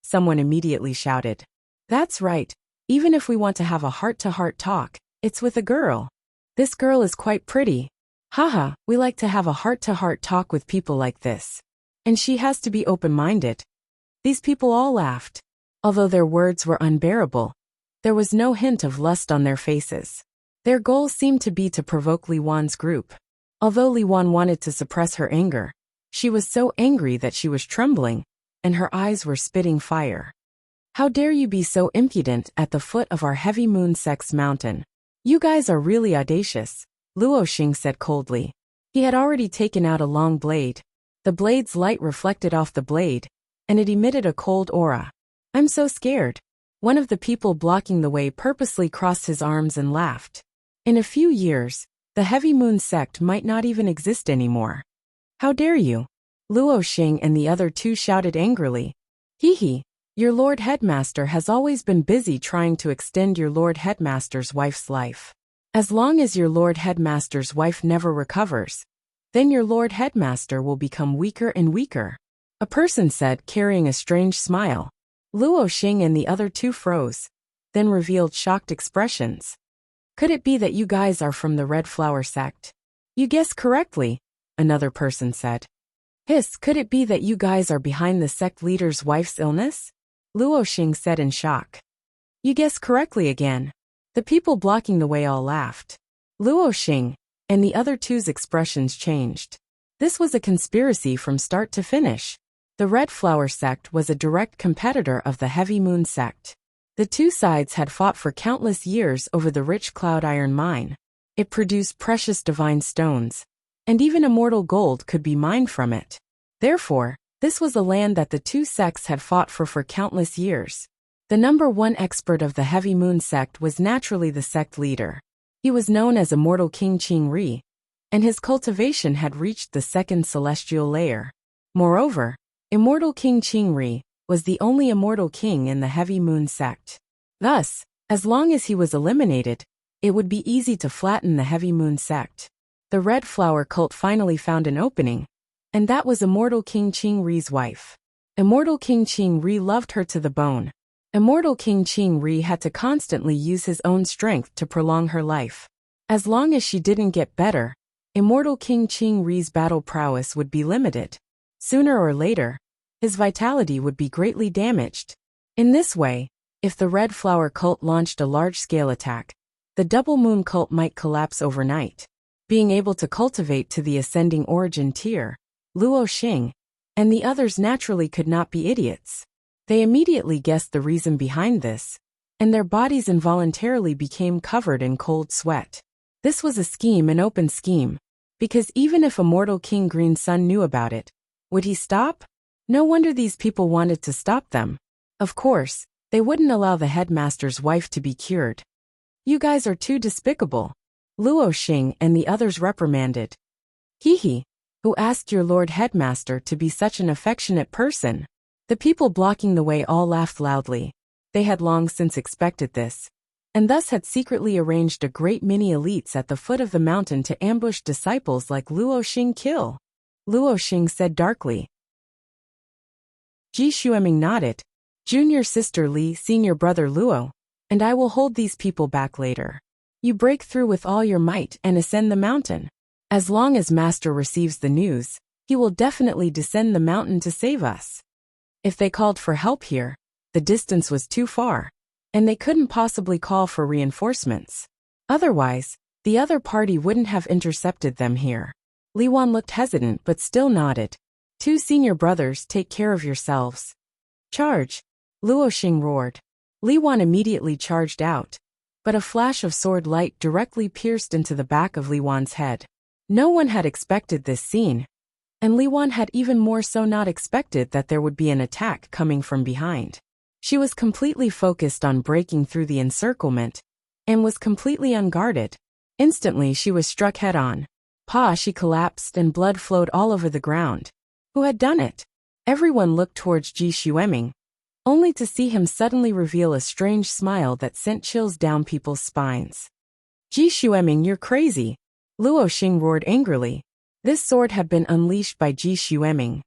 Someone immediately shouted. That's right. Even if we want to have a heart-to-heart talk, it's with a girl. This girl is quite pretty. Haha, we like to have a heart-to-heart talk with people like this. And she has to be open-minded. These people all laughed. Although their words were unbearable, there was no hint of lust on their faces. Their goal seemed to be to provoke Li Wan's group. Although Li Wan wanted to suppress her anger, she was so angry that she was trembling, and her eyes were spitting fire. How dare you be so impudent at the foot of our heavy moon sect's mountain? You guys are really audacious, Luo Xing said coldly. He had already taken out a long blade. The blade's light reflected off the blade, and it emitted a cold aura. I'm so scared. One of the people blocking the way purposely crossed his arms and laughed. In a few years, the Heavy Moon sect might not even exist anymore. How dare you? Luo Xing and the other two shouted angrily. Hee, your Lord Headmaster has always been busy trying to extend your Lord Headmaster's wife's life. As long as your Lord Headmaster's wife never recovers, then your Lord Headmaster will become weaker and weaker. A person said, carrying a strange smile. Luo Xing and the other two froze, then revealed shocked expressions. Could it be that you guys are from the Red Flower sect? You guessed correctly, another person said. Hiss, could it be that you guys are behind the sect leader's wife's illness? Luo Xing said in shock. You guessed correctly again. The people blocking the way all laughed. Luo Xing and the other two's expressions changed. This was a conspiracy from start to finish. The Red Flower sect was a direct competitor of the Heavy Moon sect. The two sides had fought for countless years over the rich Cloud Iron mine. It produced precious divine stones, and even immortal gold could be mined from it. Therefore, this was a land that the two sects had fought for countless years. The number one expert of the Heavy Moon sect was naturally the sect leader. He was known as Immortal King Qing Ri, and his cultivation had reached the second celestial layer. Moreover, Immortal King Qing Ri was the only immortal king in the Heavy Moon sect. Thus, as long as he was eliminated, it would be easy to flatten the Heavy Moon sect. The Red Flower cult finally found an opening, and that was Immortal King Qing Ri's wife. Immortal King Qing Ri loved her to the bone. Immortal King Qing Ri had to constantly use his own strength to prolong her life. As long as she didn't get better, Immortal King Qing Ri's battle prowess would be limited. Sooner or later, his vitality would be greatly damaged. In this way, if the Red Flower cult launched a large-scale attack, the Double Moon cult might collapse overnight. Being able to cultivate to the ascending origin tier, Luo Xing and the others naturally could not be idiots. They immediately guessed the reason behind this, and their bodies involuntarily became covered in cold sweat. This was a scheme, an open scheme, because even if Immortal King Green Sun knew about it, would he stop? No wonder these people wanted to stop them. Of course, they wouldn't allow the headmaster's wife to be cured. You guys are too despicable, Luo Xing and the others reprimanded. Hee, who asked your Lord Headmaster to be such an affectionate person? The people blocking the way all laughed loudly. They had long since expected this, and thus had secretly arranged a great many elites at the foot of the mountain to ambush disciples like Luo Xing kill. Luo Xing said darkly. Ji Xueming nodded. Junior sister Li, senior brother Luo, and I will hold these people back later. You break through with all your might and ascend the mountain. As long as Master receives the news, he will definitely descend the mountain to save us. If they called for help here, the distance was too far, and they couldn't possibly call for reinforcements. Otherwise, the other party wouldn't have intercepted them here. Li Wan looked hesitant but still nodded. Two senior brothers, take care of yourselves. Charge! Luo Xing roared. Li Wan immediately charged out, but a flash of sword light directly pierced into the back of Li Wan's head. No one had expected this scene, and Li Wan had even more so not expected that there would be an attack coming from behind. She was completely focused on breaking through the encirclement, and was completely unguarded. Instantly she was struck head-on. She collapsed and blood flowed all over the ground. Who had done it? Everyone looked towards Ji Xueming, only to see him suddenly reveal a strange smile that sent chills down people's spines. Ji Xueming, you're crazy! Luo Xing roared angrily. This sword had been unleashed by Ji Xueming.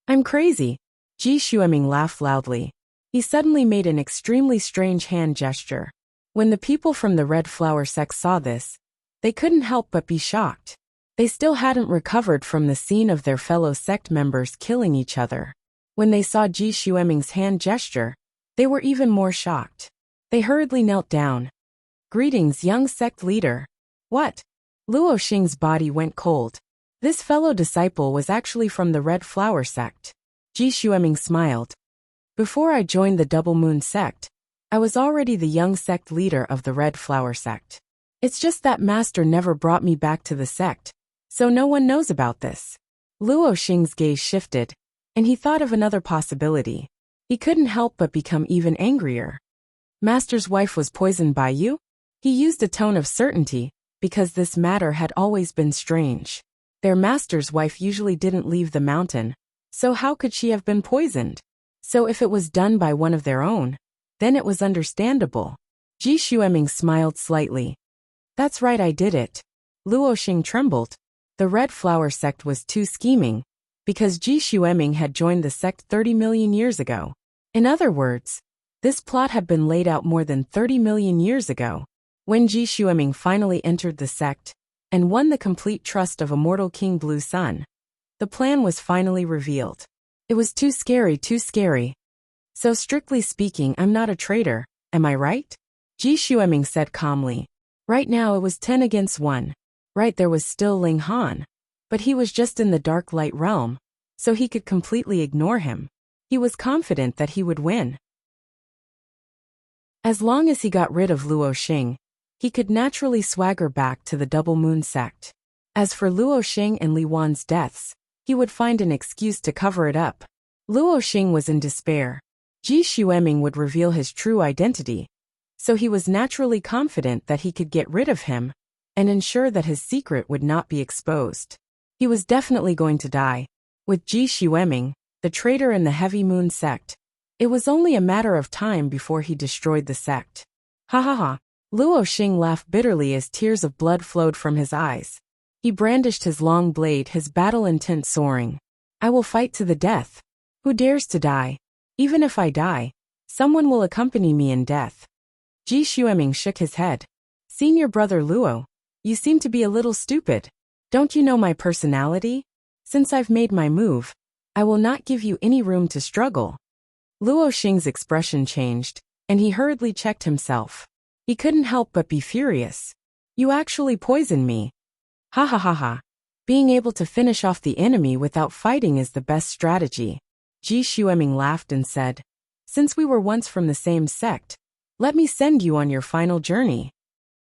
I'm crazy! Ji Xueming laughed loudly. He suddenly made an extremely strange hand gesture. When the people from the Red Flower sect saw this, they couldn't help but be shocked. They still hadn't recovered from the scene of their fellow sect members killing each other. When they saw Ji Xueming's hand gesture, they were even more shocked. They hurriedly knelt down. "Greetings, young sect leader." "What?" Luo Xing's body went cold. This fellow disciple was actually from the Red Flower sect. Ji Xueming smiled. "Before I joined the Double Moon sect, I was already the young sect leader of the Red Flower sect. It's just that master never brought me back to the sect, so no one knows about this." Luo Xing's gaze shifted, and he thought of another possibility. He couldn't help but become even angrier. "Master's wife was poisoned by you?" He used a tone of certainty, because this matter had always been strange. Their master's wife usually didn't leave the mountain, so how could she have been poisoned? So if it was done by one of their own, then it was understandable. Ji Xueming smiled slightly. "That's right, I did it." Luo Xing trembled. The Red Flower sect was too scheming, because Ji Xueming had joined the sect 30 million years ago. In other words, this plot had been laid out more than 30 million years ago. When Ji Xueming finally entered the sect and won the complete trust of Immortal King Blue Sun, the plan was finally revealed. It was too scary, too scary. "So strictly speaking, I'm not a traitor, am I right?" Ji Xueming said calmly. Right now it was 10 against 1. Right, there was still Ling Han, but he was just in the dark light realm, so he could completely ignore him. He was confident that he would win. As long as he got rid of Luo Xing, he could naturally swagger back to the Double Moon sect. As for Luo Xing and Li Wan's deaths, he would find an excuse to cover it up. Luo Xing was in despair. Ji Xueming would reveal his true identity, so he was naturally confident that he could get rid of him and ensure that his secret would not be exposed. He was definitely going to die. With Ji Xueming, the traitor in the Heavy Moon sect, it was only a matter of time before he destroyed the sect. Ha ha ha. Luo Xing laughed bitterly as tears of blood flowed from his eyes. He brandished his long blade, his battle intent soaring. "I will fight to the death. Who dares to die? Even if I die, someone will accompany me in death." Ji Xueming shook his head. "Senior brother Luo, you seem to be a little stupid. Don't you know my personality? Since I've made my move, I will not give you any room to struggle." Luo Xing's expression changed, and he hurriedly checked himself. He couldn't help but be furious. "You actually poisoned me." Ha ha ha ha. Being able to finish off the enemy without fighting is the best strategy. Ji Xueming laughed and said, "Since we were once from the same sect, let me send you on your final journey."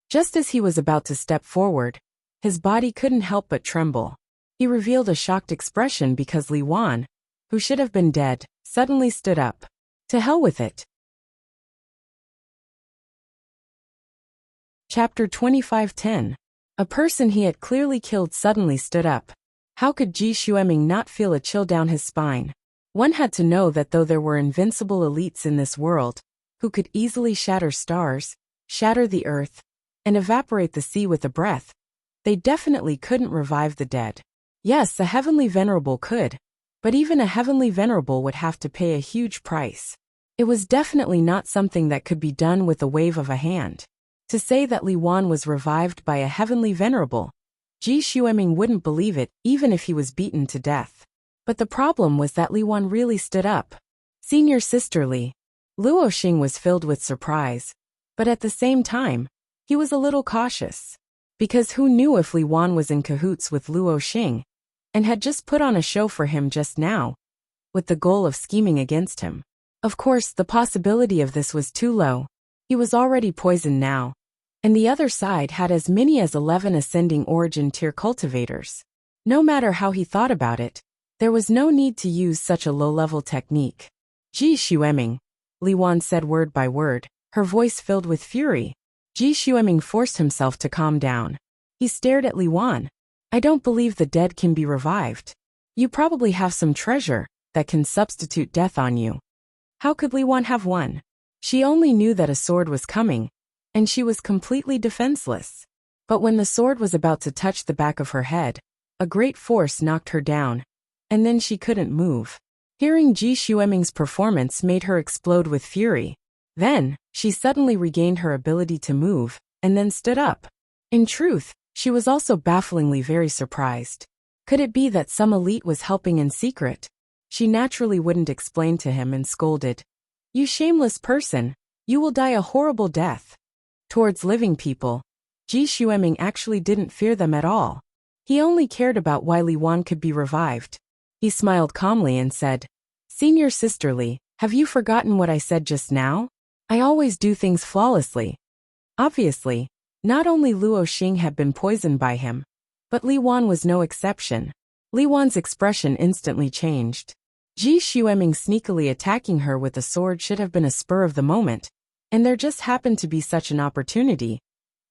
Just as he was about to step forward, his body couldn't help but tremble. He revealed a shocked expression because Li Wan, who should have been dead, suddenly stood up. To hell with it. Chapter 25:10. A person he had clearly killed suddenly stood up. How could Ji Xueming not feel a chill down his spine? One had to know that though there were invincible elites in this world, who could easily shatter stars, shatter the earth, and evaporate the sea with a breath, they definitely couldn't revive the dead. Yes, a heavenly venerable could, but even a heavenly venerable would have to pay a huge price. It was definitely not something that could be done with a wave of a hand. To say that Li Wan was revived by a heavenly venerable, Ji Xueming wouldn't believe it even if he was beaten to death. But the problem was that Li Wan really stood up. Senior sister Li. Luo Xing was filled with surprise, but at the same time, he was a little cautious. Because who knew if Li Wan was in cahoots with Luo Xing, and had just put on a show for him just now, with the goal of scheming against him. Of course, the possibility of this was too low. He was already poisoned now, and the other side had as many as 11 ascending origin tier cultivators. No matter how he thought about it, there was no need to use such a low-level technique. Ji Xueming, Li Wan said word by word, her voice filled with fury. Ji Xueming forced himself to calm down. He stared at Li Wan. "I don't believe the dead can be revived. You probably have some treasure that can substitute death on you." How could Li Wan have one? She only knew that a sword was coming, and she was completely defenseless. But when the sword was about to touch the back of her head, a great force knocked her down, and then she couldn't move. Hearing Ji Xueming's performance made her explode with fury. Then, she suddenly regained her ability to move, and then stood up. In truth, She was also bafflingly very surprised. Could it be that some elite was helping in secret? She naturally wouldn't explain to him and scolded. You shameless person, you will die a horrible death. Towards living people, Ji Xueming actually didn't fear them at all. He only cared about why Li Wan could be revived. He smiled calmly and said, Senior Sister Li, have you forgotten what I said just now? I always do things flawlessly. Obviously, not only Luo Xing had been poisoned by him, but Li Wan was no exception. Li Wan's expression instantly changed. Ji Xueming sneakily attacking her with a sword should have been a spur of the moment, and there just happened to be such an opportunity.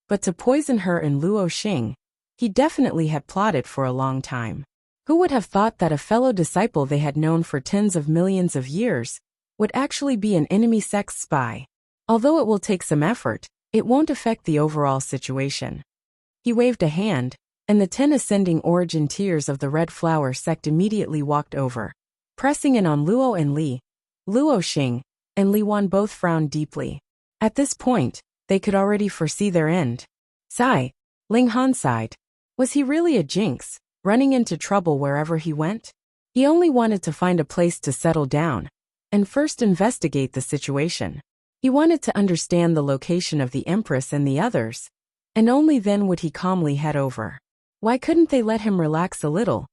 But to poison her and Luo Xing, he definitely had plotted for a long time. Who would have thought that a fellow disciple they had known for tens of millions of years would actually be an enemy sect's spy? Although it will take some effort, it won't affect the overall situation. He waved a hand, and the 10 ascending origin tiers of the Red Flower sect immediately walked over, pressing in on Luo and Li. Luo Xing and Li Wan both frowned deeply. At this point, they could already foresee their end. Sigh. Ling Han sighed. Was he really a jinx, running into trouble wherever he went? He only wanted to find a place to settle down, and first investigate the situation. He wanted to understand the location of the Empress and the others, and only then would he calmly head over. Why couldn't they let him relax a little?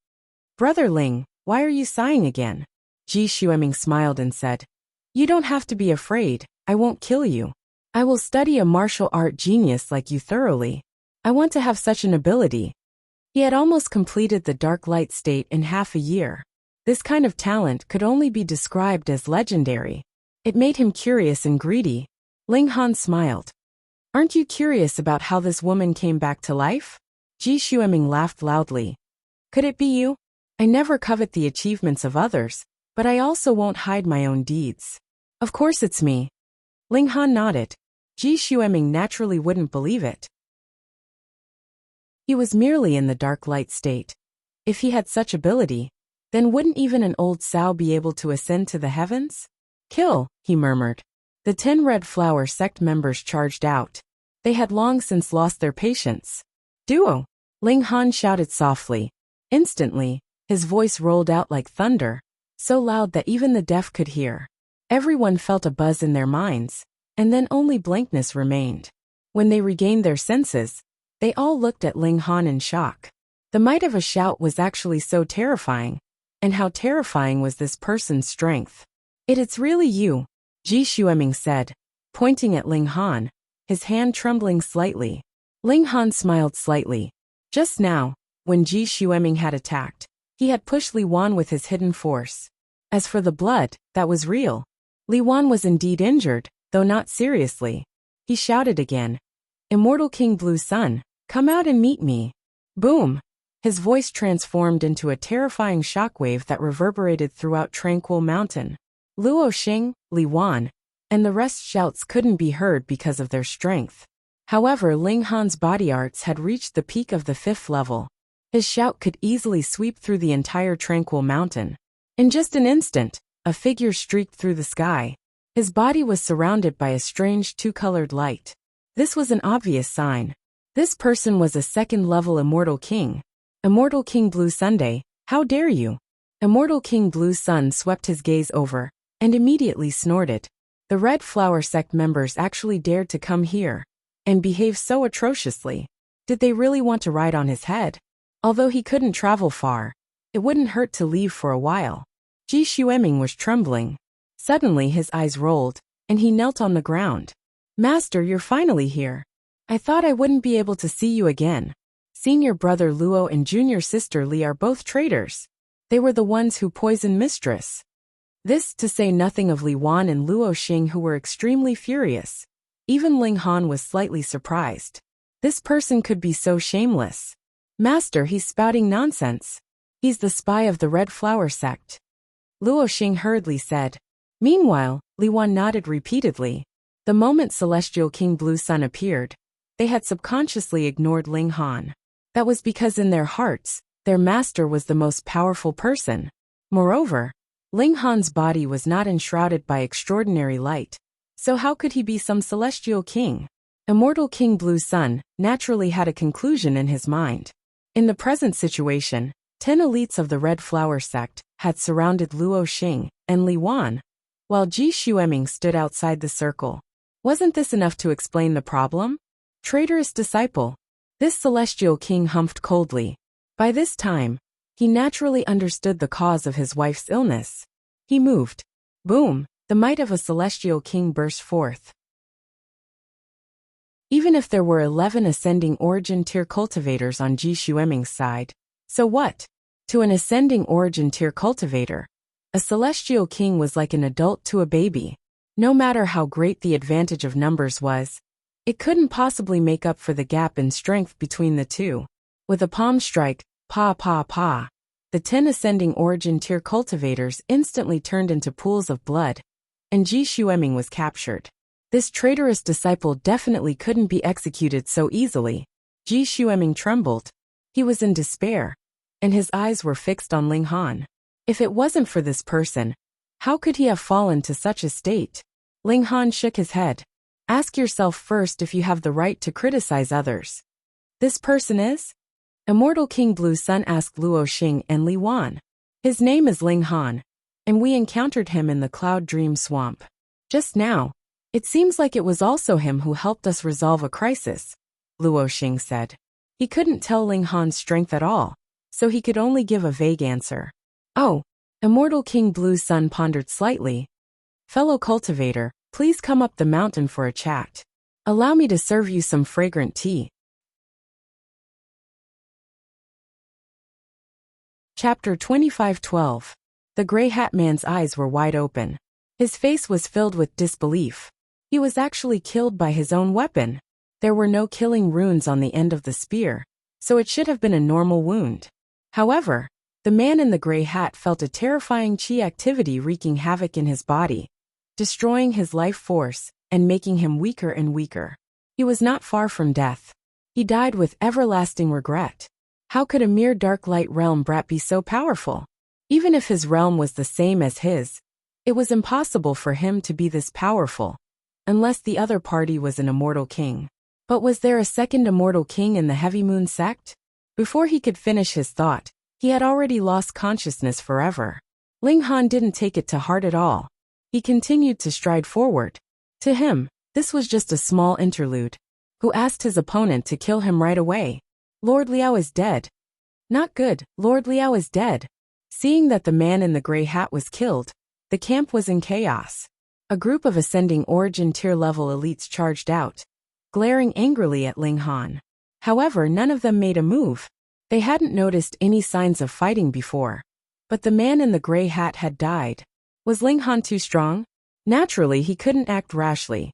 Brother Ling, why are you sighing again? Ji Xueming smiled and said, You don't have to be afraid, I won't kill you. I will study a martial art genius like you thoroughly. I want to have such an ability. He had almost completed the dark light state in half a year. This kind of talent could only be described as legendary. It made him curious and greedy. Ling Han smiled. Aren't you curious about how this woman came back to life? Ji Xueming laughed loudly. Could it be you? I never covet the achievements of others, but I also won't hide my own deeds. Of course it's me. Ling Han nodded. Ji Xueming naturally wouldn't believe it. He was merely in the dark light state. If he had such ability, then wouldn't even an old sow be able to ascend to the heavens? Kill, he murmured. The 10 Red Flower sect members charged out. They had long since lost their patience. Duo! Ling Han shouted softly. Instantly, his voice rolled out like thunder, so loud that even the deaf could hear. Everyone felt a buzz in their minds, and then only blankness remained. When they regained their senses, they all looked at Ling Han in shock. The might of a shout was actually so terrifying, and how terrifying was this person's strength. It's really you, Ji Xueming said, pointing at Ling Han, his hand trembling slightly. Ling Han smiled slightly. Just now, when Ji Xueming had attacked, he had pushed Li Wan with his hidden force. As for the blood, that was real. Li Wan was indeed injured, though not seriously. He shouted again. Immortal King Blue Sun, come out and meet me. Boom! His voice transformed into a terrifying shockwave that reverberated throughout Tranquil Mountain. Luo Xing, Li Wan, and the rest's shouts couldn't be heard because of their strength. However, Ling Han's body arts had reached the peak of the 5th level. His shout could easily sweep through the entire Tranquil Mountain. In just an instant, a figure streaked through the sky. His body was surrounded by a strange 2-colored light. This was an obvious sign. This person was a 2nd-level Immortal King. Immortal King Blue Sunday, how dare you? Immortal King Blue Sun swept his gaze over, and immediately snorted. The Red Flower sect members actually dared to come here, and behave so atrociously. Did they really want to ride on his head? Although he couldn't travel far, it wouldn't hurt to leave for a while. Ji Xueming was trembling. Suddenly his eyes rolled, and he knelt on the ground. Master, you're finally here. I thought I wouldn't be able to see you again. Senior brother Luo and junior sister Li are both traitors. They were the ones who poisoned Mistress. This to say nothing of Li Wan and Luo Xing, who were extremely furious. Even Ling Han was slightly surprised. This person could be so shameless. Master, he's spouting nonsense. He's the spy of the Red Flower sect. Luo Xing hurriedly said. Meanwhile, Li Wan nodded repeatedly. The moment Celestial King Blue Sun appeared, they had subconsciously ignored Ling Han. That was because in their hearts, their master was the most powerful person. Moreover, Ling Han's body was not enshrouded by extraordinary light, so how could he be some celestial king? Immortal King Blue Sun naturally had a conclusion in his mind. In the present situation, 10 elites of the Red Flower sect had surrounded Luo Xing and Li Wan, while Ji Xueming stood outside the circle. Wasn't this enough to explain the problem? Traitorous disciple. This celestial king humphed coldly. By this time, he naturally understood the cause of his wife's illness. He moved. Boom! The might of a celestial king burst forth. Even if there were 11 ascending origin tier cultivators on Ji Xueming's side, so what? To an ascending origin tier cultivator, a celestial king was like an adult to a baby. No matter how great the advantage of numbers was, it couldn't possibly make up for the gap in strength between the two. With a palm strike, pa pa pa, the 10 ascending origin tier cultivators instantly turned into pools of blood, and Ji Xueming was captured. This traitorous disciple definitely couldn't be executed so easily. Ji Xueming trembled. He was in despair, and his eyes were fixed on Ling Han. If it wasn't for this person, how could he have fallen to such a state? Ling Han shook his head. Ask yourself first if you have the right to criticize others. This person is? Immortal King Blue Sun asked Luo Xing and Li Wan. His name is Ling Han, and we encountered him in the Cloud Dream Swamp. Just now, it seems like it was also him who helped us resolve a crisis, Luo Xing said. He couldn't tell Ling Han's strength at all, so he could only give a vague answer. Oh, Immortal King Blue Sun pondered slightly. Fellow cultivator, please come up the mountain for a chat. Allow me to serve you some fragrant tea. Chapter 25:12. The Grey Hat Man's eyes were wide open. His face was filled with disbelief. He was actually killed by his own weapon. There were no killing runes on the end of the spear, so it should have been a normal wound. However, the man in the gray hat felt a terrifying chi activity wreaking havoc in his body, destroying his life force and making him weaker and weaker. He was not far from death. He died with everlasting regret. How could a mere dark light realm brat be so powerful? Even if his realm was the same as his, it was impossible for him to be this powerful, unless the other party was an immortal king. But was there a second immortal king in the Heavy Moon sect? Before he could finish his thought, he had already lost consciousness forever. Ling Han didn't take it to heart at all. He continued to stride forward. To him, this was just a small interlude. Who asked his opponent to kill him right away? Lord Liao is dead. Not good, Lord Liao is dead. Seeing that the man in the gray hat was killed, the camp was in chaos. A group of ascending origin tier level elites charged out, glaring angrily at Ling Han. However, none of them made a move. They hadn't noticed any signs of fighting before. But the man in the gray hat had died. Was Ling Han too strong? Naturally, he couldn't act rashly.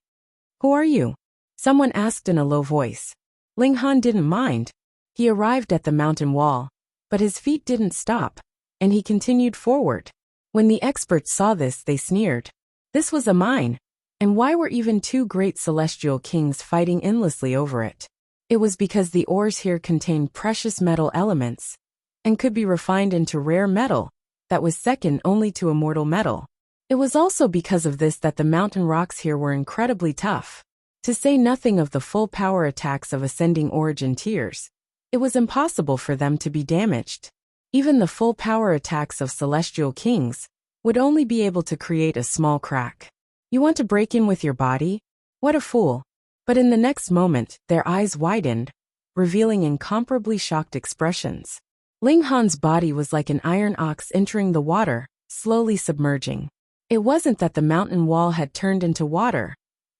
Who are you? Someone asked in a low voice. Ling Han didn't mind. He arrived at the mountain wall, but his feet didn't stop, and he continued forward. When the experts saw this, they sneered. This was a mine, and why were even two great celestial kings fighting endlessly over it? It was because the ores here contained precious metal elements, and could be refined into rare metal that was second only to immortal metal. It was also because of this that the mountain rocks here were incredibly tough. To say nothing of the full power attacks of ascending origin tiers, it was impossible for them to be damaged. Even the full power attacks of celestial kings would only be able to create a small crack. You want to break in with your body? What a fool. But in the next moment, their eyes widened, revealing incomparably shocked expressions. Ling Han's body was like an iron ox entering the water, slowly submerging. It wasn't that the mountain wall had turned into water,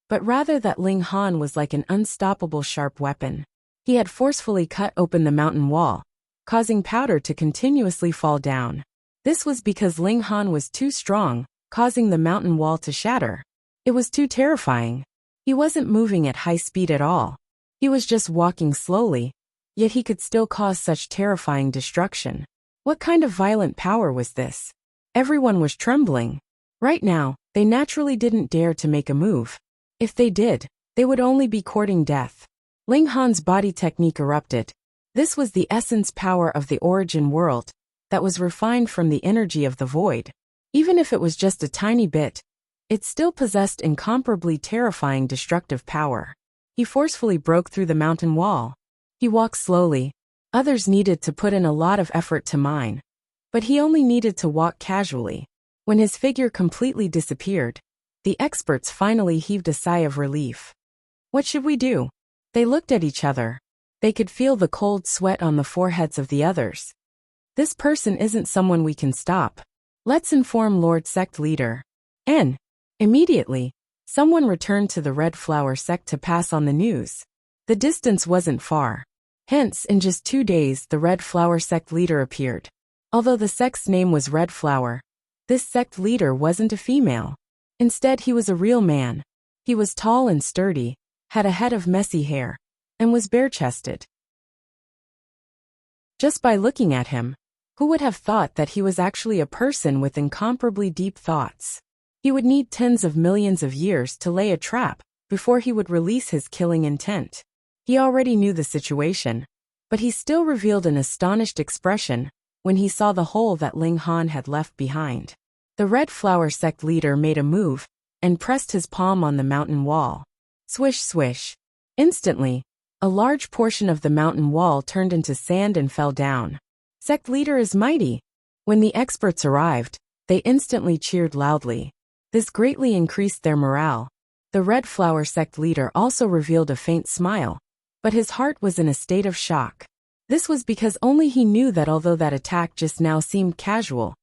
but rather that Ling Han was like an unstoppable sharp weapon. He had forcefully cut open the mountain wall, causing powder to continuously fall down. This was because Ling Han was too strong, causing the mountain wall to shatter. It was too terrifying. He wasn't moving at high speed at all. He was just walking slowly, yet he could still cause such terrifying destruction. What kind of violent power was this? Everyone was trembling. Right now, they naturally didn't dare to make a move. If they did, they would only be courting death. Ling Han's body technique erupted. This was the essence power of the origin world, that was refined from the energy of the void. Even if it was just a tiny bit, it still possessed incomparably terrifying destructive power. He forcefully broke through the mountain wall. He walked slowly. Others needed to put in a lot of effort to mine. But he only needed to walk casually. When his figure completely disappeared, the experts finally heaved a sigh of relief. What should we do? They looked at each other. They could feel the cold sweat on the foreheads of the others. This person isn't someone we can stop. Let's inform Lord Sect Leader. Immediately, someone returned to the Red Flower Sect to pass on the news. The distance wasn't far. Hence, in just 2 days, the Red Flower Sect Leader appeared. Although the sect's name was Red Flower, this sect leader wasn't a female. Instead, he was a real man. He was tall and sturdy, had a head of messy hair, and was bare-chested. Just by looking at him, who would have thought that he was actually a person with incomparably deep thoughts? He would need tens of millions of years to lay a trap before he would release his killing intent. He already knew the situation, but he still revealed an astonished expression when he saw the hole that Ling Han had left behind. The Red Flower Sect leader made a move and pressed his palm on the mountain wall. Swish, swish. Instantly, a large portion of the mountain wall turned into sand and fell down. Sect leader is mighty. When the experts arrived, they instantly cheered loudly. This greatly increased their morale. The Red Flower Sect leader also revealed a faint smile, but his heart was in a state of shock. This was because only he knew that although that attack just now seemed casual,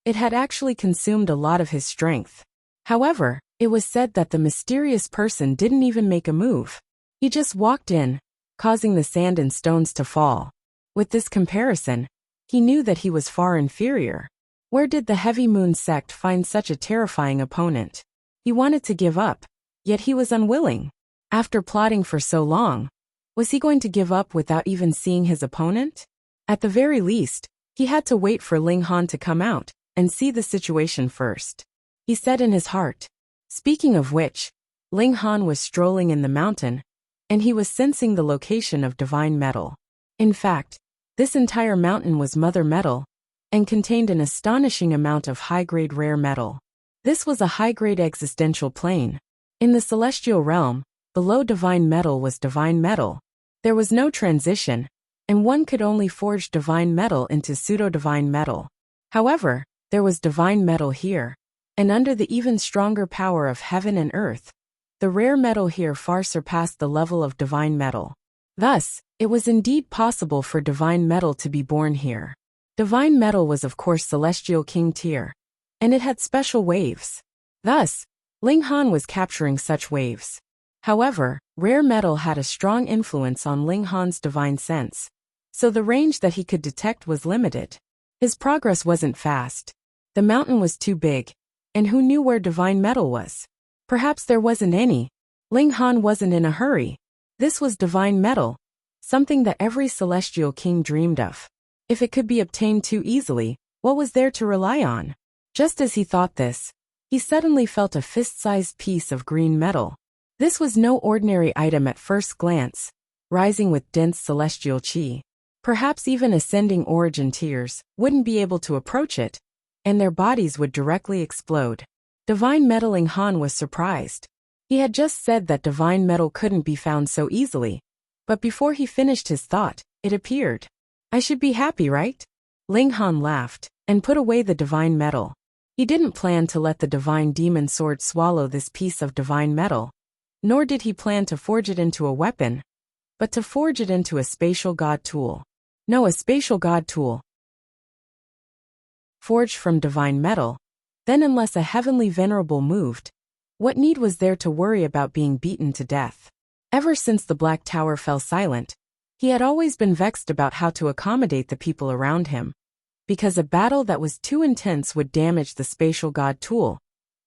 it had actually consumed a lot of his strength. However, it was said that the mysterious person didn't even make a move. He just walked in, causing the sand and stones to fall. With this comparison, he knew that he was far inferior. Where did the Heavy Moon sect find such a terrifying opponent? He wanted to give up, yet he was unwilling. After plotting for so long, was he going to give up without even seeing his opponent? At the very least, he had to wait for Ling Han to come out and see the situation first. He said in his heart. Speaking of which, Ling Han was strolling in the mountain, and he was sensing the location of divine metal. In fact, this entire mountain was mother metal, and contained an astonishing amount of high-grade rare metal. This was a high-grade existential plane. In the celestial realm, below divine metal was divine metal. There was no transition, and one could only forge divine metal into pseudo-divine metal. However, there was divine metal here, and under the even stronger power of heaven and earth, the rare metal here far surpassed the level of divine metal. Thus, it was indeed possible for divine metal to be born here. Divine metal was of course celestial king tier, and it had special waves. Thus, Ling Han was capturing such waves. However, rare metal had a strong influence on Ling Han's divine sense, so the range that he could detect was limited. His progress wasn't fast. The mountain was too big, and who knew where divine metal was? Perhaps there wasn't any. Ling Han wasn't in a hurry. This was divine metal, something that every celestial king dreamed of. If it could be obtained too easily, what was there to rely on? Just as he thought this, he suddenly felt a fist-sized piece of green metal. This was no ordinary item at first glance, rising with dense celestial chi. Perhaps even ascending origin tiers wouldn't be able to approach it, and their bodies would directly explode. Divine metal. Ling Han was surprised. He had just said that divine metal couldn't be found so easily, but before he finished his thought, it appeared. I should be happy, right? Ling Han laughed and put away the divine metal. He didn't plan to let the divine demon sword swallow this piece of divine metal, nor did he plan to forge it into a weapon, but to forge it into a spatial god tool. No, a spatial god tool. Forged from divine metal, then unless a heavenly venerable moved, what need was there to worry about being beaten to death? Ever since the Black Tower fell silent, he had always been vexed about how to accommodate the people around him, because a battle that was too intense would damage the spatial god tool,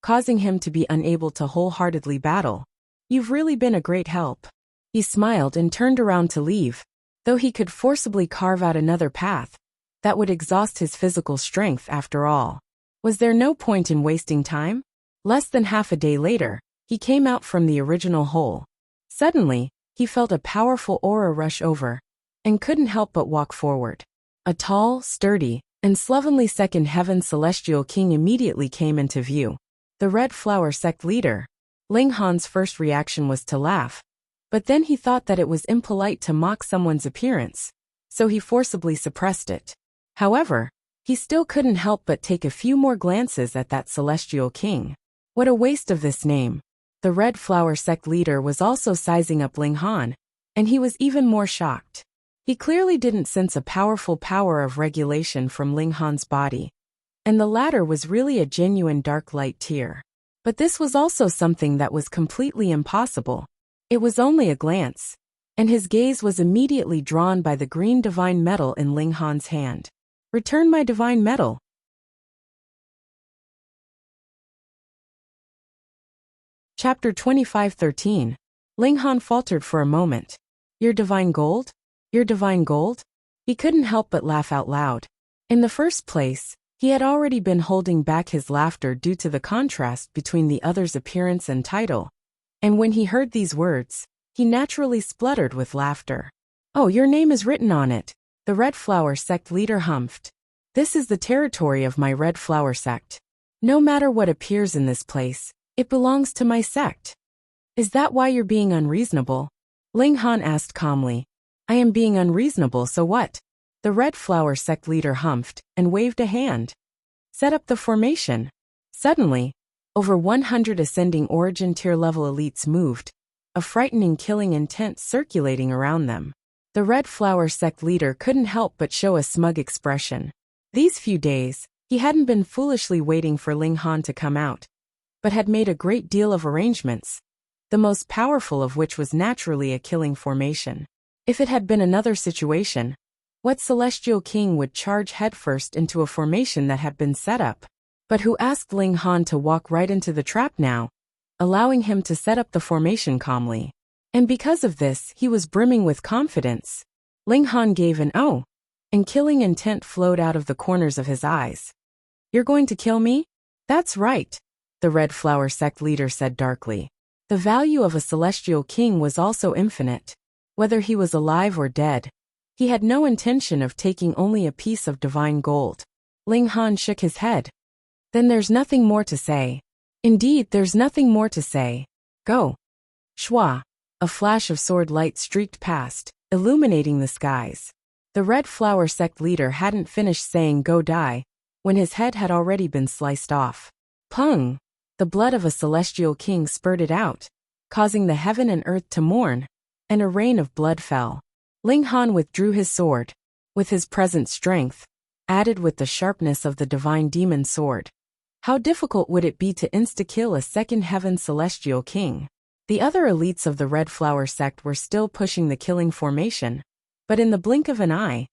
causing him to be unable to wholeheartedly battle. You've really been a great help. He smiled and turned around to leave, though he could forcibly carve out another path that would exhaust his physical strength after all. Was there no point in wasting time? Less than half a day later, he came out from the original hole. Suddenly, he felt a powerful aura rush over, and couldn't help but walk forward. A tall, sturdy, and slovenly second heaven celestial king immediately came into view. The Red Flower Sect leader. Ling Han's first reaction was to laugh, But then he thought that it was impolite to mock someone's appearance, so he forcibly suppressed it. However, he still couldn't help but take a few more glances at that celestial king. What a waste of this name. The Red Flower sect leader was also sizing up Ling Han, and he was even more shocked. He clearly didn't sense a powerful power of regulation from Ling Han's body, and the latter was really a genuine dark light tier. But this was also something that was completely impossible. It was only a glance, and his gaze was immediately drawn by the green divine metal in Ling Han's hand. Return my divine metal. Chapter 25:13. Ling Han faltered for a moment. Your divine gold? Your divine gold? He couldn't help but laugh out loud. In the first place, he had already been holding back his laughter due to the contrast between the other's appearance and title. And when he heard these words, he naturally spluttered with laughter. Oh, your name is written on it, the Red Flower sect leader humphed. This is the territory of my Red Flower sect. No matter what appears in this place, it belongs to my sect. Is that why you're being unreasonable? Ling Han asked calmly. I am being unreasonable, so what? The Red Flower sect leader humphed and waved a hand. Set up the formation. Suddenly, over 100 ascending origin tier level elites moved, a frightening killing intent circulating around them. The Red Flower sect leader couldn't help but show a smug expression. These few days, he hadn't been foolishly waiting for Ling Han to come out, but had made a great deal of arrangements, the most powerful of which was naturally a killing formation. If it had been another situation, what celestial king would charge headfirst into a formation that had been set up? But who asked Ling Han to walk right into the trap now, allowing him to set up the formation calmly? And because of this, he was brimming with confidence. Ling Han gave an "oh," and killing intent flowed out of the corners of his eyes. You're going to kill me? That's right, the Red Flower sect leader said darkly. The value of a celestial king was also infinite. Whether he was alive or dead, he had no intention of taking only a piece of divine gold. Ling Han shook his head. Then there's nothing more to say. Indeed, there's nothing more to say. Go. Shwa. A flash of sword light streaked past, illuminating the skies. The Red Flower sect leader hadn't finished saying go die, when his head had already been sliced off. Pung! The blood of a celestial king spurted out, causing the heaven and earth to mourn, and a rain of blood fell. Ling Han withdrew his sword, with his present strength, added with the sharpness of the divine demon sword. How difficult would it be to insta-kill a second heaven celestial king? The other elites of the Red Flower sect were still pushing the killing formation, but in the blink of an eye,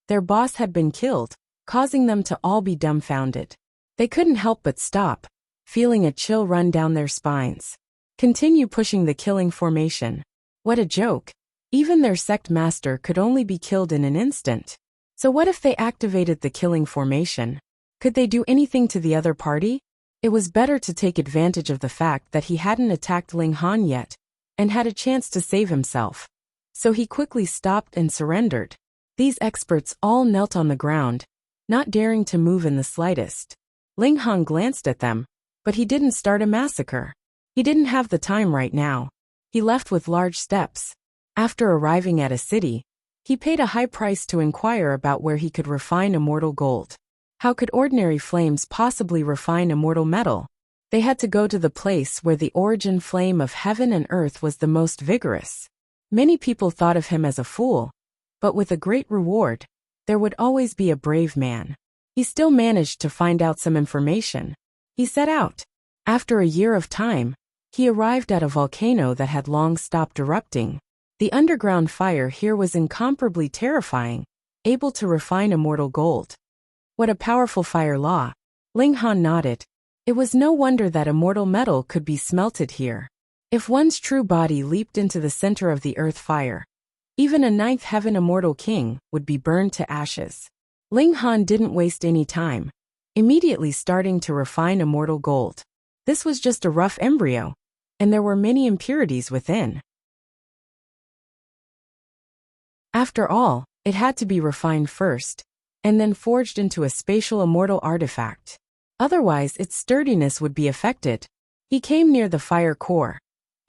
their boss had been killed, causing them to all be dumbfounded. They couldn't help but stop, feeling a chill run down their spines. Continue pushing the killing formation. What a joke. Even their sect master could only be killed in an instant. So what if they activated the killing formation? Could they do anything to the other party? It was better to take advantage of the fact that he hadn't attacked Ling Han yet, and had a chance to save himself. So he quickly stopped and surrendered. These experts all knelt on the ground, not daring to move in the slightest. Ling Han glanced at them, but he didn't start a massacre. He didn't have the time right now. He left with large steps. After arriving at a city, he paid a high price to inquire about where he could refine immortal gold. How could ordinary flames possibly refine immortal metal? They had to go to the place where the origin flame of heaven and earth was the most vigorous. Many people thought of him as a fool, but with a great reward, there would always be a brave man. He still managed to find out some information. He set out. After a year of time, he arrived at a volcano that had long stopped erupting. The underground fire here was incomparably terrifying, able to refine immortal gold. What a powerful fire law. Ling Han nodded. It was no wonder that immortal metal could be smelted here. If one's true body leaped into the center of the earth fire, even a ninth heaven immortal king would be burned to ashes. Ling Han didn't waste any time, immediately starting to refine immortal gold. This was just a rough embryo, and there were many impurities within. After all, it had to be refined first, and then forged into a spatial immortal artifact. Otherwise, its sturdiness would be affected. He came near the fire core,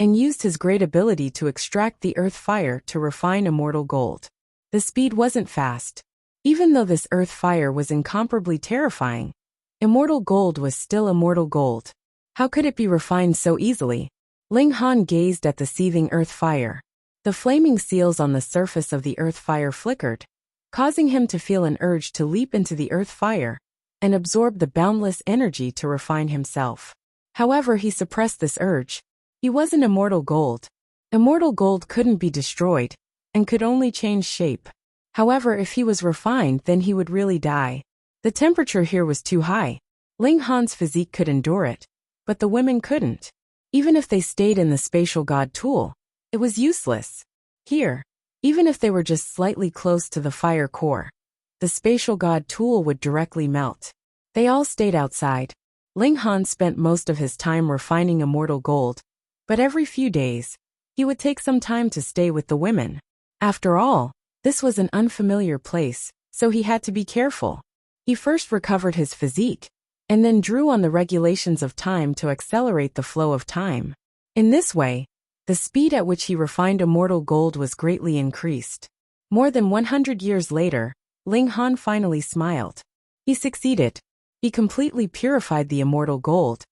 and used his great ability to extract the earth fire to refine immortal gold. The speed wasn't fast. Even though this earth fire was incomparably terrifying, immortal gold was still immortal gold. How could it be refined so easily? Ling Han gazed at the seething earth fire. The flaming seals on the surface of the earth fire flickered, causing him to feel an urge to leap into the earth fire and absorb the boundless energy to refine himself. However, he suppressed this urge. He wasn't immortal gold. Immortal gold couldn't be destroyed and could only change shape. However, if he was refined, then he would really die. The temperature here was too high. Ling Han's physique could endure it, but the women couldn't. Even if they stayed in the spatial god tool, it was useless. Here, even if they were just slightly close to the fire core, the spatial god tool would directly melt. They all stayed outside. Ling Han spent most of his time refining immortal gold, but every few days, he would take some time to stay with the women. After all, this was an unfamiliar place, so he had to be careful. He first recovered his physique, and then drew on the regulations of time to accelerate the flow of time. In this way, the speed at which he refined immortal gold was greatly increased. More than 100 years later, Ling Han finally smiled. He succeeded. He completely purified the immortal gold,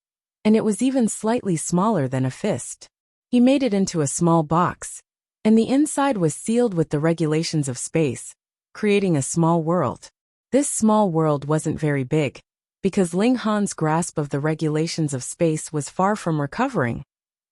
and it was even slightly smaller than a fist. He made it into a small box, and the inside was sealed with the regulations of space, creating a small world. This small world wasn't very big, because Ling Han's grasp of the regulations of space was far from recovering,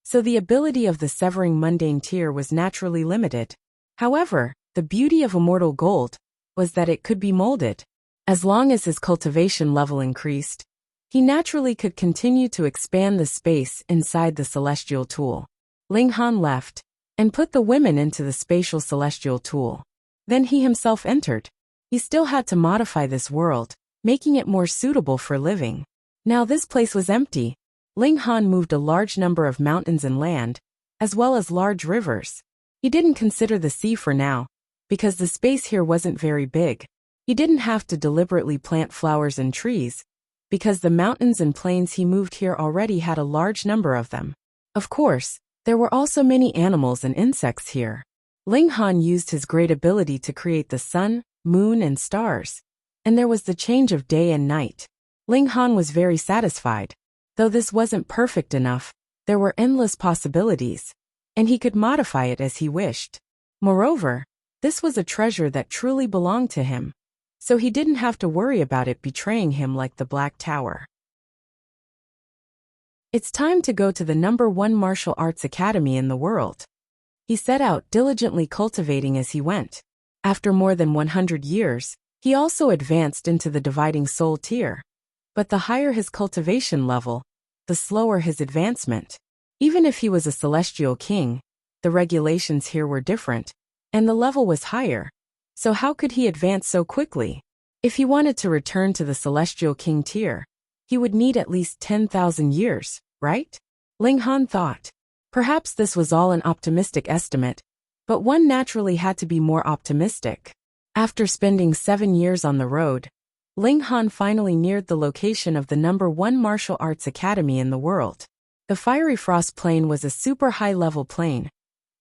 so the ability of the severing mundane tier was naturally limited. However, the beauty of immortal gold was that it could be molded. As long as his cultivation level increased, he naturally could continue to expand the space inside the celestial tool. Ling Han left and put the women into the spatial celestial tool. Then he himself entered. He still had to modify this world, making it more suitable for living. Now this place was empty. Ling Han moved a large number of mountains and land, as well as large rivers. He didn't consider the sea for now, because the space here wasn't very big. He didn't have to deliberately plant flowers and trees, because the mountains and plains he moved here already had a large number of them. Of course, there were also many animals and insects here. Ling Han used his great ability to create the sun, moon, and stars, and there was the change of day and night. Ling Han was very satisfied. Though this wasn't perfect enough, there were endless possibilities, and he could modify it as he wished. Moreover, this was a treasure that truly belonged to him, so he didn't have to worry about it betraying him like the Black Tower. It's time to go to the #1 martial arts academy in the world. He set out diligently cultivating as he went. After more than 100 years, he also advanced into the dividing soul tier. But the higher his cultivation level, the slower his advancement. Even if he was a celestial king, the regulations here were different, and the level was higher. So how could he advance so quickly? If he wanted to return to the celestial king tier, he would need at least 10,000 years, right? Ling Han thought. Perhaps this was all an optimistic estimate, but one naturally had to be more optimistic. After spending 7 years on the road, Ling Han finally neared the location of the #1 martial arts academy in the world. The Fiery Frost Plain was a super high-level plane,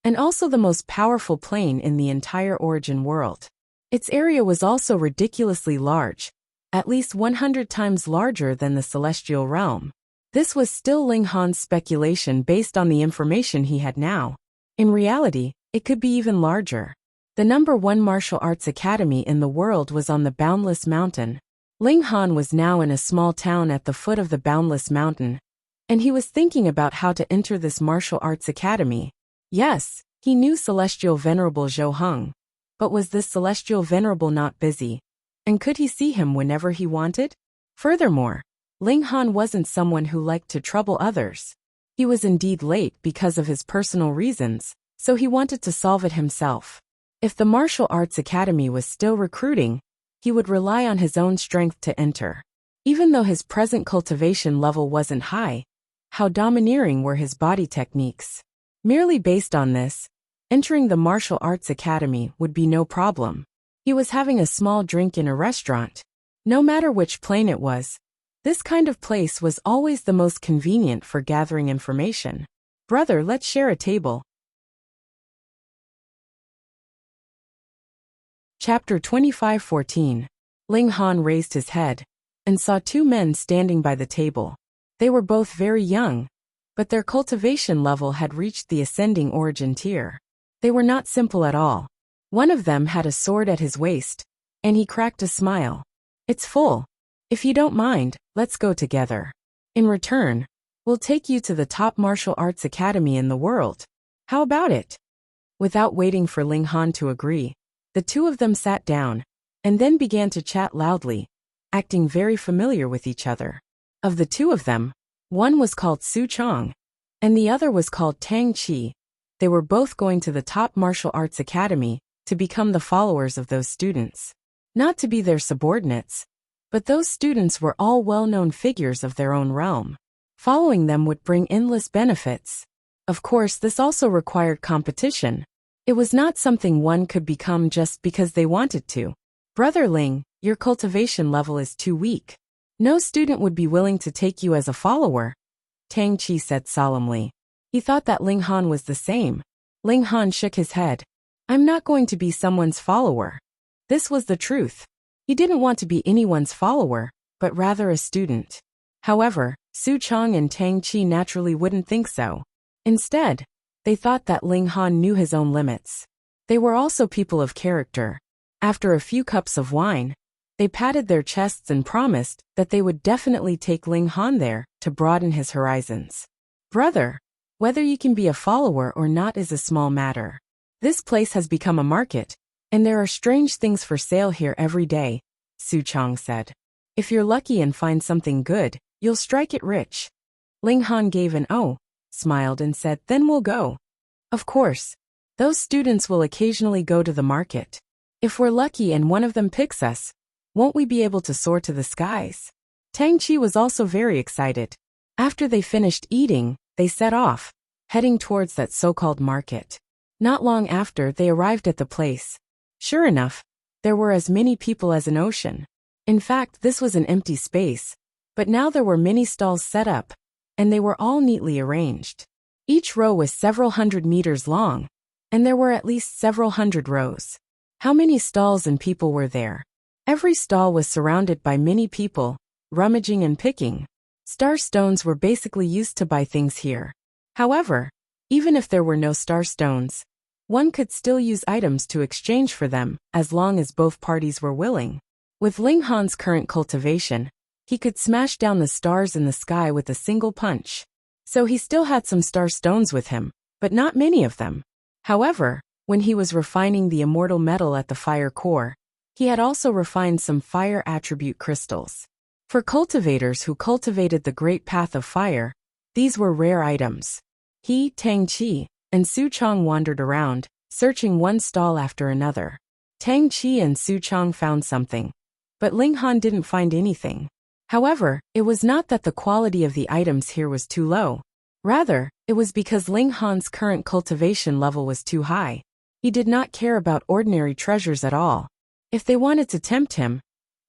and also the most powerful plane in the entire Origin world. Its area was also ridiculously large, at least 100 times larger than the Celestial Realm. This was still Ling Han's speculation based on the information he had now. In reality, it could be even larger. The #1 martial arts academy in the world was on the Boundless Mountain. Ling Han was now in a small town at the foot of the Boundless Mountain, and he was thinking about how to enter this martial arts academy. Yes, he knew Celestial Venerable Zhou Heng, but was this Celestial Venerable not busy? And could he see him whenever he wanted? Furthermore, Ling Han wasn't someone who liked to trouble others. He was indeed late because of his personal reasons, so he wanted to solve it himself. If the martial arts academy was still recruiting, he would rely on his own strength to enter. Even though his present cultivation level wasn't high, how domineering were his body techniques. Merely based on this, entering the martial arts academy would be no problem. He was having a small drink in a restaurant. No matter which plane it was, this kind of place was always the most convenient for gathering information. Brother, let's share a table. Chapter 25:14. Ling Han raised his head and saw two men standing by the table. They were both very young, but their cultivation level had reached the ascending origin tier. They were not simple at all. One of them had a sword at his waist, and he cracked a smile. It's full. If you don't mind, let's go together. In return, we'll take you to the top martial arts academy in the world. How about it? Without waiting for Ling Han to agree, the two of them sat down, and then began to chat loudly, acting very familiar with each other. Of the two of them, one was called Su Chong, and the other was called Tang Chi. They were both going to the top martial arts academy to become the followers of those students. Not to be their subordinates, but those students were all well-known figures of their own realm. Following them would bring endless benefits. Of course, this also required competition. It was not something one could become just because they wanted to. Brother Ling, your cultivation level is too weak. No student would be willing to take you as a follower, Tang Chi said solemnly. He thought that Ling Han was the same. Ling Han shook his head. I'm not going to be someone's follower. This was the truth. He didn't want to be anyone's follower, but rather a student. However, Su Chong and Tang Chi naturally wouldn't think so. Instead, they thought that Ling Han knew his own limits. They were also people of character. After a few cups of wine, they patted their chests and promised that they would definitely take Ling Han there to broaden his horizons. Brother, whether you can be a follower or not is a small matter. This place has become a market, and there are strange things for sale here every day, Su Chong said. If you're lucky and find something good, you'll strike it rich. Ling Han gave an "oh," smiled and said, then we'll go. Of course. Those students will occasionally go to the market. If we're lucky and one of them picks us, won't we be able to soar to the skies? Tang Chi was also very excited. After they finished eating, they set off, heading towards that so-called market. Not long after, they arrived at the place. Sure enough, there were as many people as an ocean. In fact, this was an empty space, but now there were many stalls set up, and they were all neatly arranged. Each row was several hundred meters long, and there were at least several hundred rows. How many stalls and people were there? Every stall was surrounded by many people, rummaging and picking. Star stones were basically used to buy things here. However, even if there were no star stones, one could still use items to exchange for them, as long as both parties were willing. With Ling Han's current cultivation, he could smash down the stars in the sky with a single punch. So he still had some star stones with him, but not many of them. However, when he was refining the immortal metal at the fire core, he had also refined some fire attribute crystals. For cultivators who cultivated the great path of fire, these were rare items. He, Tang Chi, and Su Chong wandered around, searching one stall after another. Tang Chi and Su Chong found something, but Ling Han didn't find anything. However, it was not that the quality of the items here was too low. Rather, it was because Ling Han's current cultivation level was too high. He did not care about ordinary treasures at all. If they wanted to tempt him,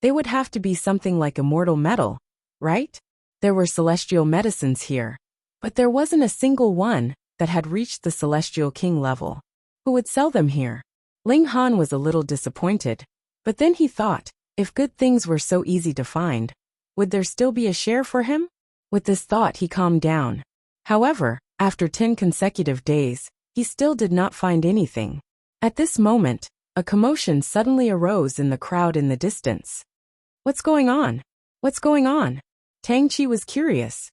they would have to be something like immortal metal, right? There were celestial medicines here, but there wasn't a single one that had reached the celestial king level. Who would sell them here? Ling Han was a little disappointed, but then he thought, if good things were so easy to find, would there still be a share for him? With this thought, he calmed down. However, after 10 consecutive days, he still did not find anything. At this moment, a commotion suddenly arose in the crowd in the distance. What's going on? What's going on? Tang Chi was curious.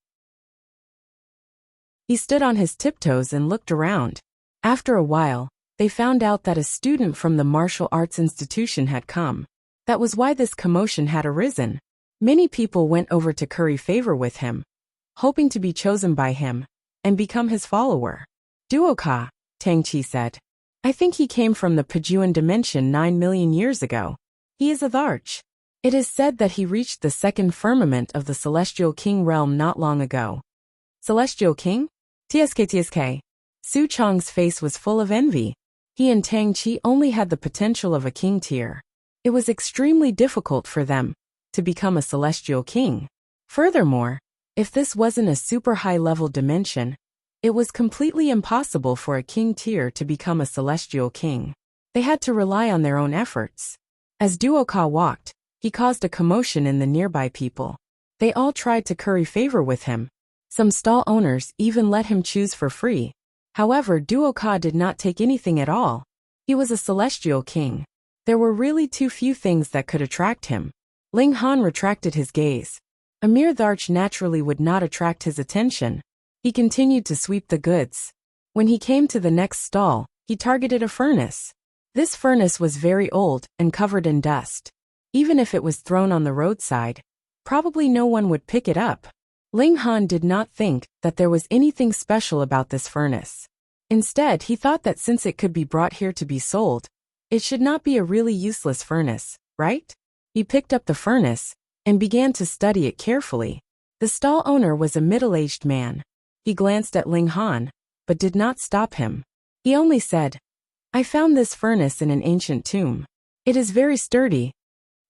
He stood on his tiptoes and looked around. After a while, they found out that a student from the martial arts institution had come. That was why this commotion had arisen. Many people went over to curry favor with him, hoping to be chosen by him and become his follower. Duoka, Tang Chi said. I think he came from the Pajuan dimension 9 million years ago. He is a Tharch. It is said that he reached the second firmament of the Celestial King realm not long ago. Celestial King? TSK. Su Chong's face was full of envy. He and Tang Chi only had the potential of a king tier. It was extremely difficult for them to become a celestial king. Furthermore, if this wasn't a super high-level dimension, It was completely impossible for a king tier to become a celestial king. They had to rely on their own efforts. As Duoka walked, he caused a commotion in the nearby people. They all tried to curry favor with him. Some stall owners even let him choose for free. However, Duoka did not take anything at all. He was a celestial king. There were really too few things that could attract him. Ling Han retracted his gaze. A mere dharch naturally would not attract his attention. He continued to sweep the goods. When he came to the next stall, he targeted a furnace. This furnace was very old and covered in dust. Even if it was thrown on the roadside, probably no one would pick it up. Ling Han did not think that there was anything special about this furnace. Instead, he thought that since it could be brought here to be sold, it should not be a really useless furnace, right? He picked up the furnace and began to study it carefully. The stall owner was a middle-aged man. He glanced at Ling Han, but did not stop him. He only said, "I found this furnace in an ancient tomb. It is very sturdy."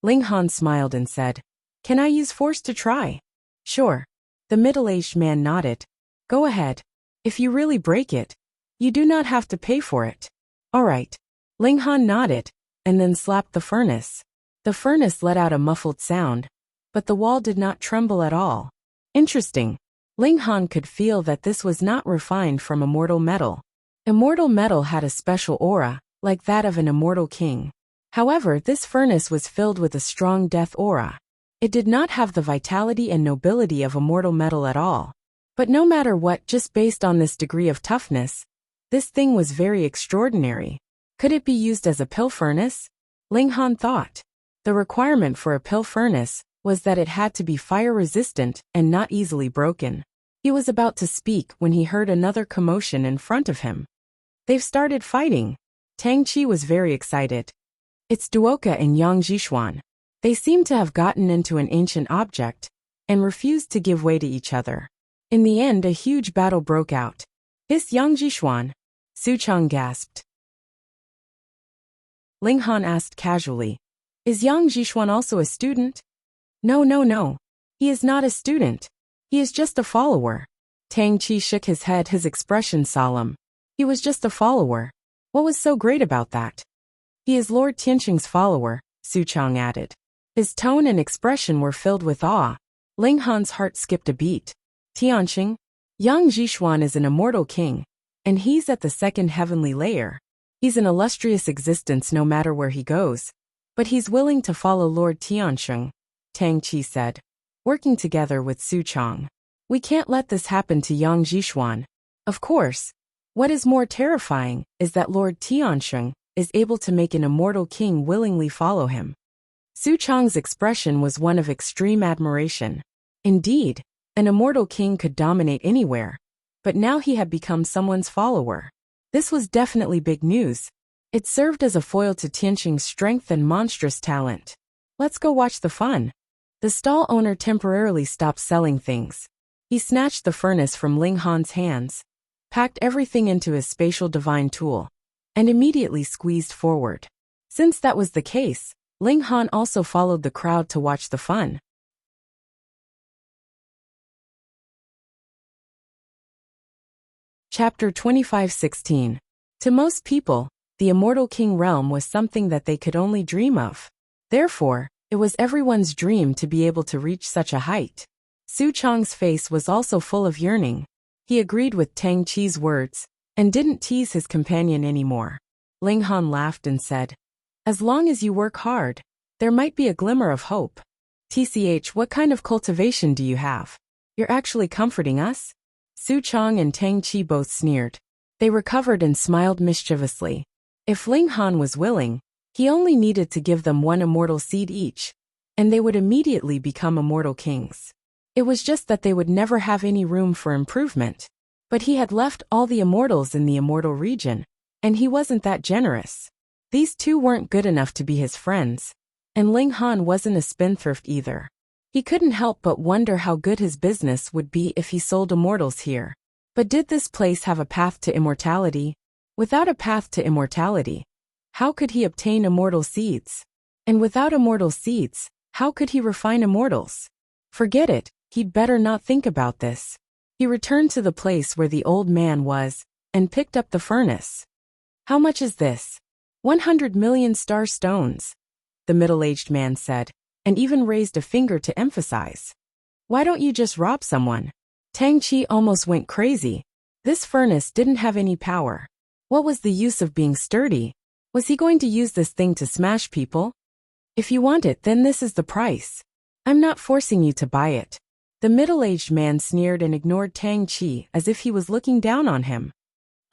Ling Han smiled and said, "Can I use force to try?" "Sure." The middle-aged man nodded. "Go ahead. If you really break it, you do not have to pay for it." "All right." Ling Han nodded, and then slapped the furnace. The furnace let out a muffled sound, but the wall did not tremble at all. Interesting. Ling Han could feel that this was not refined from immortal metal. Immortal metal had a special aura, like that of an immortal king. However, this furnace was filled with a strong death aura. It did not have the vitality and nobility of immortal metal at all. But no matter what, just based on this degree of toughness, this thing was very extraordinary. Could it be used as a pill furnace? Ling Han thought. The requirement for a pill furnace was that it had to be fire-resistant and not easily broken. He was about to speak when he heard another commotion in front of him. They've started fighting. Tang Chi was very excited. It's Duoka and Yang Jishuan. They seemed to have gotten into an ancient object and refused to give way to each other. In the end, a huge battle broke out. "This Yang Jishuan," Su Chang gasped. Ling Han asked casually, "Is Yang Jishuan also a student?" No. He is not a student. He is just a follower." Tang Chi shook his head, his expression solemn. "He was just a follower. What was so great about that?" "He is Lord Tianqing's follower," Su Chang added. His tone and expression were filled with awe. Ling Han's heart skipped a beat. "Tianqing? Yang Jishuan is an immortal king, and he's at the second heavenly layer. He's an illustrious existence no matter where he goes. But he's willing to follow Lord Tianqing," Tang Chi said, working together with Su Chang. "We can't let this happen to Yang Jishuan. Of course, what is more terrifying is that Lord Tianqing is able to make an immortal king willingly follow him." Su Chang's expression was one of extreme admiration. Indeed, an immortal king could dominate anywhere, but now he had become someone's follower. This was definitely big news. It served as a foil to Tianqing's strength and monstrous talent. "Let's go watch the fun." The stall owner temporarily stopped selling things. He snatched the furnace from Ling Han's hands, packed everything into his spatial divine tool, and immediately squeezed forward. Since that was the case, Ling Han also followed the crowd to watch the fun. Chapter 25:16. To most people, the immortal king realm was something that they could only dream of. Therefore, it was everyone's dream to be able to reach such a height. Su Chang's face was also full of yearning. He agreed with Tang Chi's words and didn't tease his companion anymore. Ling Han laughed and said, "As long as you work hard, there might be a glimmer of hope. TCH, what kind of cultivation do you have? You're actually comforting us?" Su Chang and Tang Chi both sneered. They recovered and smiled mischievously. If Ling Han was willing, he only needed to give them one immortal seed each, and they would immediately become immortal kings. It was just that they would never have any room for improvement. But he had left all the immortals in the immortal region, and he wasn't that generous. These two weren't good enough to be his friends, and Ling Han wasn't a spendthrift either. He couldn't help but wonder how good his business would be if he sold immortals here. But did this place have a path to immortality? Without a path to immortality, how could he obtain immortal seeds? And without immortal seeds, how could he refine immortals? Forget it, he'd better not think about this. He returned to the place where the old man was, and picked up the furnace. "How much is this?" 100 million star stones, the middle-aged man said, and even raised a finger to emphasize. "Why don't you just rob someone?" Tang Chi almost went crazy. This furnace didn't have any power. What was the use of being sturdy? Was he going to use this thing to smash people? "If you want it, then this is the price. I'm not forcing you to buy it." The middle-aged man sneered and ignored Tang Chi as if he was looking down on him.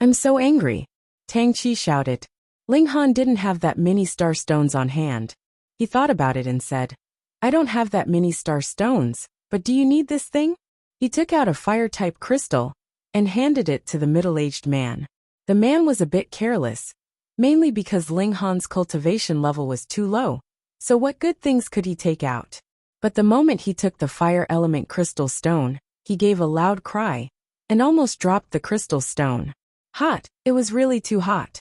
"I'm so angry," Tang Chi shouted. Ling Han didn't have that many star stones on hand. He thought about it and said, "I don't have that many star stones, but do you need this thing?" He took out a fire-type crystal and handed it to the middle-aged man. The man was a bit careless, mainly because Ling Han's cultivation level was too low, so what good things could he take out? But the moment he took the fire element crystal stone, he gave a loud cry and almost dropped the crystal stone. Hot, it was really too hot.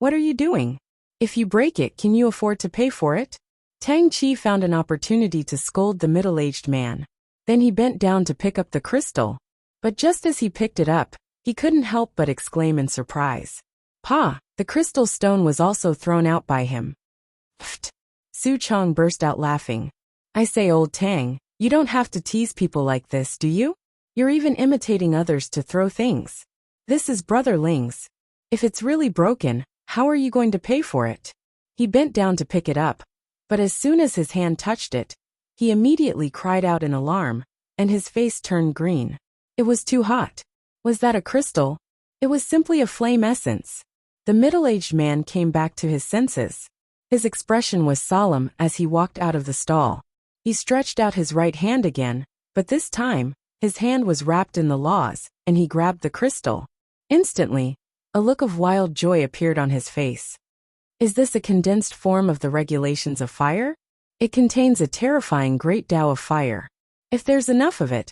"What are you doing? If you break it, can you afford to pay for it?" Tang Chi found an opportunity to scold the middle-aged man. Then he bent down to pick up the crystal. But just as he picked it up, he couldn't help but exclaim in surprise. "Pa!" The crystal stone was also thrown out by him. "Pfft!" Su Chong burst out laughing. "I say, old Tang, you don't have to tease people like this, do you? You're even imitating others to throw things. This is Brother Ling's. If it's really broken, how are you going to pay for it?" He bent down to pick it up, but as soon as his hand touched it, he immediately cried out in alarm, and his face turned green. It was too hot. Was that a crystal? It was simply a flame essence. The middle-aged man came back to his senses. His expression was solemn as he walked out of the stall. He stretched out his right hand again, but this time, his hand was wrapped in the laws, and he grabbed the crystal. Instantly, a look of wild joy appeared on his face. Is this a condensed form of the regulations of fire? It contains a terrifying great Tao of fire. If there's enough of it,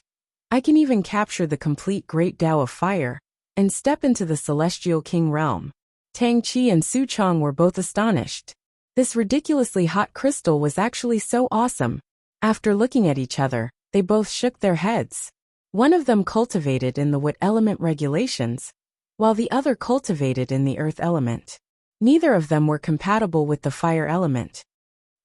I can even capture the complete great Tao of fire and step into the celestial king realm. Tang Chi and Su Chong were both astonished. This ridiculously hot crystal was actually so awesome. After looking at each other, they both shook their heads. One of them cultivated in the wood element regulations, while the other cultivated in the earth element. Neither of them were compatible with the fire element.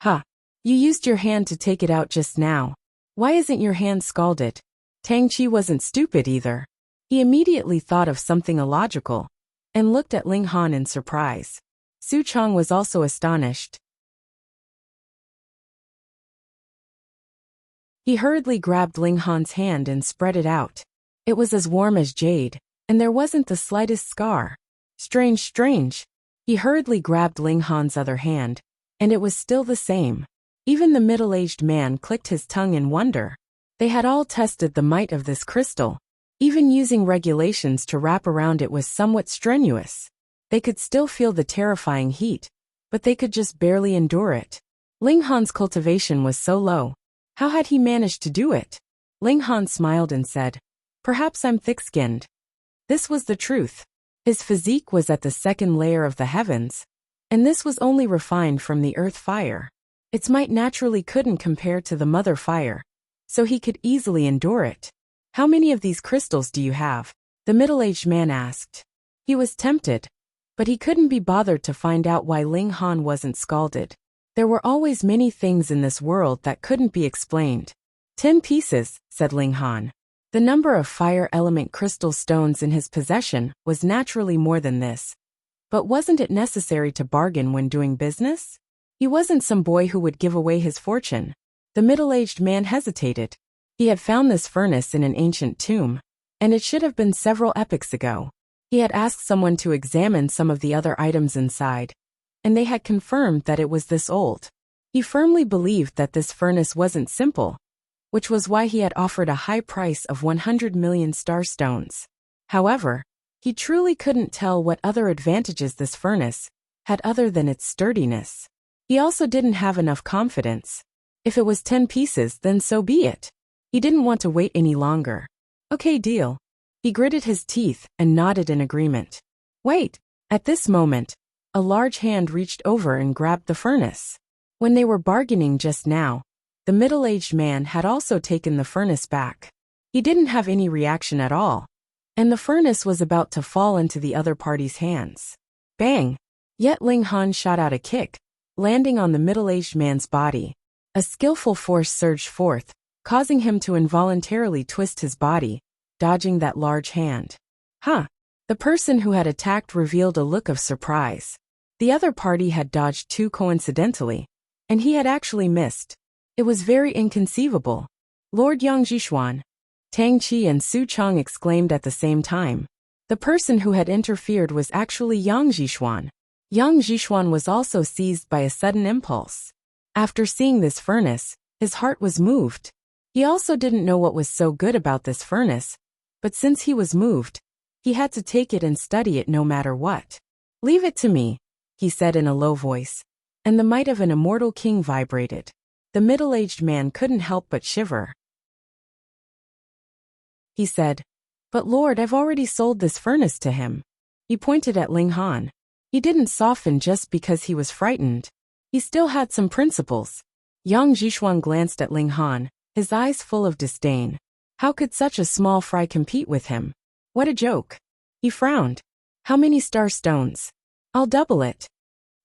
"Ha! You used your hand to take it out just now. Why isn't your hand scalded?" Tang Chi wasn't stupid either. He immediately thought of something illogical and looked at Ling Han in surprise. Su Chong was also astonished. He hurriedly grabbed Ling Han's hand and spread it out. It was as warm as jade, and there wasn't the slightest scar. Strange, strange. He hurriedly grabbed Ling Han's other hand, and it was still the same. Even the middle-aged man clicked his tongue in wonder. They had all tested the might of this crystal. Even using regulations to wrap around it was somewhat strenuous. They could still feel the terrifying heat, but they could just barely endure it. Ling Han's cultivation was so low. How had he managed to do it? Ling Han smiled and said, "Perhaps I'm thick-skinned." This was the truth. His physique was at the second layer of the heavens, and this was only refined from the earth fire. Its might naturally couldn't compare to the mother fire, so he could easily endure it. "How many of these crystals do you have?" the middle-aged man asked. He was tempted, but he couldn't be bothered to find out why Ling Han wasn't scalded. There were always many things in this world that couldn't be explained. 10 pieces, said Ling Han. The number of fire element crystal stones in his possession was naturally more than this. But wasn't it necessary to bargain when doing business? He wasn't some boy who would give away his fortune. The middle-aged man hesitated. He had found this furnace in an ancient tomb, and it should have been several epochs ago. He had asked someone to examine some of the other items inside, and they had confirmed that it was this old. He firmly believed that this furnace wasn't simple, which was why he had offered a high price of 100 million star stones. However, he truly couldn't tell what other advantages this furnace had other than its sturdiness. He also didn't have enough confidence. If it was 10 pieces, then so be it. He didn't want to wait any longer. Okay, deal. He gritted his teeth and nodded in agreement. Wait! At this moment, a large hand reached over and grabbed the furnace. When they were bargaining just now, the middle-aged man had also taken the furnace back. He didn't have any reaction at all, and the furnace was about to fall into the other party's hands. Bang! Yet Ling Han shot out a kick, landing on the middle-aged man's body. A skillful force surged forth, causing him to involuntarily twist his body, dodging that large hand. Huh! The person who had attacked revealed a look of surprise. The other party had dodged too coincidentally, and he had actually missed. It was very inconceivable. Lord Yang Jishuan. Tang Qi and Su Chong exclaimed at the same time. The person who had interfered was actually Yang Jishuan. Yang Jishuan was also seized by a sudden impulse. After seeing this furnace, his heart was moved. He also didn't know what was so good about this furnace, but since he was moved, he had to take it and study it no matter what. Leave it to me, he said in a low voice, and the might of an immortal king vibrated. The middle-aged man couldn't help but shiver. He said, "But Lord, I've already sold this furnace to him." He pointed at Ling Han. He didn't soften just because he was frightened. He still had some principles. Yang Jishuan glanced at Ling Han, his eyes full of disdain. How could such a small fry compete with him? What a joke. He frowned. How many star stones? I'll double it.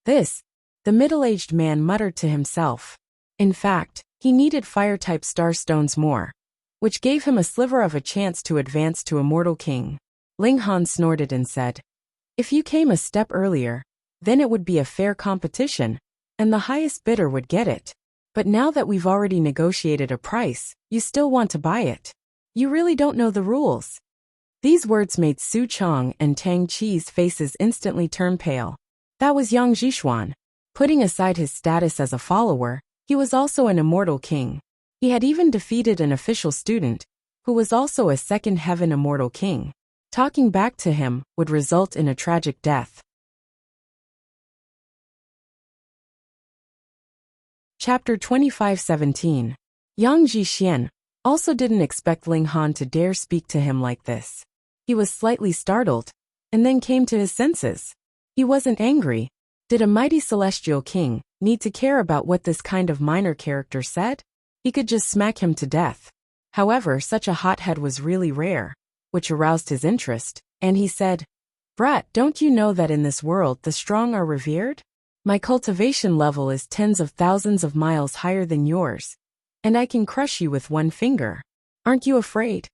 The middle-aged man muttered to himself. In fact, he needed fire-type star stones more, which gave him a sliver of a chance to advance to Immortal King. Ling Han snorted and said, "If you came a step earlier, then it would be a fair competition, and the highest bidder would get it. But now that we've already negotiated a price, you still want to buy it. You really don't know the rules." These words made Su Chong and Tang Qi's faces instantly turn pale. That was Yang Jishuan. Putting aside his status as a follower, he was also an immortal king. He had even defeated an official student, who was also a second heaven immortal king. Talking back to him would result in a tragic death. Chapter 25:17. Yang Jixien also didn't expect Ling Han to dare speak to him like this. He was slightly startled, and then came to his senses. He wasn't angry. Did a mighty celestial king need to care about what this kind of minor character said? He could just smack him to death. However, such a hothead was really rare, which aroused his interest, and he said, "Brat, don't you know that in this world the strong are revered? My cultivation level is tens of thousands of miles higher than yours, and I can crush you with one finger. Aren't you afraid?"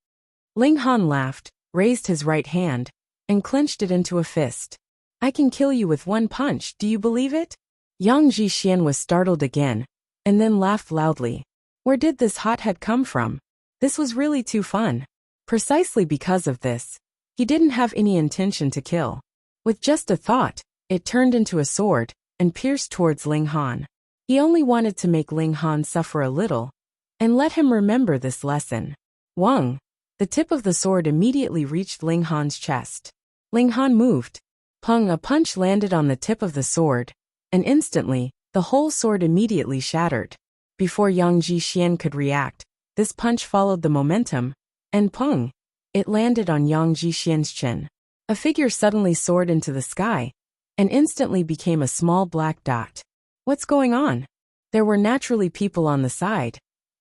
Ling Han laughed, raised his right hand, and clenched it into a fist. "I can kill you with one punch, do you believe it?" Yang Jixien was startled again, and then laughed loudly. Where did this hothead come from? This was really too fun. Precisely because of this, he didn't have any intention to kill. With just a thought, it turned into a sword, and pierced towards Ling Han. He only wanted to make Ling Han suffer a little, and let him remember this lesson. Wang! The tip of the sword immediately reached Ling Han's chest. Ling Han moved. Pung! A punch landed on the tip of the sword, and instantly, the whole sword immediately shattered. Before Yang Jixien could react, this punch followed the momentum, and pung! It landed on Yang Jixian's chin. A figure suddenly soared into the sky, and instantly became a small black dot. What's going on? There were naturally people on the side,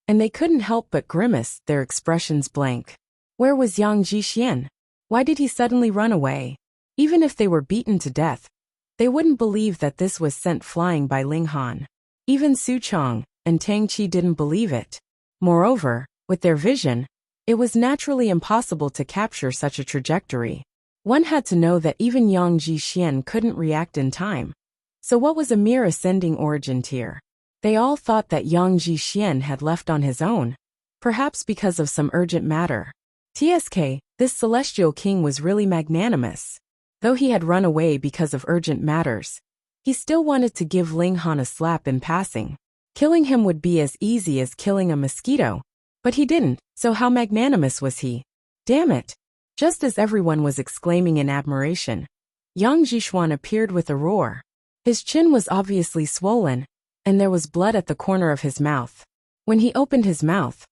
and they couldn't help but grimace, their expressions blank. Where was Yang Jixien? Why did he suddenly run away? Even if they were beaten to death, they wouldn't believe that this was sent flying by Ling Han. Even Su Chong and Tang Qi didn't believe it. Moreover, with their vision, it was naturally impossible to capture such a trajectory. One had to know that even Yang Jixien couldn't react in time. So what was a mere ascending origin tier? They all thought that Yang Jixien had left on his own, perhaps because of some urgent matter. TSK, this celestial king was really magnanimous. Though he had run away because of urgent matters, he still wanted to give Ling Han a slap in passing. Killing him would be as easy as killing a mosquito. But he didn't, so how magnanimous was he? Damn it! Just as everyone was exclaiming in admiration, Yang Jishuan appeared with a roar. His chin was obviously swollen, and there was blood at the corner of his mouth. When he opened his mouth,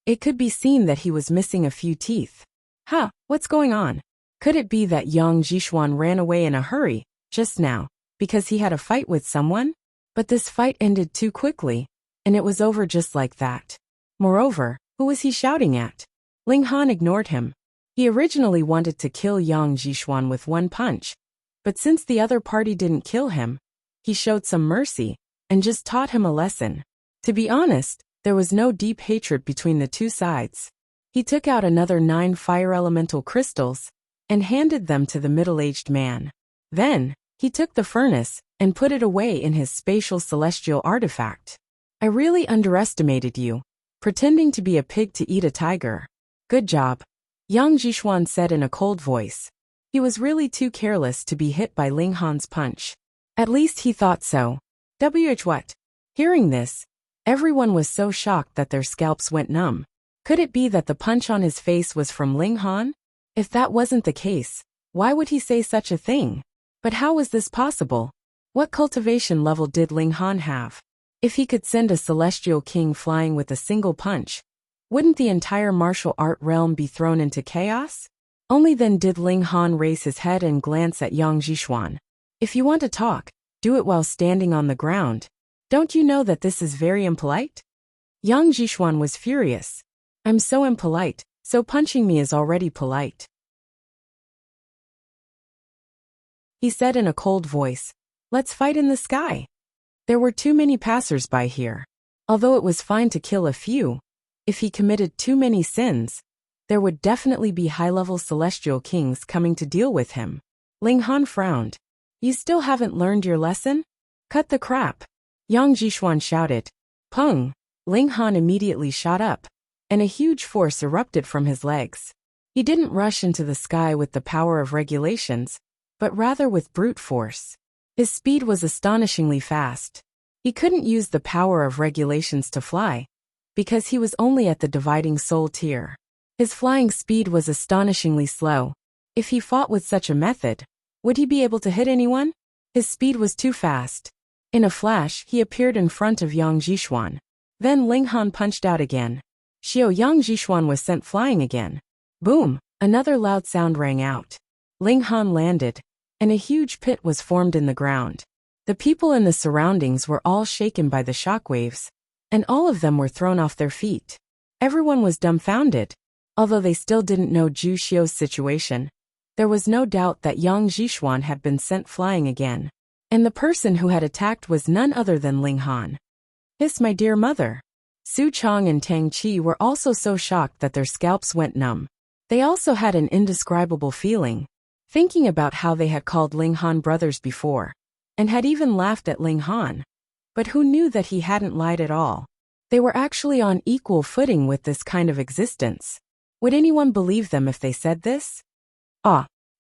it could be seen that he was missing a few teeth. Huh, what's going on? Could it be that Yang Jishuan ran away in a hurry, just now, because he had a fight with someone? But this fight ended too quickly, and it was over just like that. Moreover, who was he shouting at? Ling Han ignored him. He originally wanted to kill Yang Jixuan with one punch, but since the other party didn't kill him, he showed some mercy and just taught him a lesson. To be honest, there was no deep hatred between the two sides. He took out another 9 fire elemental crystals and handed them to the middle-aged man. Then, he took the furnace and put it away in his spatial celestial artifact. I really underestimated you, pretending to be a pig to eat a tiger. Good job, Yang Jixuan said in a cold voice. He was really too careless to be hit by Ling Han's punch. At least he thought so. What? Hearing this, everyone was so shocked that their scalps went numb. Could it be that the punch on his face was from Ling Han? If that wasn't the case, why would he say such a thing? But how was this possible? What cultivation level did Ling Han have? If he could send a celestial king flying with a single punch, wouldn't the entire martial art realm be thrown into chaos? Only then did Ling Han raise his head and glance at Yang Jixuan. If you want to talk, do it while standing on the ground. Don't you know that this is very impolite? Yang Jixuan was furious. I'm so impolite, so punching me is already polite, he said in a cold voice. Let's fight in the sky. There were too many passers-by here. Although it was fine to kill a few, if he committed too many sins, there would definitely be high-level celestial kings coming to deal with him. Ling Han frowned. You still haven't learned your lesson? Cut the crap, Yang Jixuan shouted. Pung! Ling Han immediately shot up, and a huge force erupted from his legs. He didn't rush into the sky with the power of regulations, but rather with brute force. His speed was astonishingly fast. He couldn't use the power of regulations to fly, because he was only at the dividing soul tier. His flying speed was astonishingly slow. If he fought with such a method, would he be able to hit anyone? His speed was too fast. In a flash, he appeared in front of Yang Jixuan. Then Ling Han punched out again. Yang Jixuan was sent flying again. Boom! Another loud sound rang out. Ling Han landed, and a huge pit was formed in the ground. The people in the surroundings were all shaken by the shockwaves, and all of them were thrown off their feet. Everyone was dumbfounded. Although they still didn't know Zhu Xiu's situation, there was no doubt that Yang Jixuan had been sent flying again, and the person who had attacked was none other than Ling Han. Hiss, my dear mother. Su Chong and Tang Qi were also so shocked that their scalps went numb. They also had an indescribable feeling, thinking about how they had called Ling Han brothers before, and had even laughed at Ling Han. But who knew that he hadn't lied at all? They were actually on equal footing with this kind of existence. Would anyone believe them if they said this?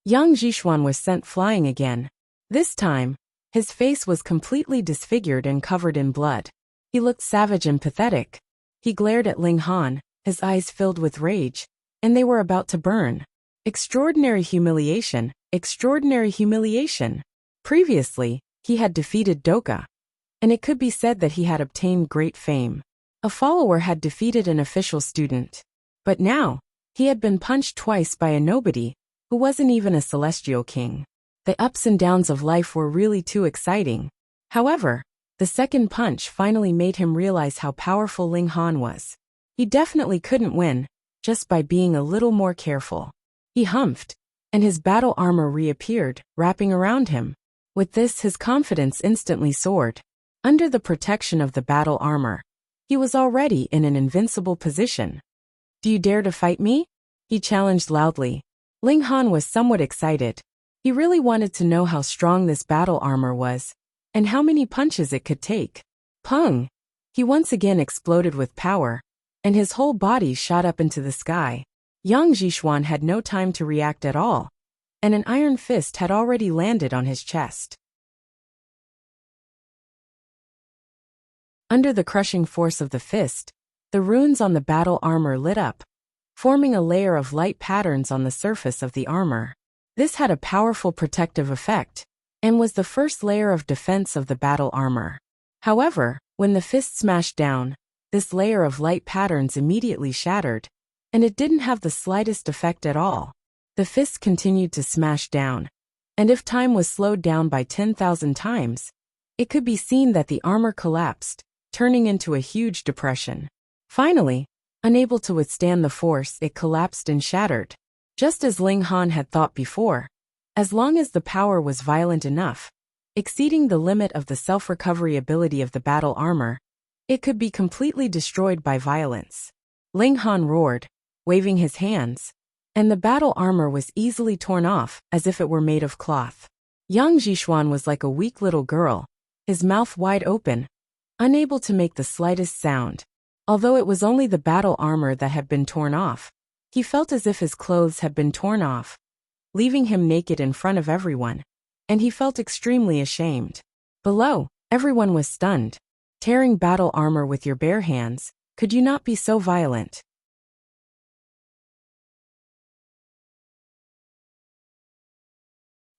Yang Jixuan was sent flying again. This time, his face was completely disfigured and covered in blood. He looked savage and pathetic. He glared at Ling Han, his eyes filled with rage, and they were about to burn. Extraordinary humiliation, extraordinary humiliation. Previously, he had defeated Doka, and it could be said that he had obtained great fame. A follower had defeated an official student. But now, he had been punched twice by a nobody, who wasn't even a celestial king. The ups and downs of life were really too exciting. However, the second punch finally made him realize how powerful Ling Han was. He definitely couldn't win, just by being a little more careful. He humphed, and his battle armor reappeared, wrapping around him. With this, his confidence instantly soared. Under the protection of the battle armor, he was already in an invincible position. Do you dare to fight me? He challenged loudly. Ling Han was somewhat excited. He really wanted to know how strong this battle armor was, and how many punches it could take. Pung! He once again exploded with power, and his whole body shot up into the sky. Yang Jixuan had no time to react at all, and an iron fist had already landed on his chest. Under the crushing force of the fist, the runes on the battle armor lit up, forming a layer of light patterns on the surface of the armor. This had a powerful protective effect, and was the first layer of defense of the battle armor. However, when the fist smashed down, this layer of light patterns immediately shattered, and it didn't have the slightest effect at all. The fist continued to smash down, and if time was slowed down by 10,000 times, it could be seen that the armor collapsed, turning into a huge depression. Finally, Unable to withstand the force, it collapsed and shattered. Just as Ling Han had thought before, as long as the power was violent enough, exceeding the limit of the self-recovery ability of the battle armor, it could be completely destroyed by violence. Ling Han roared, waving his hands, and the battle armor was easily torn off as if it were made of cloth. Yang Jixuan was like a weak little girl, his mouth wide open, unable to make the slightest sound. Although it was only the battle armor that had been torn off, he felt as if his clothes had been torn off, leaving him naked in front of everyone, and he felt extremely ashamed. Below, everyone was stunned. Tearing battle armor with your bare hands, could you not be so violent?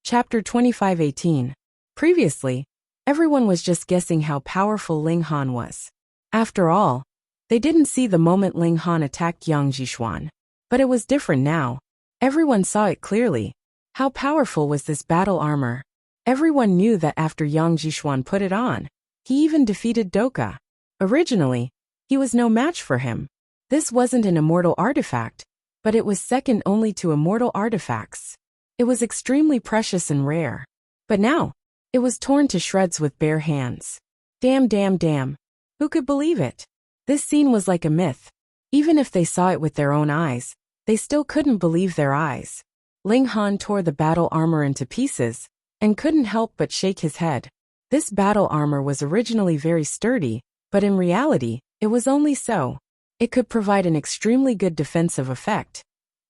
Chapter 25:18. Previously, everyone was just guessing how powerful Ling Han was. After all, they didn't see the moment Ling Han attacked Yang Jixuan. But it was different now. Everyone saw it clearly. How powerful was this battle armor? Everyone knew that after Yang Jixuan put it on, he even defeated Doka. Originally, he was no match for him. This wasn't an immortal artifact, but it was second only to immortal artifacts. It was extremely precious and rare. But now, it was torn to shreds with bare hands. Damn. Who could believe it? This scene was like a myth. Even if they saw it with their own eyes, they still couldn't believe their eyes. Ling Han tore the battle armor into pieces, and couldn't help but shake his head. This battle armor was originally very sturdy, but in reality, it was only so. It could provide an extremely good defensive effect.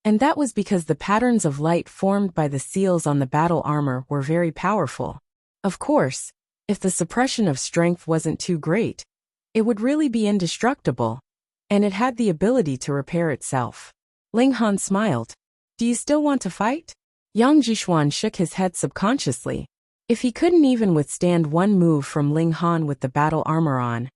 And that was because the patterns of light formed by the seals on the battle armor were very powerful. Of course, if the suppression of strength wasn't too great, it would really be indestructible, and it had the ability to repair itself. Ling Han smiled. Do you still want to fight? Yang Jixuan shook his head subconsciously. If he couldn't even withstand one move from Ling Han with the battle armor on,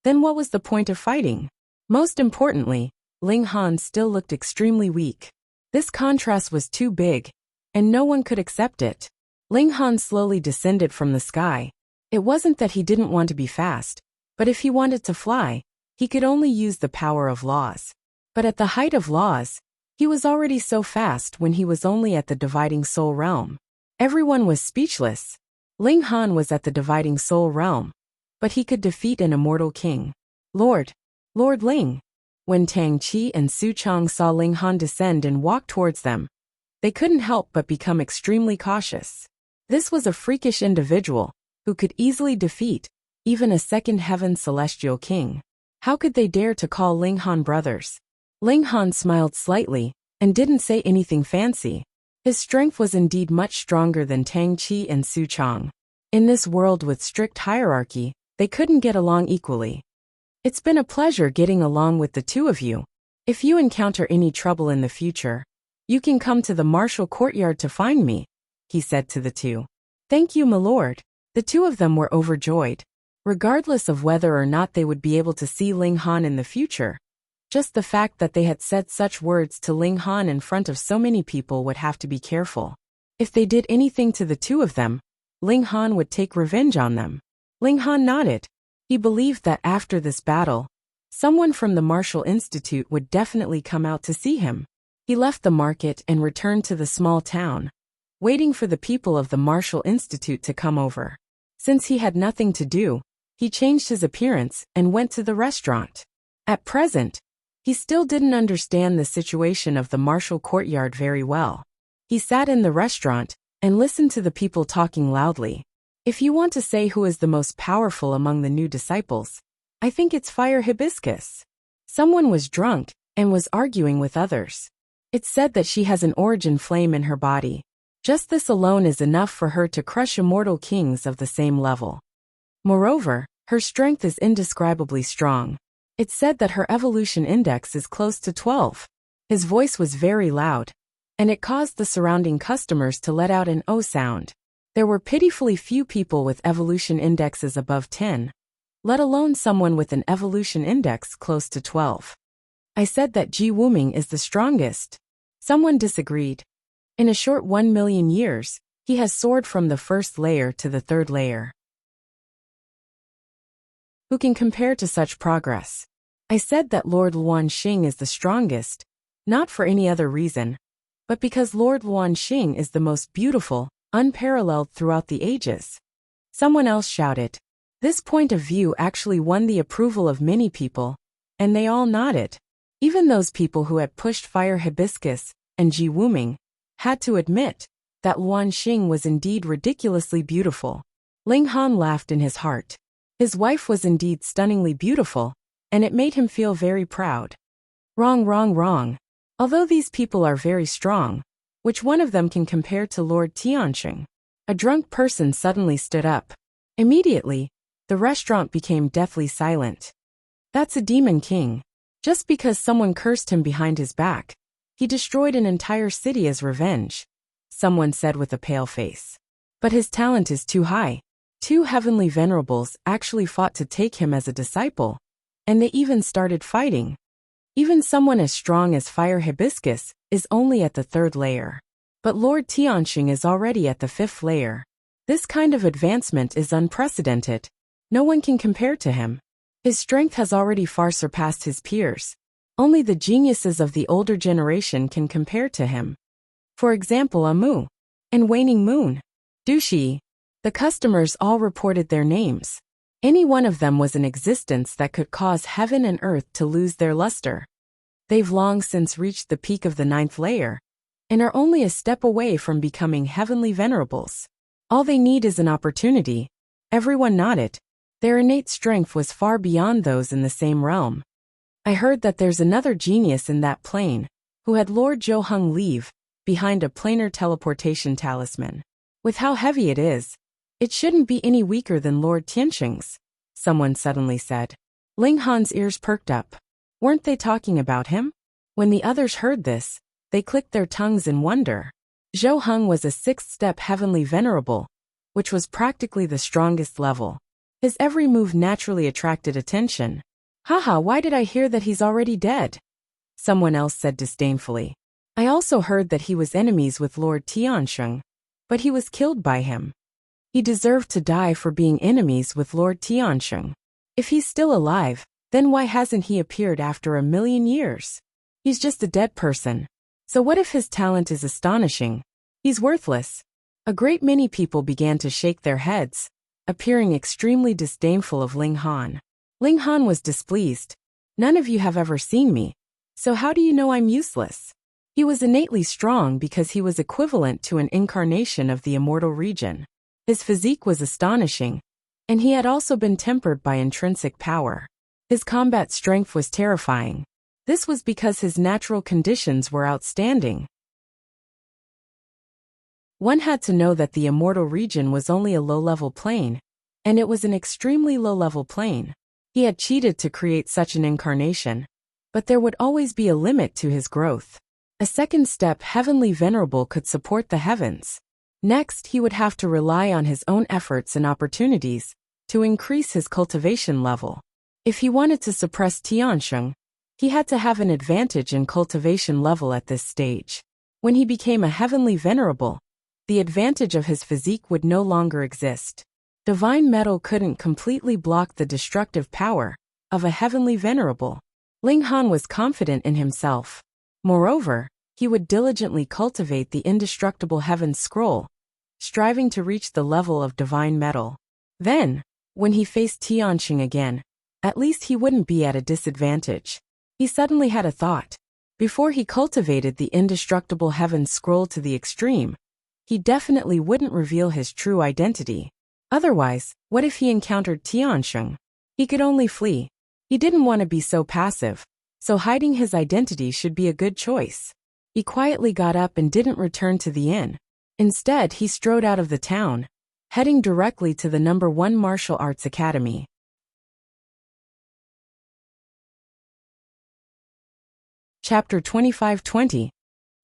then what was the point of fighting? Most importantly, Ling Han still looked extremely weak. This contrast was too big, and no one could accept it. Ling Han slowly descended from the sky. It wasn't that he didn't want to be fast, but if he wanted to fly, he could only use the power of laws. But at the height of laws, he was already so fast when he was only at the dividing soul realm. Everyone was speechless. Ling Han was at the dividing soul realm, but he could defeat an immortal king. Lord Ling. When Tang Qi and Su Chang saw Ling Han descend and walk towards them, they couldn't help but become extremely cautious. This was a freakish individual who could easily defeat even a second heaven celestial king. How could they dare to call Ling Han brothers? Ling Han smiled slightly and didn't say anything fancy. His strength was indeed much stronger than Tang Qi and Su Chang. In this world with strict hierarchy, they couldn't get along equally. It's been a pleasure getting along with the two of you. If you encounter any trouble in the future, you can come to the martial courtyard to find me, he said to the two. Thank you, my lord. The two of them were overjoyed. Regardless of whether or not they would be able to see Ling Han in the future, just the fact that they had said such words to Ling Han in front of so many people would have to be careful. If they did anything to the two of them, Ling Han would take revenge on them. Ling Han nodded. He believed that after this battle, someone from the Martial Institute would definitely come out to see him. He left the market and returned to the small town, waiting for the people of the Martial Institute to come over. Since he had nothing to do, he changed his appearance and went to the restaurant. At present, he still didn't understand the situation of the martial courtyard very well. He sat in the restaurant and listened to the people talking loudly. If you want to say who is the most powerful among the new disciples, I think it's Fire Hibiscus. Someone was drunk and was arguing with others. It's said that she has an origin flame in her body. Just this alone is enough for her to crush immortal kings of the same level. Moreover, her strength is indescribably strong. It's said that her evolution index is close to 12. His voice was very loud, and it caused the surrounding customers to let out an "oh" sound. There were pitifully few people with evolution indexes above 10, let alone someone with an evolution index close to 12. I said that Ji Wuming is the strongest. Someone disagreed. In a short 1 million years, he has soared from the first layer to the third layer. Who can compare to such progress? I said that Lord Luanxing is the strongest, not for any other reason, but because Lord Luanxing is the most beautiful, unparalleled throughout the ages. Someone else shouted. This point of view actually won the approval of many people, and they all nodded. Even those people who had pushed Fire Hibiscus and Ji Wuming had to admit that Luanxing was indeed ridiculously beautiful. Ling Han laughed in his heart. His wife was indeed stunningly beautiful, and it made him feel very proud. Wrong, wrong, wrong. Although these people are very strong, which one of them can compare to Lord Tianxing? A drunk person suddenly stood up. Immediately, the restaurant became deathly silent. That's a demon king. Just because someone cursed him behind his back, he destroyed an entire city as revenge, someone said with a pale face. But his talent is too high. 2 heavenly venerables actually fought to take him as a disciple, and they even started fighting. Even someone as strong as Fire Hibiscus is only at the 3rd layer. But Lord Tianxing is already at the 5th layer. This kind of advancement is unprecedented. No one can compare to him. His strength has already far surpassed his peers. Only the geniuses of the older generation can compare to him. For example, Amu and Waning Moon. Dushi. The customers all reported their names. Any one of them was an existence that could cause heaven and earth to lose their luster. They've long since reached the peak of the 9th layer, and are only a step away from becoming heavenly venerables. All they need is an opportunity. Everyone nodded. Their innate strength was far beyond those in the same realm. I heard that there's another genius in that plane, who had Lord Zhou leave behind a planar teleportation talisman. With how heavy it is, it shouldn't be any weaker than Lord Tianxing's, someone suddenly said. Ling Han's ears perked up. Weren't they talking about him? When the others heard this, they clicked their tongues in wonder. Zhou was a 6th-step heavenly venerable, which was practically the strongest level. His every move naturally attracted attention. Haha, why did I hear that he's already dead? Someone else said disdainfully. I also heard that he was enemies with Lord Tianxing, but he was killed by him. He deserved to die for being enemies with Lord Tianxing. If he's still alive, then why hasn't he appeared after 1,000,000 years? He's just a dead person. So what if his talent is astonishing? He's worthless. A great many people began to shake their heads, appearing extremely disdainful of Ling Han. Ling Han was displeased. None of you have ever seen me, so how do you know I'm useless? He was innately strong because he was equivalent to an incarnation of the immortal region. His physique was astonishing, and he had also been tempered by intrinsic power. His combat strength was terrifying. This was because his natural conditions were outstanding. One had to know that the immortal region was only a low-level plane, and it was an extremely low-level plane. He had cheated to create such an incarnation, but there would always be a limit to his growth. A 2nd-step heavenly venerable could support the heavens. Next, he would have to rely on his own efforts and opportunities to increase his cultivation level. If he wanted to suppress Tianxing, he had to have an advantage in cultivation level at this stage. When he became a heavenly venerable, the advantage of his physique would no longer exist. Divine metal couldn't completely block the destructive power of a heavenly venerable. Ling Han was confident in himself. Moreover, he would diligently cultivate the indestructible heaven scroll, striving to reach the level of divine metal. Then, when he faced Tianxing again, at least he wouldn't be at a disadvantage. He suddenly had a thought. Before he cultivated the indestructible heaven scroll to the extreme, he definitely wouldn't reveal his true identity. Otherwise, what if he encountered Tianxing? He could only flee. He didn't want to be so passive, so hiding his identity should be a good choice. He quietly got up and didn't return to the inn. Instead, he strode out of the town, heading directly to the #1 martial arts academy. Chapter 25-20.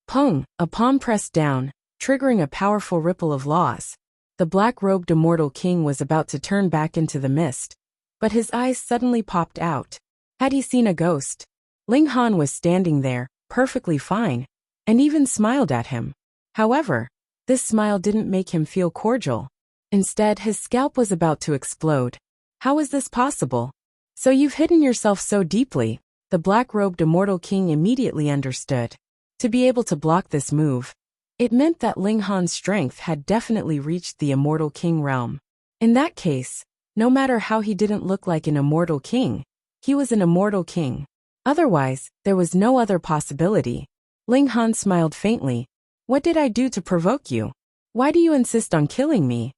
Pung, a palm pressed down, triggering a powerful ripple of laws. The black-robed immortal king was about to turn back into the mist, but his eyes suddenly popped out. Had he seen a ghost? Ling Han was standing there, perfectly fine, and even smiled at him. However, this smile didn't make him feel cordial. Instead, his scalp was about to explode. How was this possible? So you've hidden yourself so deeply. The black-robed immortal king immediately understood. To be able to block this move, it meant that Ling Han's strength had definitely reached the immortal king realm. In that case, no matter how he didn't look like an immortal king, he was an immortal king. Otherwise, there was no other possibility. Ling Han smiled faintly. What did I do to provoke you? Why do you insist on killing me?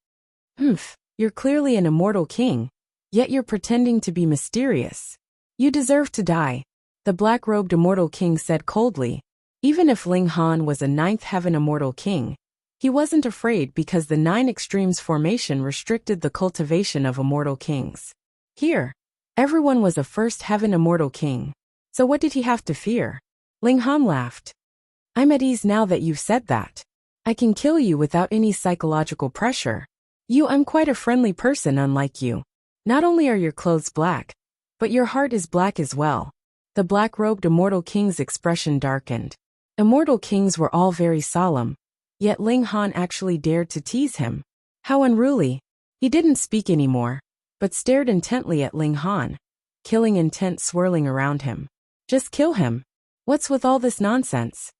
You're clearly an immortal king, yet you're pretending to be mysterious. You deserve to die, the black-robed immortal king said coldly. Even if Ling Han was a ninth heaven immortal king, he wasn't afraid because the 9 extremes formation restricted the cultivation of immortal kings. Here, everyone was a first heaven immortal king. So what did he have to fear? Ling Han laughed. I'm at ease now that you've said that. I can kill you without any psychological pressure. I'm quite a friendly person unlike you. Not only are your clothes black, but your heart is black as well. The black-robed immortal king's expression darkened. Immortal kings were all very solemn, yet Ling Han actually dared to tease him. How unruly. He didn't speak anymore, but stared intently at Ling Han, killing intent swirling around him. Just kill him. What's with all this nonsense?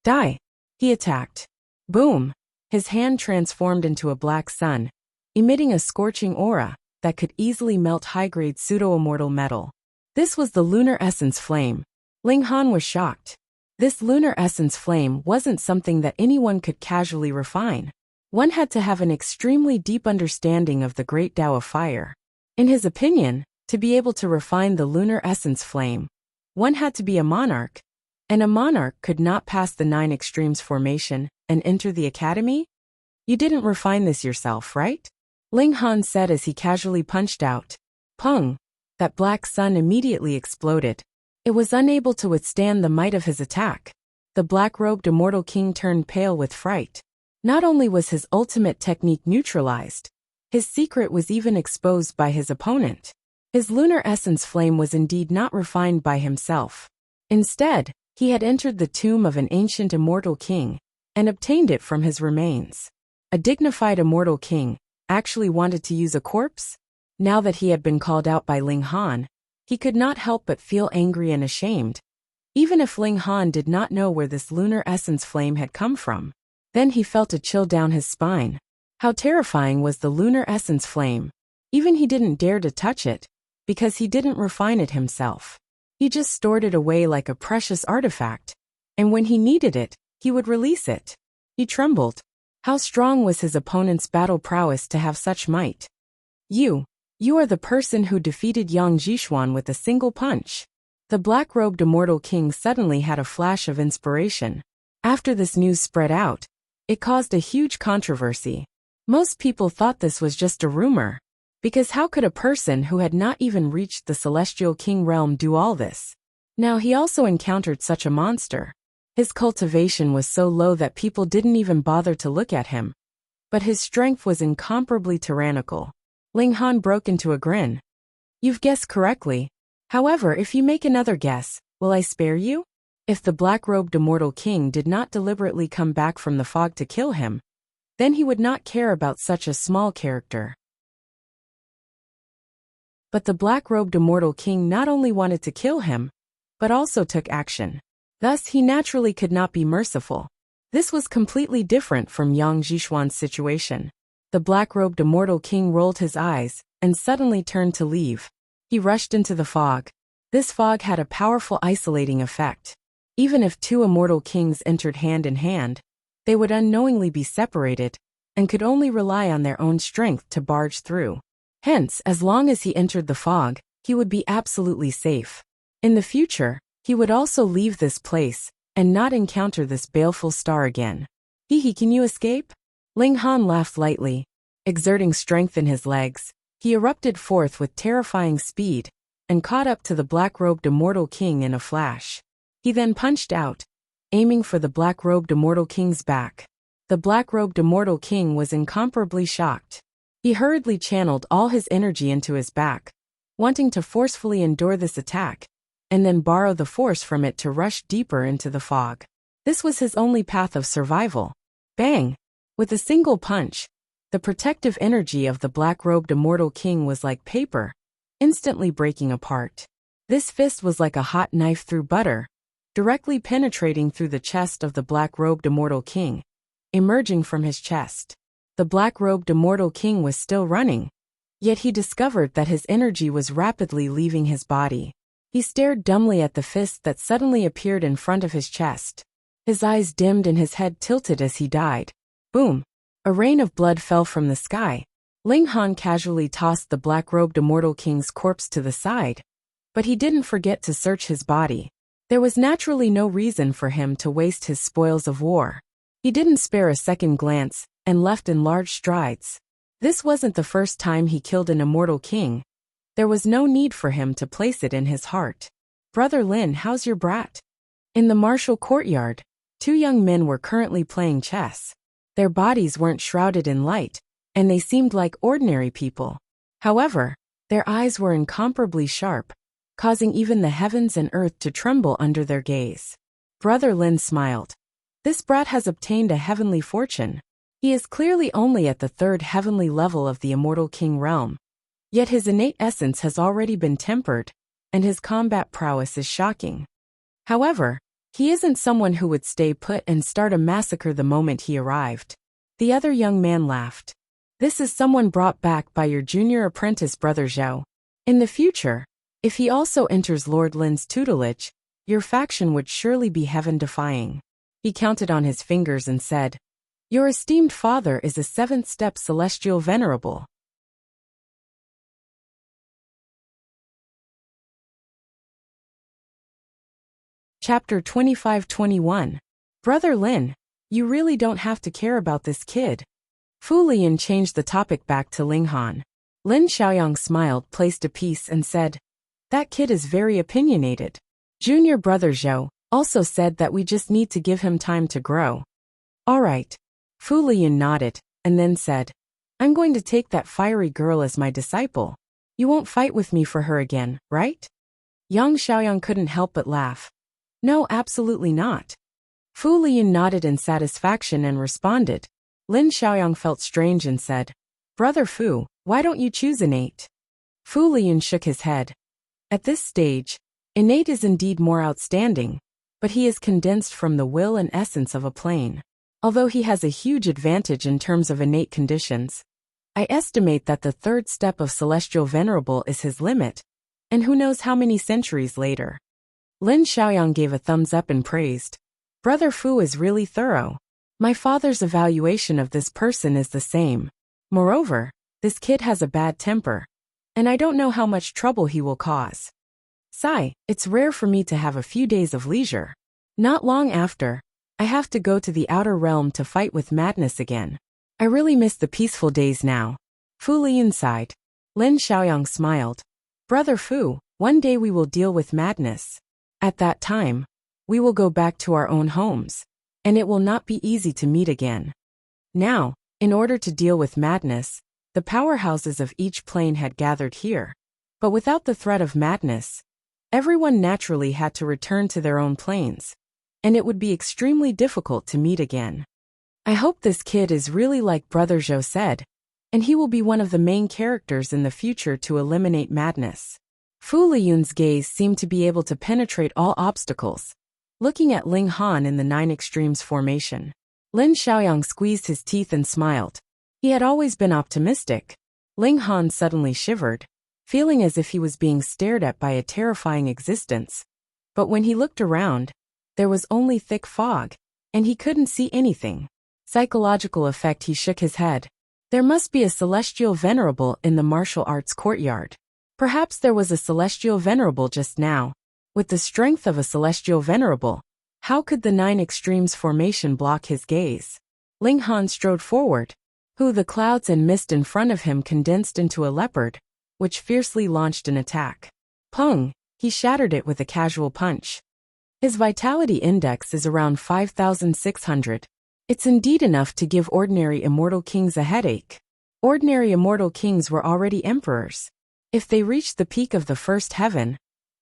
Die. He attacked. Boom. His hand transformed into a black sun, emitting a scorching aura that could easily melt high-grade pseudo-immortal metal. This was the lunar essence flame. Ling Han was shocked. This lunar essence flame wasn't something that anyone could casually refine. One had to have an extremely deep understanding of the great Tao of fire. In his opinion, to be able to refine the lunar essence flame, one had to be a monarch, and a monarch could not pass the 9 extremes formation and enter the academy? You didn't refine this yourself, right? Ling Han said as he casually punched out. Pung! That black sun immediately exploded. It was unable to withstand the might of his attack. The black-robed immortal king turned pale with fright. Not only was his ultimate technique neutralized, his secret was even exposed by his opponent. His lunar essence flame was indeed not refined by himself. Instead, he had entered the tomb of an ancient immortal king and obtained it from his remains. A dignified immortal king actually wanted to use a corpse? Now that he had been called out by Ling Han, he could not help but feel angry and ashamed. Even if Ling Han did not know where this lunar essence flame had come from, then he felt a chill down his spine. How terrifying was the lunar essence flame? Even he didn't dare to touch it, because he didn't refine it himself. He just stored it away like a precious artifact, and when he needed it, he would release it. He trembled. How strong was his opponent's battle prowess to have such might? You are the person who defeated Yang Jishuan with a single punch. The black-robed immortal king suddenly had a flash of inspiration. After this news spread out, it caused a huge controversy. Most people thought this was just a rumor. Because how could a person who had not even reached the celestial king realm do all this? Now he also encountered such a monster. His cultivation was so low that people didn't even bother to look at him. But his strength was incomparably tyrannical. Ling Han broke into a grin. You've guessed correctly. However, if you make another guess, will I spare you? If the black-robed immortal king did not deliberately come back from the fog to kill him, then he would not care about such a small character. But the black-robed immortal king not only wanted to kill him, but also took action. Thus, he naturally could not be merciful. This was completely different from Yang Jishuan's situation. The black-robed immortal king rolled his eyes and suddenly turned to leave. He rushed into the fog. This fog had a powerful isolating effect. Even if 2 immortal kings entered hand in hand, they would unknowingly be separated and could only rely on their own strength to barge through. Hence, as long as he entered the fog, he would be absolutely safe. In the future, he would also leave this place and not encounter this baleful star again. Can you escape? Ling Han laughed lightly. Exerting strength in his legs, he erupted forth with terrifying speed and caught up to the black-robed immortal king in a flash. He then punched out, aiming for the black-robed immortal king's back. The black-robed immortal king was incomparably shocked. He hurriedly channeled all his energy into his back, wanting to forcefully endure this attack, and then borrow the force from it to rush deeper into the fog. This was his only path of survival. Bang! With a single punch, the protective energy of the black-robed immortal king was like paper, instantly breaking apart. This fist was like a hot knife through butter, directly penetrating through the chest of the black-robed immortal king. Emerging from his chest, the black-robed immortal king was still running, yet he discovered that his energy was rapidly leaving his body. He stared dumbly at the fist that suddenly appeared in front of his chest. His eyes dimmed and his head tilted as he died. Boom! A rain of blood fell from the sky. Ling Han casually tossed the black-robed immortal king's corpse to the side, but he didn't forget to search his body. There was naturally no reason for him to waste his spoils of war. He didn't spare a second glance and left in large strides. This wasn't the first time he killed an immortal king. There was no need for him to place it in his heart. "Brother Lin, how's your brat?" In the martial courtyard, two young men were currently playing chess. Their bodies weren't shrouded in light, and they seemed like ordinary people. However, their eyes were incomparably sharp, causing even the heavens and earth to tremble under their gaze. Brother Lin smiled. This brat has obtained a heavenly fortune. He is clearly only at the third heavenly level of the immortal king realm. Yet his innate essence has already been tempered, and his combat prowess is shocking. However, he isn't someone who would stay put and start a massacre the moment he arrived. The other young man laughed. This is someone brought back by your junior apprentice brother Zhao. In the future, if he also enters Lord Lin's tutelage, your faction would surely be heaven-defying. He counted on his fingers and said, "Your esteemed father is a seventh-step celestial venerable." Chapter 25-21. Brother Lin, you really don't have to care about this kid. Fu Lian changed the topic back to Ling Han. Lin Xiaoyang smiled, placed a piece and said, "That kid is very opinionated." Junior brother Zhou also said that we just need to give him time to grow. All right. Fu Lian nodded, and then said, "I'm going to take that fiery girl as my disciple. You won't fight with me for her again, right?" Yang Xiaoyang couldn't help but laugh. "No, absolutely not." Fu Lian nodded in satisfaction and responded. Lin Xiaoyang felt strange and said, "Brother Fu, why don't you choose innate?" Fu Lian shook his head. At this stage, innate is indeed more outstanding, but he is condensed from the will and essence of a plane. Although he has a huge advantage in terms of innate conditions, I estimate that the third step of Celestial Venerable is his limit, and who knows how many centuries later. Lin Xiaoyang gave a thumbs up and praised. Brother Fu is really thorough. My father's evaluation of this person is the same. Moreover, this kid has a bad temper, and I don't know how much trouble he will cause. Sigh, it's rare for me to have a few days of leisure. Not long after, I have to go to the outer realm to fight with madness again. I really miss the peaceful days now. Fu Lian sighed. Lin Xiaoyang smiled. Brother Fu, one day we will deal with madness. At that time, we will go back to our own homes, and it will not be easy to meet again. Now, in order to deal with madness, the powerhouses of each plane had gathered here. But without the threat of madness, everyone naturally had to return to their own planes, and it would be extremely difficult to meet again. I hope this kid is really like Brother Zhou said, and he will be one of the main characters in the future to eliminate madness. Fu Liyun's gaze seemed to be able to penetrate all obstacles, looking at Ling Han in the 9 extremes formation. Lin Xiaoyang squeezed his teeth and smiled. He had always been optimistic. Ling Han suddenly shivered, feeling as if he was being stared at by a terrifying existence. But when he looked around, there was only thick fog, and he couldn't see anything. Psychological effect. He shook his head. There must be a celestial venerable in the martial arts courtyard. Perhaps there was a celestial venerable just now. With the strength of a celestial venerable, how could the 9 extremes formation block his gaze? Ling Han strode forward. The clouds and mist in front of him condensed into a leopard, which fiercely launched an attack. Pung! He shattered it with a casual punch. His vitality index is around 5,600. It's indeed enough to give ordinary immortal kings a headache. Ordinary immortal kings were already emperors. If they reached the peak of the first heaven,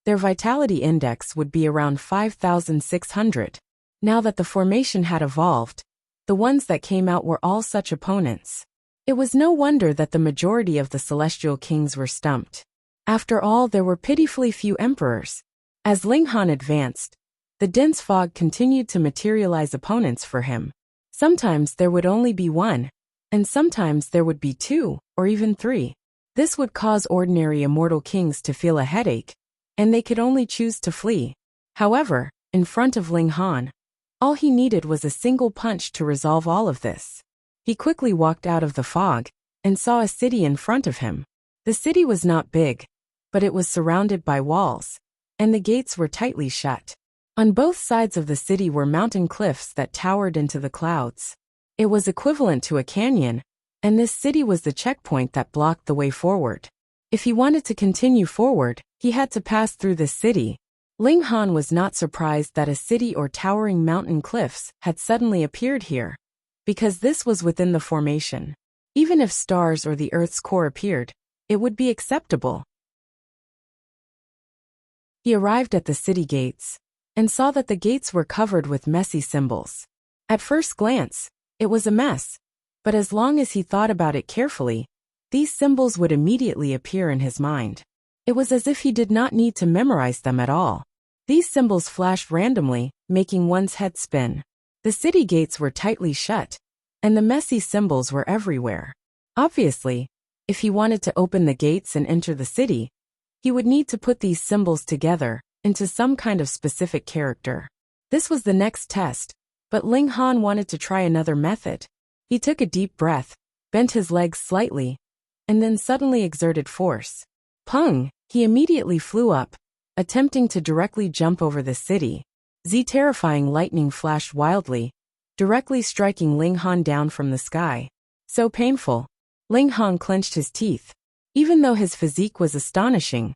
their vitality index would be around 5,600. Now that the formation had evolved, the ones that came out were all such opponents. It was no wonder that the majority of the celestial kings were stumped. After all, there were pitifully few emperors. As Ling Han advanced, the dense fog continued to materialize opponents for him. Sometimes there would only be one, and sometimes there would be two, or even three. This would cause ordinary immortal kings to feel a headache, and they could only choose to flee. However, in front of Ling Han, all he needed was a single punch to resolve all of this. He quickly walked out of the fog, and saw a city in front of him. The city was not big, but it was surrounded by walls, and the gates were tightly shut. On both sides of the city were mountain cliffs that towered into the clouds. It was equivalent to a canyon, and this city was the checkpoint that blocked the way forward. If he wanted to continue forward, he had to pass through this city. Ling Han was not surprised that a city or towering mountain cliffs had suddenly appeared here, because this was within the formation. Even if stars or the Earth's core appeared, it would be acceptable. He arrived at the city gates, and saw that the gates were covered with messy symbols. At first glance, it was a mess, but as long as he thought about it carefully, these symbols would immediately appear in his mind. It was as if he did not need to memorize them at all. These symbols flashed randomly, making one's head spin. The city gates were tightly shut, and the messy symbols were everywhere. Obviously, if he wanted to open the gates and enter the city, he would need to put these symbols together into some kind of specific character. This was the next test, but Ling Han wanted to try another method. He took a deep breath, bent his legs slightly, and then suddenly exerted force. Pung! He immediately flew up, attempting to directly jump over the city. Terrifying lightning flashed wildly, directly striking Ling Han down from the sky. So painful. Ling Han clenched his teeth. Even though his physique was astonishing,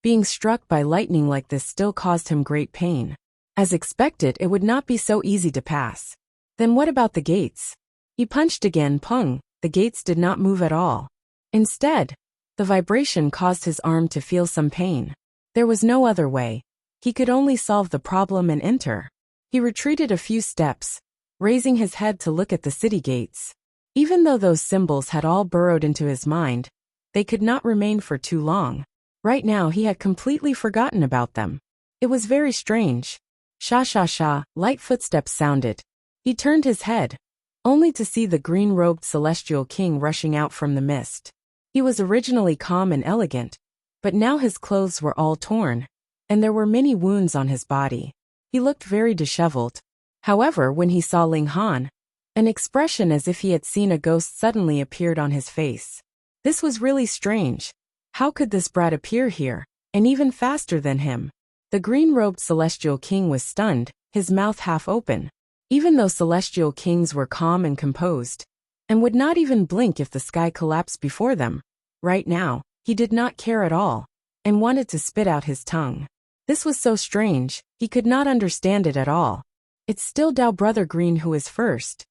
being struck by lightning like this still caused him great pain. As expected, it would not be so easy to pass. Then what about the gates? He punched again. Pung! The gates did not move at all. Instead, the vibration caused his arm to feel some pain. There was no other way. He could only solve the problem and enter. He retreated a few steps, raising his head to look at the city gates. Even though those symbols had all burrowed into his mind, they could not remain for too long. Right now he had completely forgotten about them. It was very strange. Sha sha sha, light footsteps sounded. He turned his head, only to see the green-robed celestial king rushing out from the mist. He was originally calm and elegant, but now his clothes were all torn, and there were many wounds on his body. He looked very disheveled. However, when he saw Ling Han, an expression as if he had seen a ghost suddenly appeared on his face. This was really strange. How could this brat appear here, and even faster than him? The green-robed celestial king was stunned, his mouth half open. Even though celestial kings were calm and composed, and would not even blink if the sky collapsed before them, right now, he did not care at all, and wanted to spit out his tongue. This was so strange, he could not understand it at all. It's still Dao Brother Green who is first.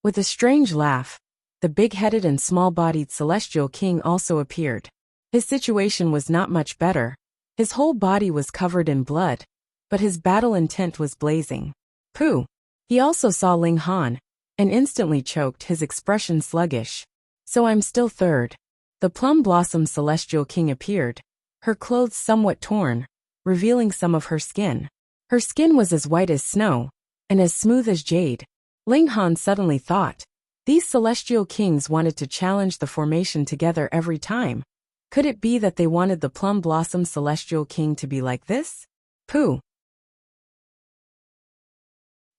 With a strange laugh, the big-headed and small-bodied celestial king also appeared. His situation was not much better. His whole body was covered in blood, but his battle intent was blazing. Pooh! He also saw Ling Han, and instantly choked, his expression sluggish. So I'm still third. The Plum Blossom Celestial King appeared, her clothes somewhat torn, revealing some of her skin. Her skin was as white as snow, and as smooth as jade. Ling Han suddenly thought, these celestial kings wanted to challenge the formation together every time. Could it be that they wanted the Plum Blossom Celestial King to be like this? Pooh!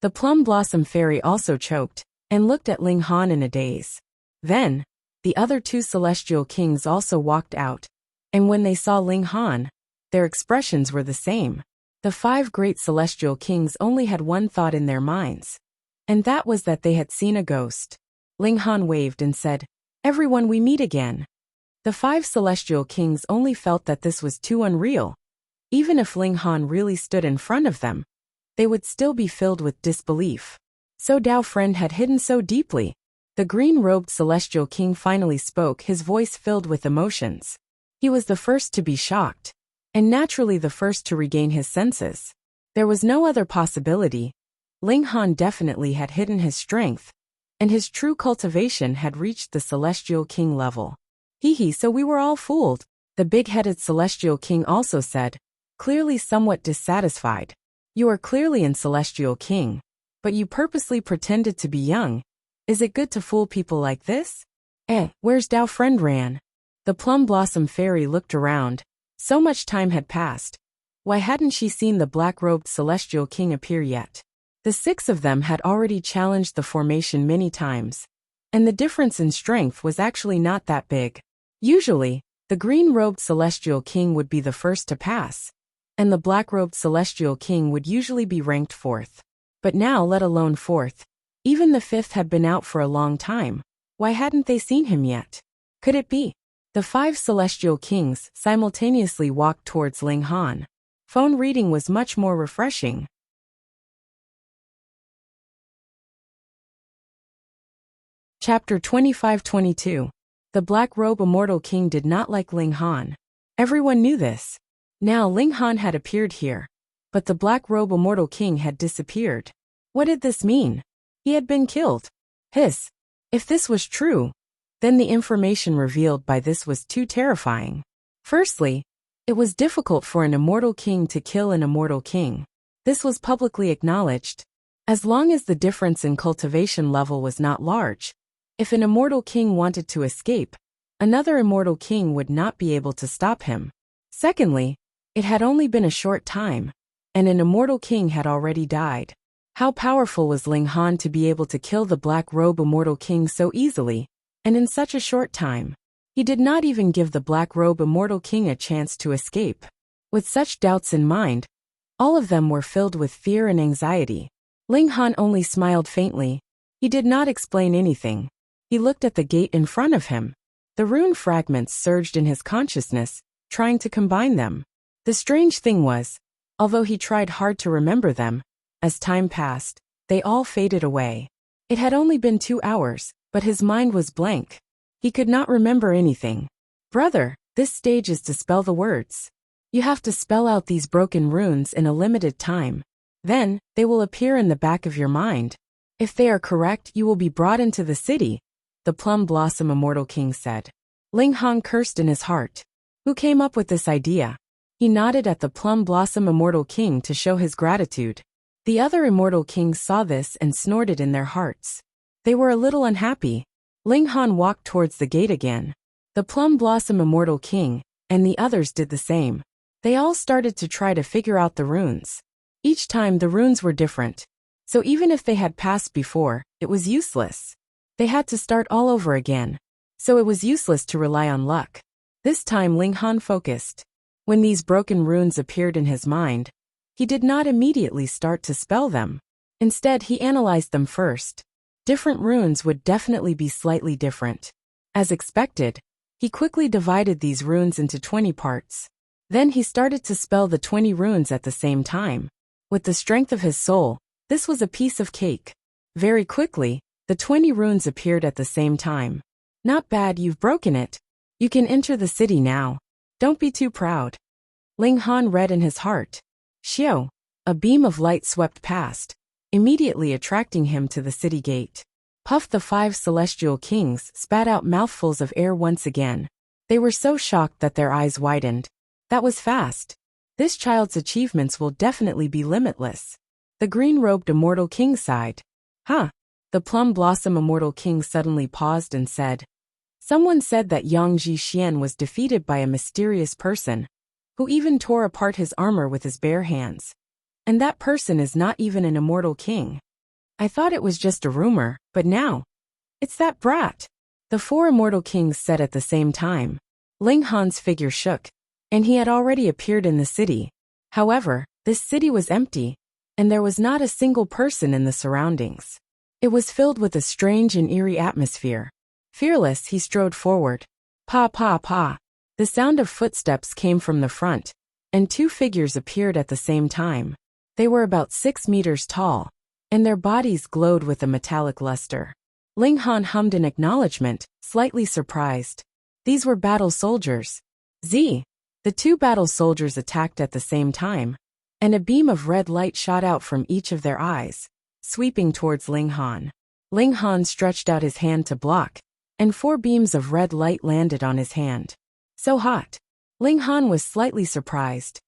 The Plum Blossom Fairy also choked, and looked at Ling Han in a daze. Then, the other two celestial kings also walked out, and when they saw Ling Han, their expressions were the same. The 5 great celestial kings only had one thought in their minds, and that was that they had seen a ghost. Ling Han waved and said, "Everyone, we meet again." The 5 celestial kings only felt that this was too unreal. Even if Ling Han really stood in front of them, they would still be filled with disbelief. So Dao Friend had hidden so deeply. The green-robed celestial king finally spoke, his voice filled with emotions. He was the first to be shocked, and naturally the first to regain his senses. There was no other possibility. Ling Han definitely had hidden his strength, and his true cultivation had reached the celestial king level. Hee hee, so we were all fooled. The big-headed Celestial King also said, clearly somewhat dissatisfied. You are clearly an Celestial King, but you purposely pretended to be young. Is it good to fool people like this? Where's Dao friend Ran? The Plum Blossom Fairy looked around. So much time had passed. Why hadn't she seen the black-robed Celestial King appear yet? The 6 of them had already challenged the formation many times, and the difference in strength was actually not that big. Usually, the green-robed Celestial King would be the first to pass, and the black-robed Celestial King would usually be ranked 4th. But now, let alone 4th, even the 5th had been out for a long time. Why hadn't they seen him yet? Could it be? The 5 Celestial Kings simultaneously walked towards Ling Han. Phone reading was much more refreshing. Chapter 25-22. The Black-Robe Immortal King did not like Ling Han. Everyone knew this. Now Ling Han had appeared here, but the Black-Robe Immortal King had disappeared. What did this mean? He had been killed. Hiss. If this was true, then the information revealed by this was too terrifying. Firstly, it was difficult for an immortal king to kill an immortal king. This was publicly acknowledged. As long as the difference in cultivation level was not large, if an immortal king wanted to escape, another immortal king would not be able to stop him. Secondly, it had only been a short time, and an immortal king had already died. How powerful was Ling Han to be able to kill the Black-Robe Immortal King so easily, and in such a short time? He did not even give the Black-Robe Immortal King a chance to escape. With such doubts in mind, all of them were filled with fear and anxiety. Ling Han only smiled faintly. He did not explain anything. He looked at the gate in front of him. The rune fragments surged in his consciousness, trying to combine them. The strange thing was, although he tried hard to remember them, as time passed, they all faded away. It had only been 2 hours, but his mind was blank. He could not remember anything. Brother, this stage is to spell the words. You have to spell out these broken runes in a limited time. Then, they will appear in the back of your mind. If they are correct, you will be brought into the city, the Plum Blossom Immortal King said. Ling Han cursed in his heart. Who came up with this idea? He nodded at the Plum Blossom Immortal King to show his gratitude. The other Immortal Kings saw this and snorted in their hearts. They were a little unhappy. Ling Han walked towards the gate again. The Plum Blossom Immortal King and the others did the same. They all started to try to figure out the runes. Each time the runes were different, so even if they had passed before, it was useless. They had to start all over again, so it was useless to rely on luck. This time Ling Han focused. When these broken runes appeared in his mind, he did not immediately start to spell them. Instead, he analyzed them first. Different runes would definitely be slightly different. As expected, he quickly divided these runes into 20 parts. Then he started to spell the 20 runes at the same time. With the strength of his soul, this was a piece of cake. Very quickly, the 20 runes appeared at the same time. Not bad, you've broken it. You can enter the city now. Don't be too proud. Ling Han read in his heart. Xiao. A beam of light swept past, immediately attracting him to the city gate. Puff, the 5 celestial kings spat out mouthfuls of air once again. They were so shocked that their eyes widened. That was fast. This child's achievements will definitely be limitless. The green-robed Immortal King sighed. Huh. The Plum Blossom Immortal King suddenly paused and said, Someone said that Yang Xian was defeated by a mysterious person, who even tore apart his armor with his bare hands. And that person is not even an immortal king. I thought it was just a rumor, but now, it's that brat. The 4 immortal kings said at the same time. Ling Han's figure shook, and he had already appeared in the city. However, this city was empty, and there was not a single person in the surroundings. It was filled with a strange and eerie atmosphere. Fearless, he strode forward. Pa pa pa. The sound of footsteps came from the front, and 2 figures appeared at the same time. They were about 6 meters tall, and their bodies glowed with a metallic luster. Ling Han hummed in acknowledgement, slightly surprised. These were battle soldiers. Z. The 2 battle soldiers attacked at the same time, and a beam of red light shot out from each of their eyes, sweeping towards Ling Han. Ling Han stretched out his hand to block, and 4 beams of red light landed on his hand. So hot. Ling Han was slightly surprised.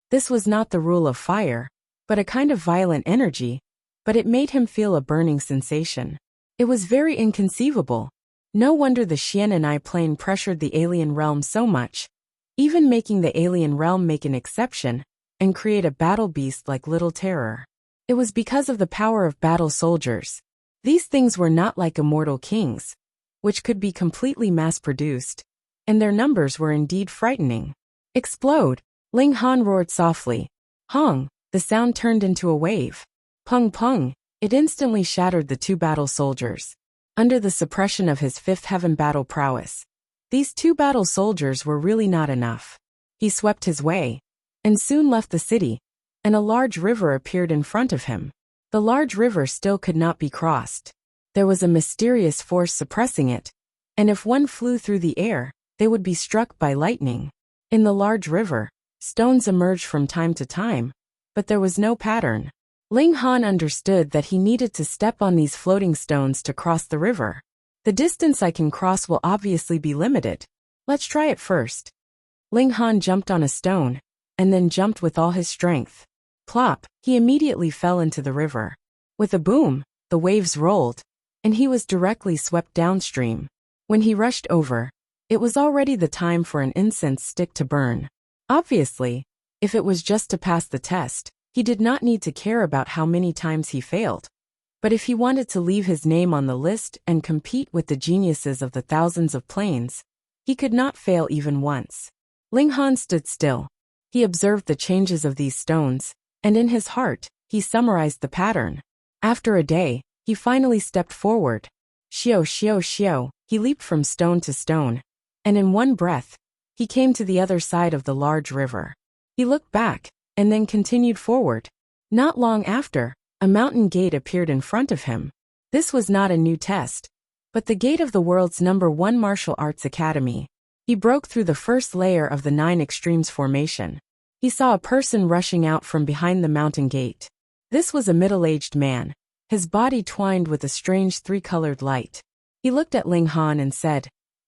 This was not the rule of fire, but a kind of violent energy, but it made him feel a burning sensation. It was very inconceivable. No wonder the Xian'an plane pressured the alien realm so much, even making the alien realm make an exception and create a battle beast like Little Terror. It was because of the power of battle soldiers. These things were not like immortal kings, which could be completely mass-produced, and their numbers were indeed frightening. Explode! Ling Han roared softly. Hong! The sound turned into a wave. Pung pung! It instantly shattered the two battle soldiers. Under the suppression of his fifth heaven battle prowess, these two battle soldiers were really not enough. He swept his way, and soon left the city, and a large river appeared in front of him. The large river still could not be crossed. There was a mysterious force suppressing it, and if one flew through the air, they would be struck by lightning. In the large river, stones emerged from time to time, but there was no pattern. Ling Han understood that he needed to step on these floating stones to cross the river. The distance I can cross will obviously be limited. Let's try it first. Ling Han jumped on a stone, and then jumped with all his strength. Plop! He immediately fell into the river. With a boom, the waves rolled, and he was directly swept downstream. When he rushed over, it was already the time for an incense stick to burn. Obviously, if it was just to pass the test, he did not need to care about how many times he failed. But if he wanted to leave his name on the list and compete with the geniuses of the thousands of planes, he could not fail even once. Ling Han stood still. He observed the changes of these stones, and in his heart, he summarized the pattern. After a day, he finally stepped forward. Xiao xiao xiao, he leaped from stone to stone, and in one breath, he came to the other side of the large river. He looked back, and then continued forward. Not long after, a mountain gate appeared in front of him. This was not a new test, but the gate of the world's #1 martial arts academy. He broke through the first layer of the 9 extremes formation. He saw a person rushing out from behind the mountain gate. This was a middle-aged man, his body twined with a strange 3-colored light. He looked at Ling Han and said,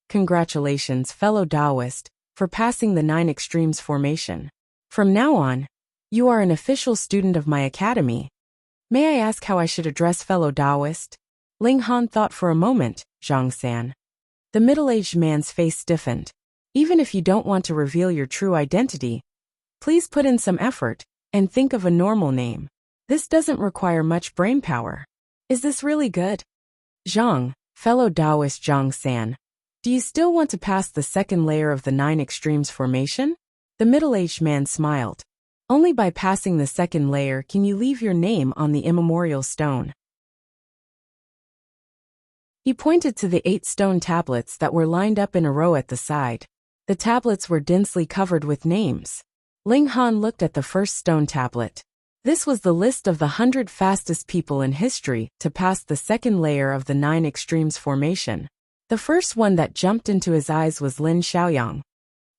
"Congratulations, fellow Taoist, for passing the 9 extremes formation. From now on, you are an official student of my academy. May I ask how I should address fellow Taoist?" Ling Han thought for a moment. Zhang-san. The middle-aged man's face stiffened. Even if you don't want to reveal your true identity, please put in some effort and think of a normal name. This doesn't require much brainpower. Is this really good? Zhang, fellow Taoist Zhang-san, do you still want to pass the second layer of the 9 extremes formation? The middle-aged man smiled. Only by passing the second layer can you leave your name on the immemorial stone. He pointed to the 8 stone tablets that were lined up in a row at the side. The tablets were densely covered with names. Ling Han looked at the first stone tablet. This was the list of the 100 fastest people in history to pass the second layer of the 9 extremes formation. The first one that jumped into his eyes was Lin Xiaoyang.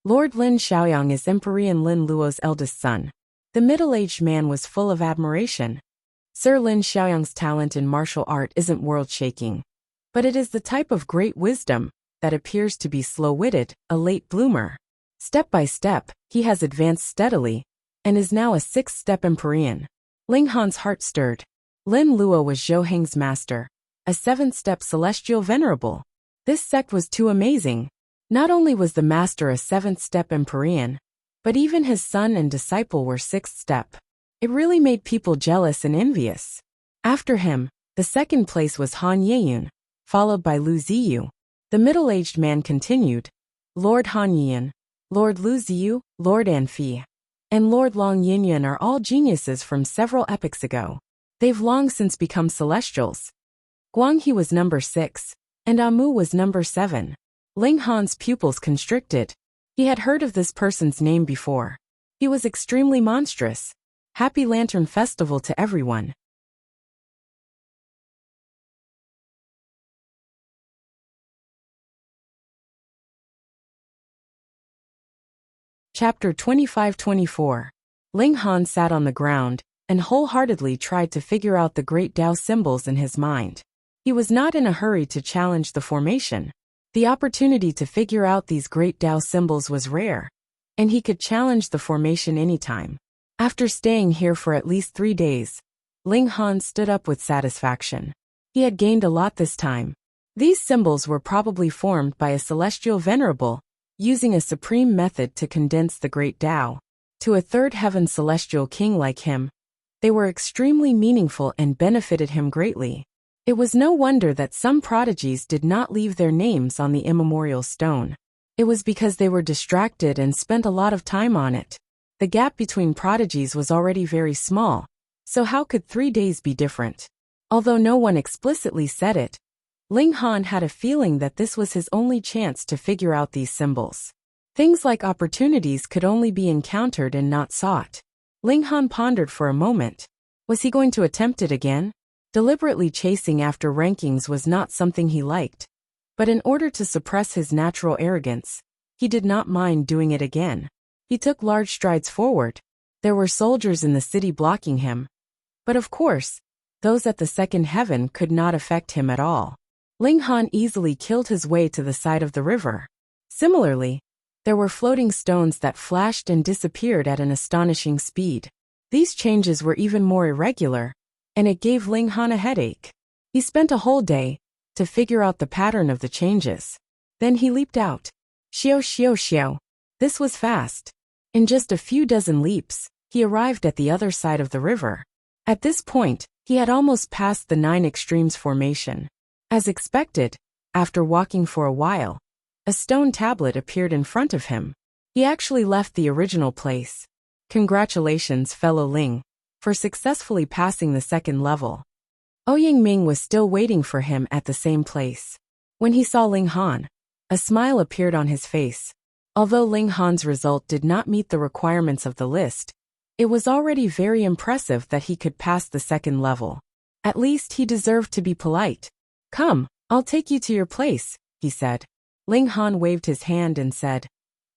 Lord Lin Xiaoyang is Emperor Lin Luo's eldest son. The middle-aged man was full of admiration. Sir Lin Xiaoyang's talent in martial art isn't world-shaking, but it is the type of great wisdom that appears to be slow-witted, a late bloomer. Step by step, he has advanced steadily, and is now a 6th-step Emperor. Ling Han's heart stirred. Lin Luo was Zhou Heng's master, a 7th-step celestial venerable. This sect was too amazing. Not only was the master a 7th-step Emperor, but even his son and disciple were 6th-step. It really made people jealous and envious. After him, the second place was Han Yeyun, followed by Lu Ziyu. The middle-aged man continued. Lord Han Yeyun, Lord Lu Ziyu, Lord Anfi, and Lord Long Yinyun are all geniuses from several epochs ago. They've long since become celestials. Guanghe was number 6, and Amu was number 7. Ling Han's pupils constricted. He had heard of this person's name before. He was extremely monstrous. Happy Lantern Festival to everyone. Chapter 25-24. Ling Han sat on the ground and wholeheartedly tried to figure out the great Tao symbols in his mind. He was not in a hurry to challenge the formation. The opportunity to figure out these great Tao symbols was rare, and he could challenge the formation anytime. After staying here for at least 3 days, Ling Han stood up with satisfaction. He had gained a lot this time. These symbols were probably formed by a celestial venerable, using a supreme method to condense the great Tao. To a third heaven celestial king like him, they were extremely meaningful and benefited him greatly. It was no wonder that some prodigies did not leave their names on the immemorial stone. It was because they were distracted and spent a lot of time on it. The gap between prodigies was already very small, so how could 3 days be different? Although no one explicitly said it, Ling Han had a feeling that this was his only chance to figure out these symbols. Things like opportunities could only be encountered and not sought. Ling Han pondered for a moment. Was he going to attempt it again? Deliberately chasing after rankings was not something he liked, but in order to suppress his natural arrogance, he did not mind doing it again. He took large strides forward. There were soldiers in the city blocking him, but of course, those at the second heaven could not affect him at all. Ling Han easily killed his way to the side of the river. Similarly, there were floating stones that flashed and disappeared at an astonishing speed. These changes were even more irregular, and it gave Ling Han a headache. He spent a whole day to figure out the pattern of the changes. Then he leaped out. Xiao xiao xiao. This was fast. In just a few dozen leaps, he arrived at the other side of the river. At this point, he had almost passed the 9 extremes formation. As expected, after walking for a while, a stone tablet appeared in front of him. He actually left the original place. Congratulations, fellow Ling, for successfully passing the 2nd level. Ouyang Ming was still waiting for him at the same place. When he saw Ling Han, a smile appeared on his face. Although Ling Han's result did not meet the requirements of the list, it was already very impressive that he could pass the 2nd level. At least he deserved to be polite. Come, I'll take you to your place, he said. Ling Han waved his hand and said,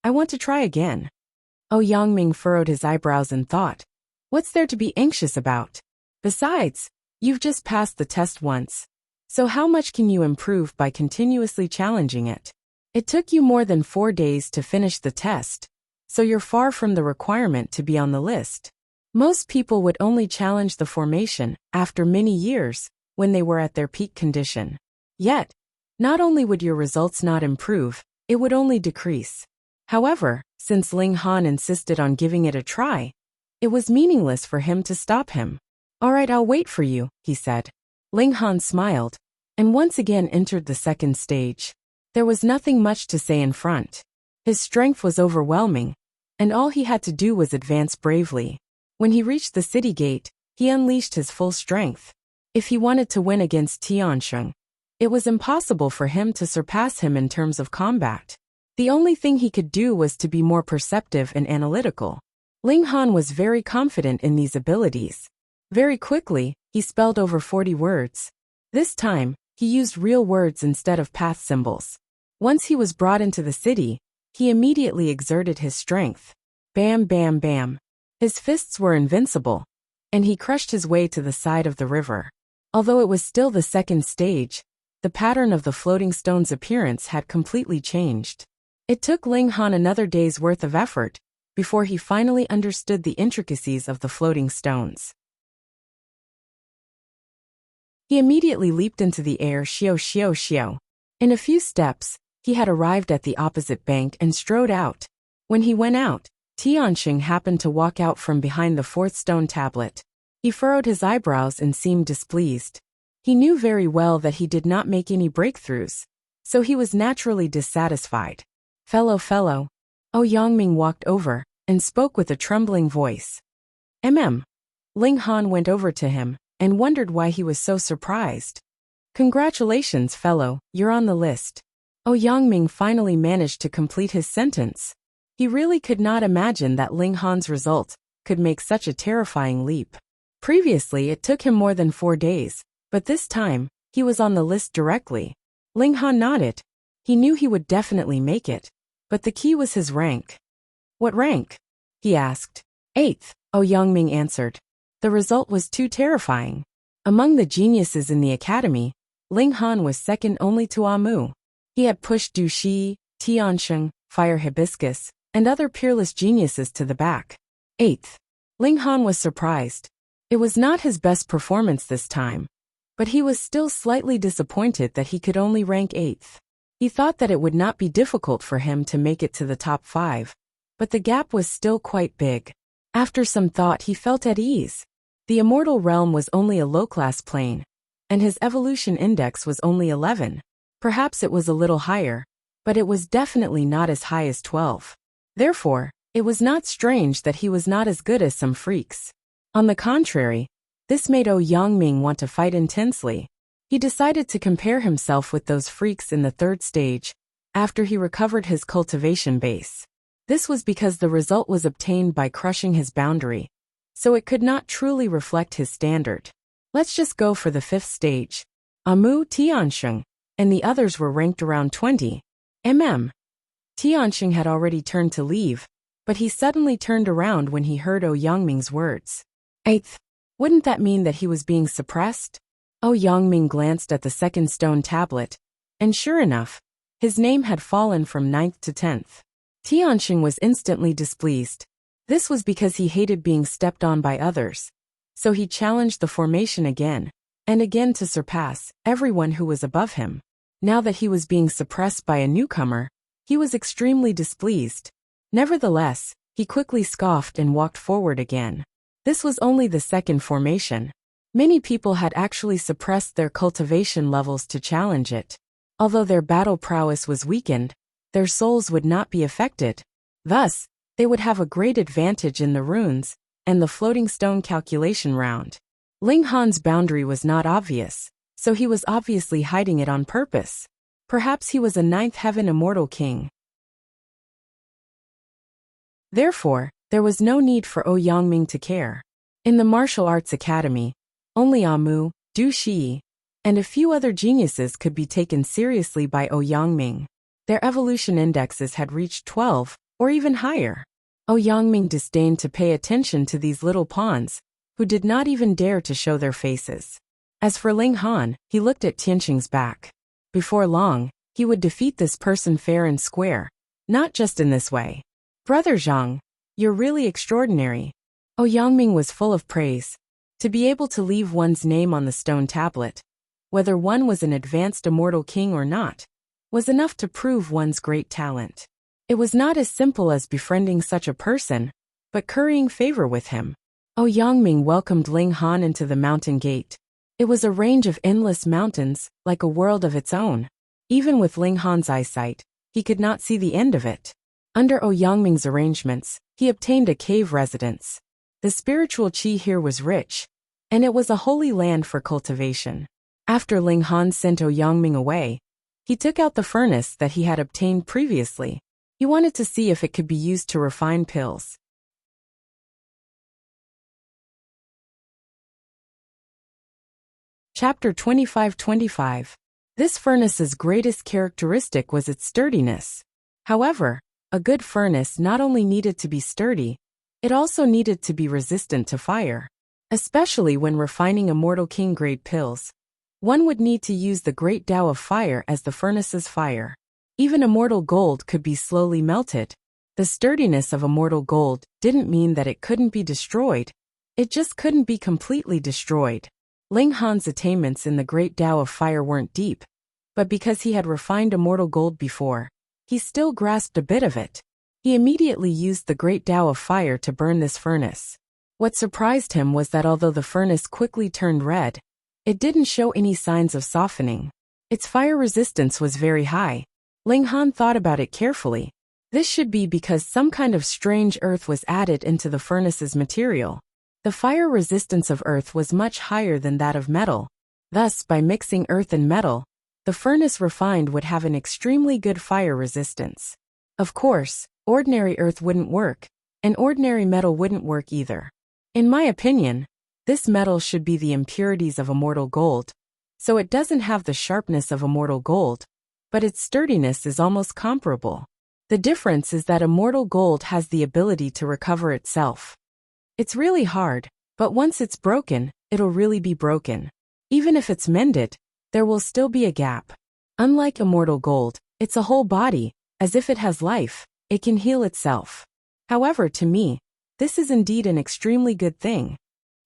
I want to try again. Ouyang Ming furrowed his eyebrows and thought, what's there to be anxious about? Besides, you've just passed the test once. So how much can you improve by continuously challenging it? It took you more than 4 days to finish the test, so you're far from the requirement to be on the list. Most people would only challenge the formation after many years when they were at their peak condition. Yet, not only would your results not improve, it would only decrease. However, since Ling Han insisted on giving it a try, it was meaningless for him to stop him. All right, I'll wait for you, he said. Ling Han smiled, and once again entered the 2nd stage. There was nothing much to say in front. His strength was overwhelming, and all he had to do was advance bravely. When he reached the city gate, he unleashed his full strength. If he wanted to win against Tiansheng, it was impossible for him to surpass him in terms of combat. The only thing he could do was to be more perceptive and analytical. Ling Han was very confident in these abilities. Very quickly, he spelled over 40 words. This time, he used real words instead of path symbols. Once he was brought into the city, he immediately exerted his strength. Bam, bam, bam. His fists were invincible, and he crushed his way to the side of the river. Although it was still the 2nd stage, the pattern of the floating stone's appearance had completely changed. It took Ling Han another day's worth of effort before he finally understood the intricacies of the floating stones. He immediately leaped into the air, xiao xiao xiao. In a few steps, he had arrived at the opposite bank and strode out. When he went out, Tianxing happened to walk out from behind the 4th stone tablet. He furrowed his eyebrows and seemed displeased. He knew very well that he did not make any breakthroughs, so he was naturally dissatisfied. Fellow. Ouyang Ming walked over and spoke with a trembling voice. Ling Han went over to him and wondered why he was so surprised. Congratulations, fellow, you're on the list. Ouyang Ming finally managed to complete his sentence. He really could not imagine that Ling Han's result could make such a terrifying leap. Previously, it took him more than 4 days, but this time, he was on the list directly. Ling Han nodded. He knew he would definitely make it, but the key was his rank. What rank? He asked. 8th, Ouyang Ming answered. The result was too terrifying. Among the geniuses in the academy, Ling Han was second only to Amu. He had pushed Du Shi, Tiansheng, Fire Hibiscus, and other peerless geniuses to the back. 8th. Ling Han was surprised. It was not his best performance this time, but he was still slightly disappointed that he could only rank 8th. He thought that it would not be difficult for him to make it to the top 5, but the gap was still quite big. After some thought, he felt at ease. The immortal realm was only a low-class plane, and his evolution index was only 11. Perhaps it was a little higher, but it was definitely not as high as 12. Therefore, it was not strange that he was not as good as some freaks. On the contrary, this made Yangming want to fight intensely. He decided to compare himself with those freaks in the 3rd stage, after he recovered his cultivation base. This was because the result was obtained by crushing his boundary, so it could not truly reflect his standard. Let's just go for the 5th stage. Amu Tiansheng and the others were ranked around 20 mm. Tiansheng had already turned to leave, but he suddenly turned around when he heard Yangming's words. 8th. Wouldn't that mean that he was being suppressed? Yangming glanced at the 2nd stone tablet, and sure enough, his name had fallen from 9th to 10th. Tiansheng was instantly displeased. This was because he hated being stepped on by others, so he challenged the formation again, and again to surpass everyone who was above him. Now that he was being suppressed by a newcomer, he was extremely displeased. Nevertheless, he quickly scoffed and walked forward again. This was only the 2nd formation. Many people had actually suppressed their cultivation levels to challenge it. Although their battle prowess was weakened, their souls would not be affected. Thus, they would have a great advantage in the runes and the floating stone calculation round. Ling Han's boundary was not obvious, so he was obviously hiding it on purpose. Perhaps he was a 9th heaven immortal king. Therefore, there was no need for Yangming to care. In the martial arts academy, only Amu, Du Shi, and a few other geniuses could be taken seriously by Yangming. Their evolution indexes had reached 12, or even higher. Yangming disdained to pay attention to these little pawns, who did not even dare to show their faces. As for Ling Han, he looked at Tiansheng's back. Before long, he would defeat this person fair and square, not just in this way. Brother Zhang, you're really extraordinary. Yangming was full of praise. To be able to leave one's name on the stone tablet, whether one was an advanced immortal king or not, was enough to prove one's great talent. It was not as simple as befriending such a person, but currying favor with him. Yangming welcomed Ling Han into the mountain gate. It was a range of endless mountains, like a world of its own. Even with Ling Han's eyesight, he could not see the end of it. Under Yangming's arrangements, he obtained a cave residence. The spiritual qi here was rich, and it was a holy land for cultivation. After Ling Han sent Yangming away, he took out the furnace that he had obtained previously. He wanted to see if it could be used to refine pills. Chapter 25-25. This furnace's greatest characteristic was its sturdiness. However, a good furnace not only needed to be sturdy, it also needed to be resistant to fire. Especially when refining immortal king-grade pills, one would need to use the great Tao of fire as the furnace's fire. Even immortal gold could be slowly melted. The sturdiness of immortal gold didn't mean that it couldn't be destroyed. It just couldn't be completely destroyed. Ling Han's attainments in the great Tao of fire weren't deep, but because he had refined immortal gold before, he still grasped a bit of it. He immediately used the great Tao of fire to burn this furnace. What surprised him was that although the furnace quickly turned red, it didn't show any signs of softening. Its fire resistance was very high. Ling Han thought about it carefully. This should be because some kind of strange earth was added into the furnace's material. The fire resistance of earth was much higher than that of metal. Thus, by mixing earth and metal, the furnace refined would have an extremely good fire resistance. Of course, ordinary earth wouldn't work, and ordinary metal wouldn't work either. In my opinion, this metal should be the impurities of immortal gold, so it doesn't have the sharpness of immortal gold, but its sturdiness is almost comparable. The difference is that immortal gold has the ability to recover itself. It's really hard, but once it's broken, it'll really be broken. Even if it's mended, there will still be a gap. Unlike immortal gold, It's a whole body, as if it has life, it can heal itself. However, to me, this is indeed an extremely good thing.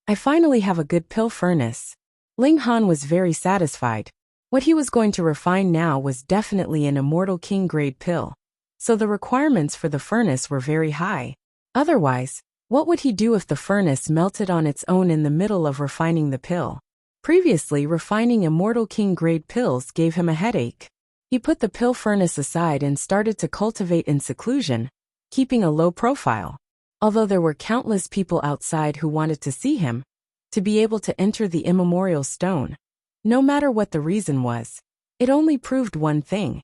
I finally have a good pill furnace. Ling Han was very satisfied. What he was going to refine now was definitely an immortal king grade pill. So the requirements for the furnace were very high. Otherwise, what would he do if the furnace melted on its own in the middle of refining the pill? Previously, refining immortal king grade pills gave him a headache. He put the pill furnace aside and started to cultivate in seclusion, keeping a low profile. Although there were countless people outside who wanted to see him, to be able to enter the immemorial stone. No matter what the reason was, it only proved one thing,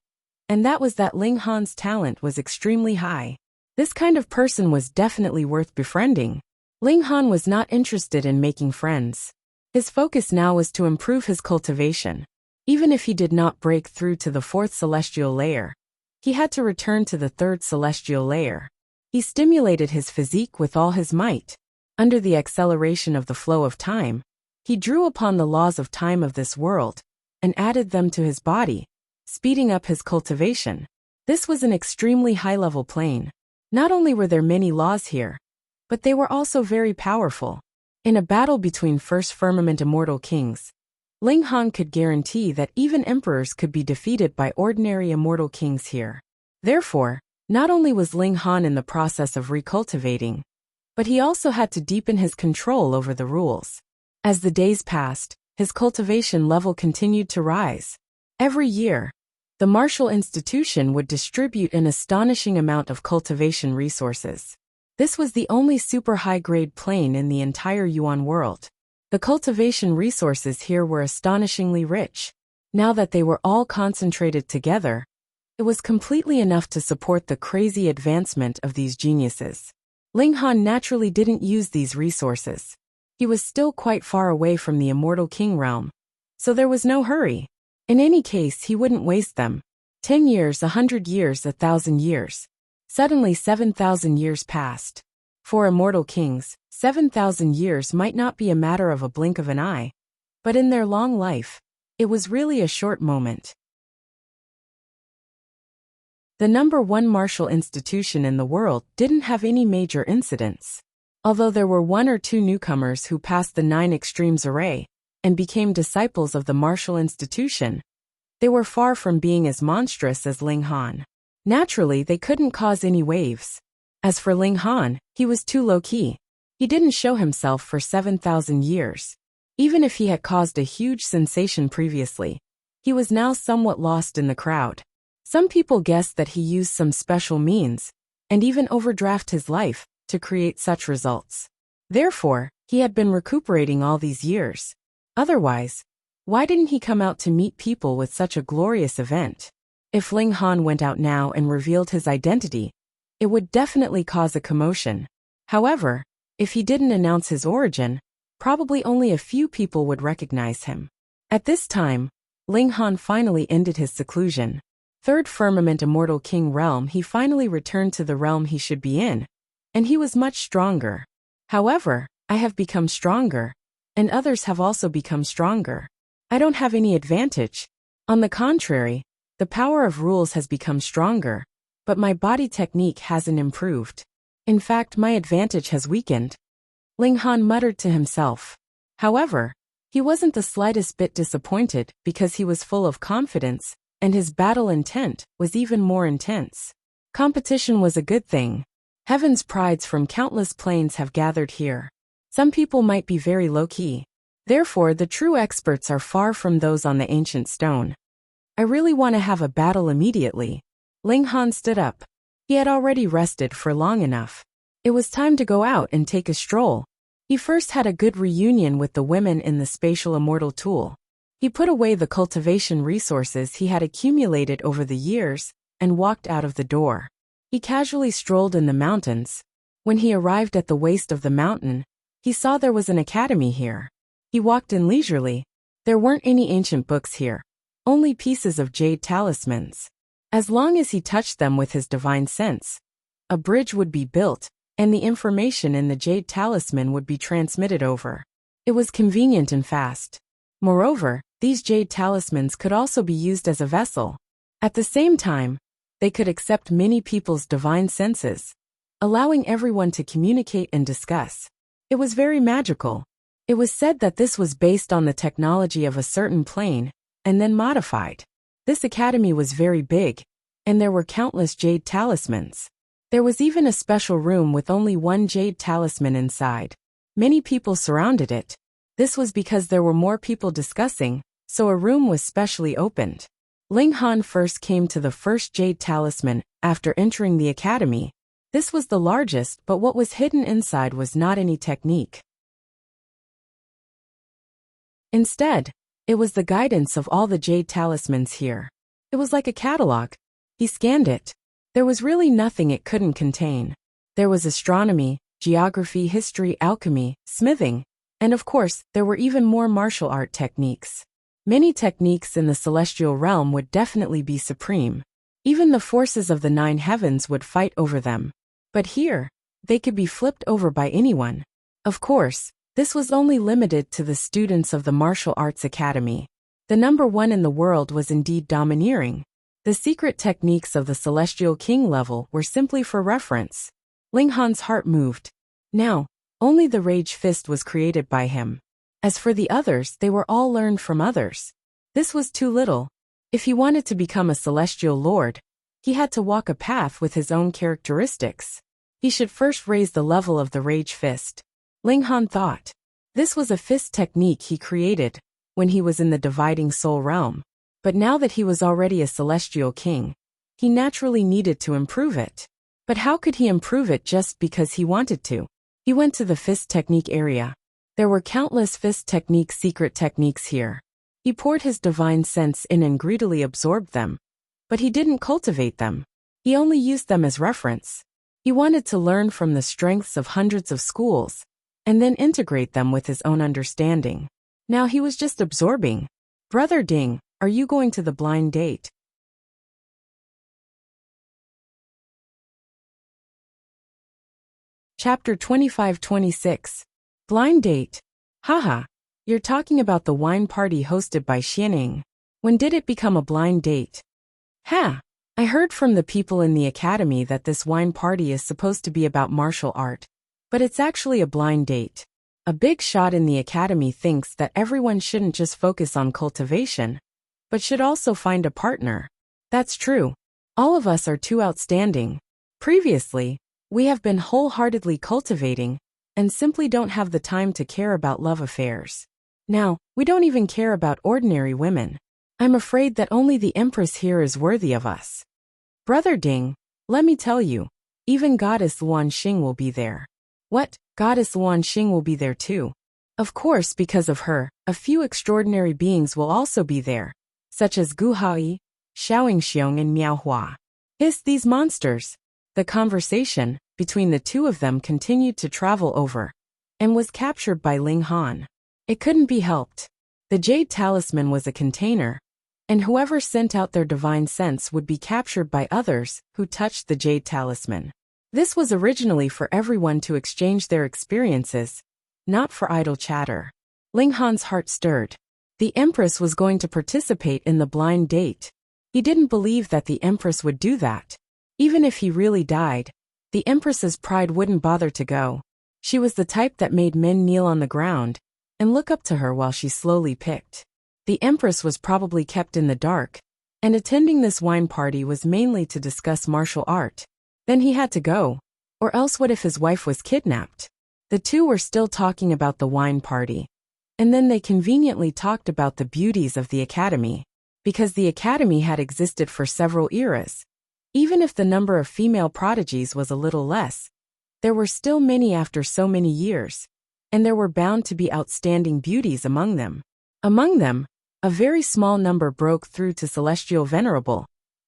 and that was that Ling Han's talent was extremely high. This kind of person was definitely worth befriending. Ling Han was not interested in making friends. His focus now was to improve his cultivation. Even if he did not break through to the 4th celestial layer, he had to return to the 3rd celestial layer. He stimulated his physique with all his might. Under the acceleration of the flow of time, he drew upon the laws of time of this world and added them to his body, speeding up his cultivation. This was an extremely high-level plane. Not only were there many laws here, but they were also very powerful. In a battle between First Firmament Immortal Kings, Ling Han could guarantee that even emperors could be defeated by ordinary immortal kings here. Therefore, not only was Ling Han in the process of recultivating, but he also had to deepen his control over the rules. As the days passed, his cultivation level continued to rise. Every year, the martial institution would distribute an astonishing amount of cultivation resources. This was the only super high-grade plane in the entire Yuan world. The cultivation resources here were astonishingly rich. Now that they were all concentrated together, it was completely enough to support the crazy advancement of these geniuses. Ling Han naturally didn't use these resources. He was still quite far away from the Immortal King realm, so there was no hurry. In any case, he wouldn't waste them. 10 years, 100 years, 1,000 years. Suddenly 7,000 years passed. For immortal kings, 7,000 years might not be a matter of a blink of an eye, but in their long life, it was really a short moment. The #1 martial institution in the world didn't have any major incidents. Although there were 1 or 2 newcomers who passed the 9 extremes array and became disciples of the martial institution, they were far from being as monstrous as Ling Han. Naturally, they couldn't cause any waves. As for Ling Han, he was too low-key. He didn't show himself for 7,000 years. Even if he had caused a huge sensation previously, he was now somewhat lost in the crowd. Some people guessed that he used some special means, and even overdraft his life, to create such results. Therefore, he had been recuperating all these years. Otherwise, why didn't he come out to meet people with such a glorious event? If Ling Han went out now and revealed his identity, it would definitely cause a commotion. However, if he didn't announce his origin, probably only a few people would recognize him. At this time, Ling Han finally ended his seclusion. 3rd Firmament Immortal King realm, he finally returned to the realm he should be in, and he was much stronger. However, I have become stronger, and others have also become stronger. I don't have any advantage. On the contrary, the power of rules has become stronger, but my body technique hasn't improved. In fact, my advantage has weakened. Ling Han muttered to himself. However, he wasn't the slightest bit disappointed because he was full of confidence, and his battle intent was even more intense. Competition was a good thing. Heaven's prides from countless planes have gathered here. Some people might be very low-key. Therefore, the true experts are far from those on the ancient stone. I really want to have a battle immediately. Ling Han stood up. He had already rested for long enough. It was time to go out and take a stroll. He first had a good reunion with the women in the spatial immortal tool. He put away the cultivation resources he had accumulated over the years and walked out of the door. He casually strolled in the mountains. When he arrived at the waist of the mountain, he saw there was an academy here. He walked in leisurely. There weren't any ancient books here, only pieces of jade talismans. As long as he touched them with his divine sense, a bridge would be built, and the information in the jade talisman would be transmitted over. It was convenient and fast. Moreover, these jade talismans could also be used as a vessel. At the same time, they could accept many people's divine senses, allowing everyone to communicate and discuss. It was very magical. It was said that this was based on the technology of a certain plane, and then modified. This academy was very big, and there were countless jade talismans. There was even a special room with only one jade talisman inside. Many people surrounded it. This was because there were more people discussing, so a room was specially opened. Ling Han first came to the first jade talisman after entering the academy. This was the largest, but what was hidden inside was not any technique. Instead, it was the guidance of all the jade talismans here. It was like a catalog. He scanned it. There was really nothing it couldn't contain. There was astronomy, geography, history, alchemy, smithing, and of course, there were even more martial art techniques. Many techniques in the celestial realm would definitely be supreme. Even the forces of the 9 heavens would fight over them. But here, they could be flipped over by anyone. Of course, this was only limited to the students of the Martial Arts Academy. The number 1 in the world was indeed domineering. The secret techniques of the Celestial King level were simply for reference. Ling Han's heart moved. Now, only the Rage Fist was created by him. As for the others, they were all learned from others. This was too little. If he wanted to become a Celestial Lord, he had to walk a path with his own characteristics. He should first raise the level of the Rage Fist. Ling Han thought. This was a fist technique he created when he was in the Dividing Soul realm. But now that he was already a Celestial King, he naturally needed to improve it. But how could he improve it just because he wanted to? He went to the fist technique area. There were countless fist technique secret techniques here. He poured his divine sense in and greedily absorbed them. But he didn't cultivate them. He only used them as reference. He wanted to learn from the strengths of hundreds of schools, and then integrate them with his own understanding. Now he was just absorbing. Brother Ding, are you going to the blind date? Chapter 25-26. Blind date. Haha, you're talking about the wine party hosted by Xianing. When did it become a blind date? Ha! I heard from the people in the academy that this wine party is supposed to be about martial art, but it's actually a blind date. A big shot in the academy thinks that everyone shouldn't just focus on cultivation, but should also find a partner. That's true. All of us are too outstanding. Previously, we have been wholeheartedly cultivating, and simply don't have the time to care about love affairs. Now, we don't even care about ordinary women. I'm afraid that only the Empress here is worthy of us. Brother Ding, let me tell you, even Goddess Luan Xing will be there. What? Goddess Luan Xing will be there too? Of course, because of her, a few extraordinary beings will also be there, such as Gu Haoyi, Xiaoingxiong and Miao Hua. These monsters. The conversation between the two of them continued to travel over, and was captured by Ling Han. It couldn't be helped. The Jade Talisman was a container, and whoever sent out their divine sense would be captured by others who touched the Jade Talisman. This was originally for everyone to exchange their experiences, not for idle chatter. Ling Han's heart stirred. The Empress was going to participate in the blind date. He didn't believe that the Empress would do that. Even if he really died, the Empress's pride wouldn't bother to go. She was the type that made men kneel on the ground and look up to her while she slowly picked. The Empress was probably kept in the dark, and attending this wine party was mainly to discuss martial art. Then he had to go. Or else what if his wife was kidnapped? The two were still talking about the wine party. And then they conveniently talked about the beauties of the academy. Because the academy had existed for several eras. Even if the number of female prodigies was a little less, there were still many after so many years, and there were bound to be outstanding beauties among them. Among them, a very small number broke through to Celestial Venerable,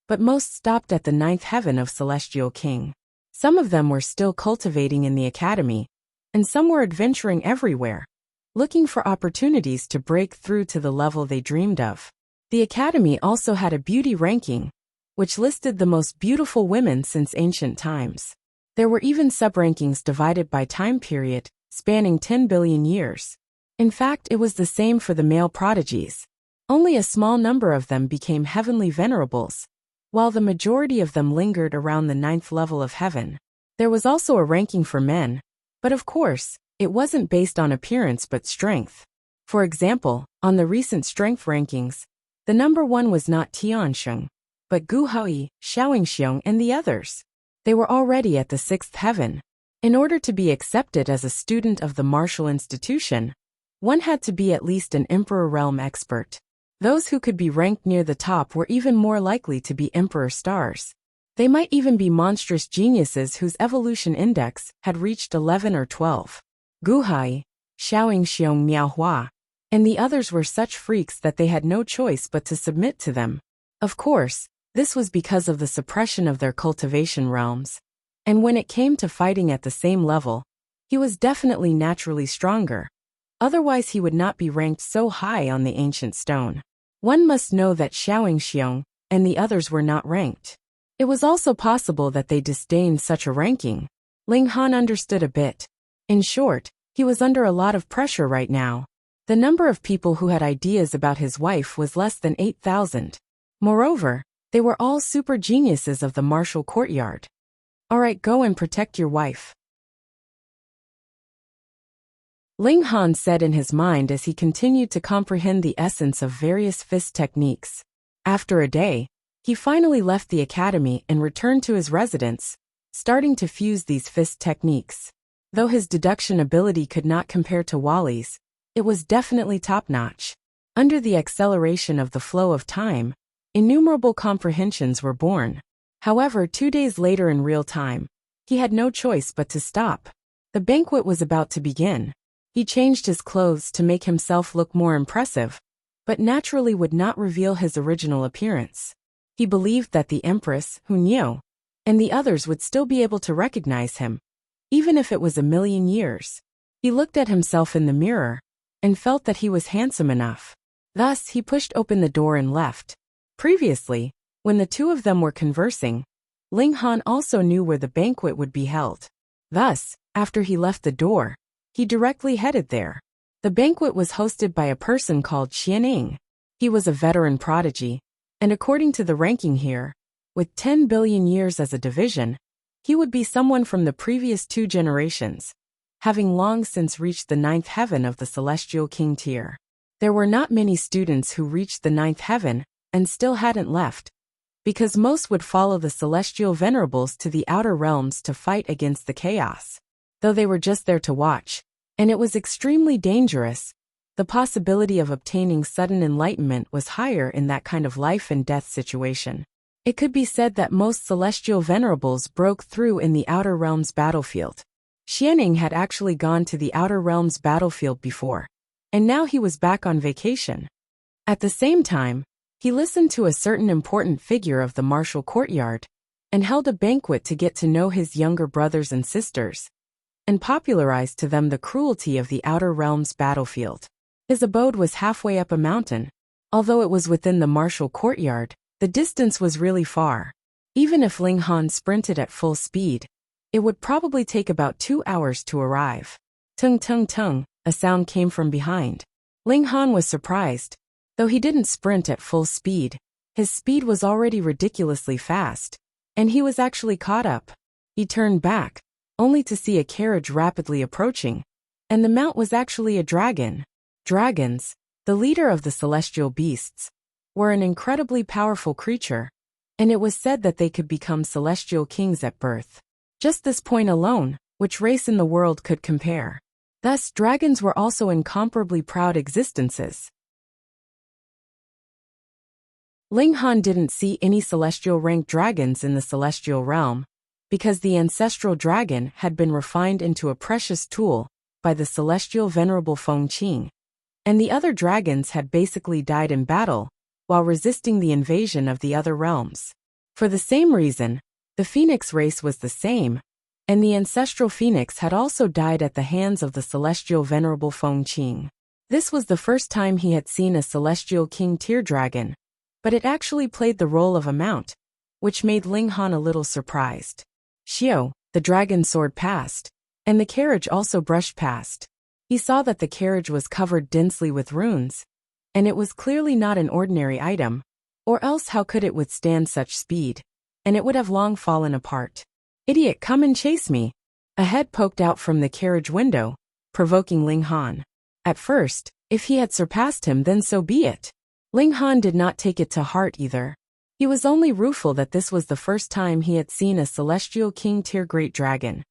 but most stopped at the 9th heaven of Celestial King. Some of them were still cultivating in the academy, and some were adventuring everywhere, looking for opportunities to break through to the level they dreamed of. The academy also had a beauty ranking, which listed the most beautiful women since ancient times. There were even sub-rankings divided by time period, spanning 10 billion years. In fact, it was the same for the male prodigies. Only a small number of them became heavenly venerables, while the majority of them lingered around the 9th level of heaven. There was also a ranking for men, but of course, it wasn't based on appearance but strength. For example, on the recent strength rankings, the number 1 was not Tiansheng, but Gu Haoyi, Xiaoingxiong and the others. They were already at the 6th heaven. In order to be accepted as a student of the martial institution, one had to be at least an Emperor realm expert. Those who could be ranked near the top were even more likely to be Emperor stars. They might even be monstrous geniuses whose evolution index had reached 11 or 12. Gu Hai, Xiaoingxiong Miaohua, and the others were such freaks that they had no choice but to submit to them. Of course, this was because of the suppression of their cultivation realms. And when it came to fighting at the same level, he was definitely naturally stronger. Otherwise he would not be ranked so high on the ancient stone. One must know that Xiaoingxiong and the others were not ranked. It was also possible that they disdained such a ranking. Ling Han understood a bit. In short, he was under a lot of pressure right now. The number of people who had ideas about his wife was less than 8,000. Moreover, they were all super geniuses of the martial courtyard. Alright, go and protect your wife, Ling Han said in his mind as he continued to comprehend the essence of various fist techniques. After a day, he finally left the academy and returned to his residence, starting to fuse these fist techniques. Though his deduction ability could not compare to Wally's, it was definitely top-notch. Under the acceleration of the flow of time, innumerable comprehensions were born. However, 2 days later in real time, he had no choice but to stop. The banquet was about to begin. He changed his clothes to make himself look more impressive, but naturally would not reveal his original appearance. He believed that the Empress, Hu Niu, and the others would still be able to recognize him, even if it was a million years. He looked at himself in the mirror and felt that he was handsome enough. Thus, he pushed open the door and left. Previously, when the two of them were conversing, Ling Han also knew where the banquet would be held. Thus, after he left the door, he directly headed there. The banquet was hosted by a person called Xianing. He was a veteran prodigy, and according to the ranking here, with 10 billion years as a division, he would be someone from the previous 2 generations, having long since reached the 9th heaven of the Celestial King tier. There were not many students who reached the 9th heaven and still hadn't left, because most would follow the Celestial Venerables to the outer realms to fight against the chaos. Though they were just there to watch, and it was extremely dangerous, the possibility of obtaining sudden enlightenment was higher in that kind of life and death situation. It could be said that most Celestial Venerables broke through in the Outer Realms battlefield. Xianing had actually gone to the Outer Realms battlefield before, and now he was back on vacation. At the same time, he listened to a certain important figure of the martial courtyard, and held a banquet to get to know his younger brothers and sisters, and popularized to them the cruelty of the Outer Realms battlefield. His abode was halfway up a mountain. Although it was within the martial courtyard, the distance was really far. Even if Ling Han sprinted at full speed, it would probably take about 2 hours to arrive. Tung tung tung, a sound came from behind. Ling Han was surprised. Though he didn't sprint at full speed, his speed was already ridiculously fast, and he was actually caught up. He turned back, only to see a carriage rapidly approaching, and the mount was actually a dragon. Dragons, the leader of the celestial beasts, were an incredibly powerful creature, and it was said that they could become celestial kings at birth. Just this point alone, which race in the world could compare? Thus, dragons were also incomparably proud existences. Ling Han didn't see any celestial rank dragons in the celestial realm, because the ancestral dragon had been refined into a precious tool by the celestial venerable Feng Qing, and the other dragons had basically died in battle while resisting the invasion of the other realms. For the same reason, the phoenix race was the same, and the ancestral phoenix had also died at the hands of the celestial venerable Feng Qing. This was the first time he had seen a celestial king tier dragon, but it actually played the role of a mount, which made Ling Han a little surprised. Xiao, the dragon soared past, and the carriage also brushed past. He saw that the carriage was covered densely with runes, and it was clearly not an ordinary item. Or else how could it withstand such speed? And it would have long fallen apart. Idiot, come and chase me. A head poked out from the carriage window, provoking Ling Han. At first, if he had surpassed him, then so be it. Ling Han did not take it to heart either. He was only rueful that this was the first time he had seen a celestial king-tier great dragon.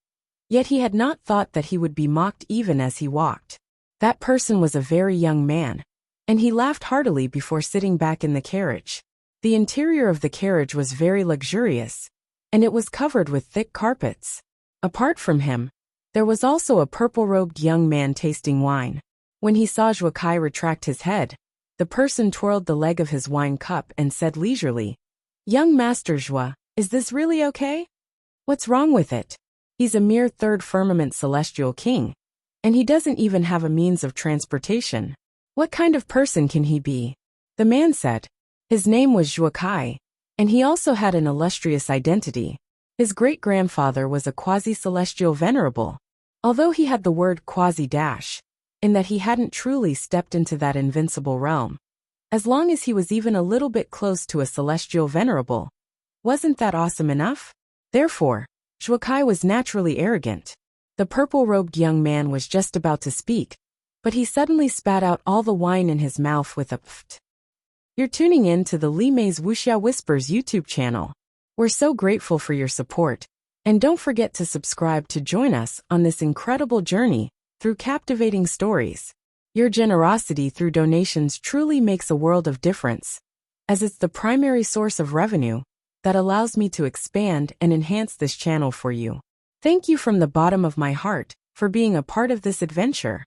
Yet he had not thought that he would be mocked even as he walked. That person was a very young man, and he laughed heartily before sitting back in the carriage. The interior of the carriage was very luxurious, and it was covered with thick carpets. Apart from him, there was also a purple-robed young man tasting wine. When he saw Zhuo Kai retract his head, the person twirled the leg of his wine cup and said leisurely, "Young Master Zhuo, is this really okay? What's wrong with it? He's a mere third firmament celestial king, and he doesn't even have a means of transportation. What kind of person can he be?" The man said. His name was Zhuo Kai, and he also had an illustrious identity. His great-grandfather was a quasi-celestial venerable, although he had the word quasi- in that he hadn't truly stepped into that invincible realm. As long as he was even a little bit close to a celestial venerable, wasn't that awesome enough? Therefore, Zhuo Kai was naturally arrogant. The purple-robed young man was just about to speak, but he suddenly spat out all the wine in his mouth with a pft. You're tuning in to the Li Mei's Wuxia Whispers YouTube channel. We're so grateful for your support, and don't forget to subscribe to join us on this incredible journey through captivating stories. Your generosity through donations truly makes a world of difference, as it's the primary source of revenue that allows me to expand and enhance this channel for you. Thank you from the bottom of my heart for being a part of this adventure.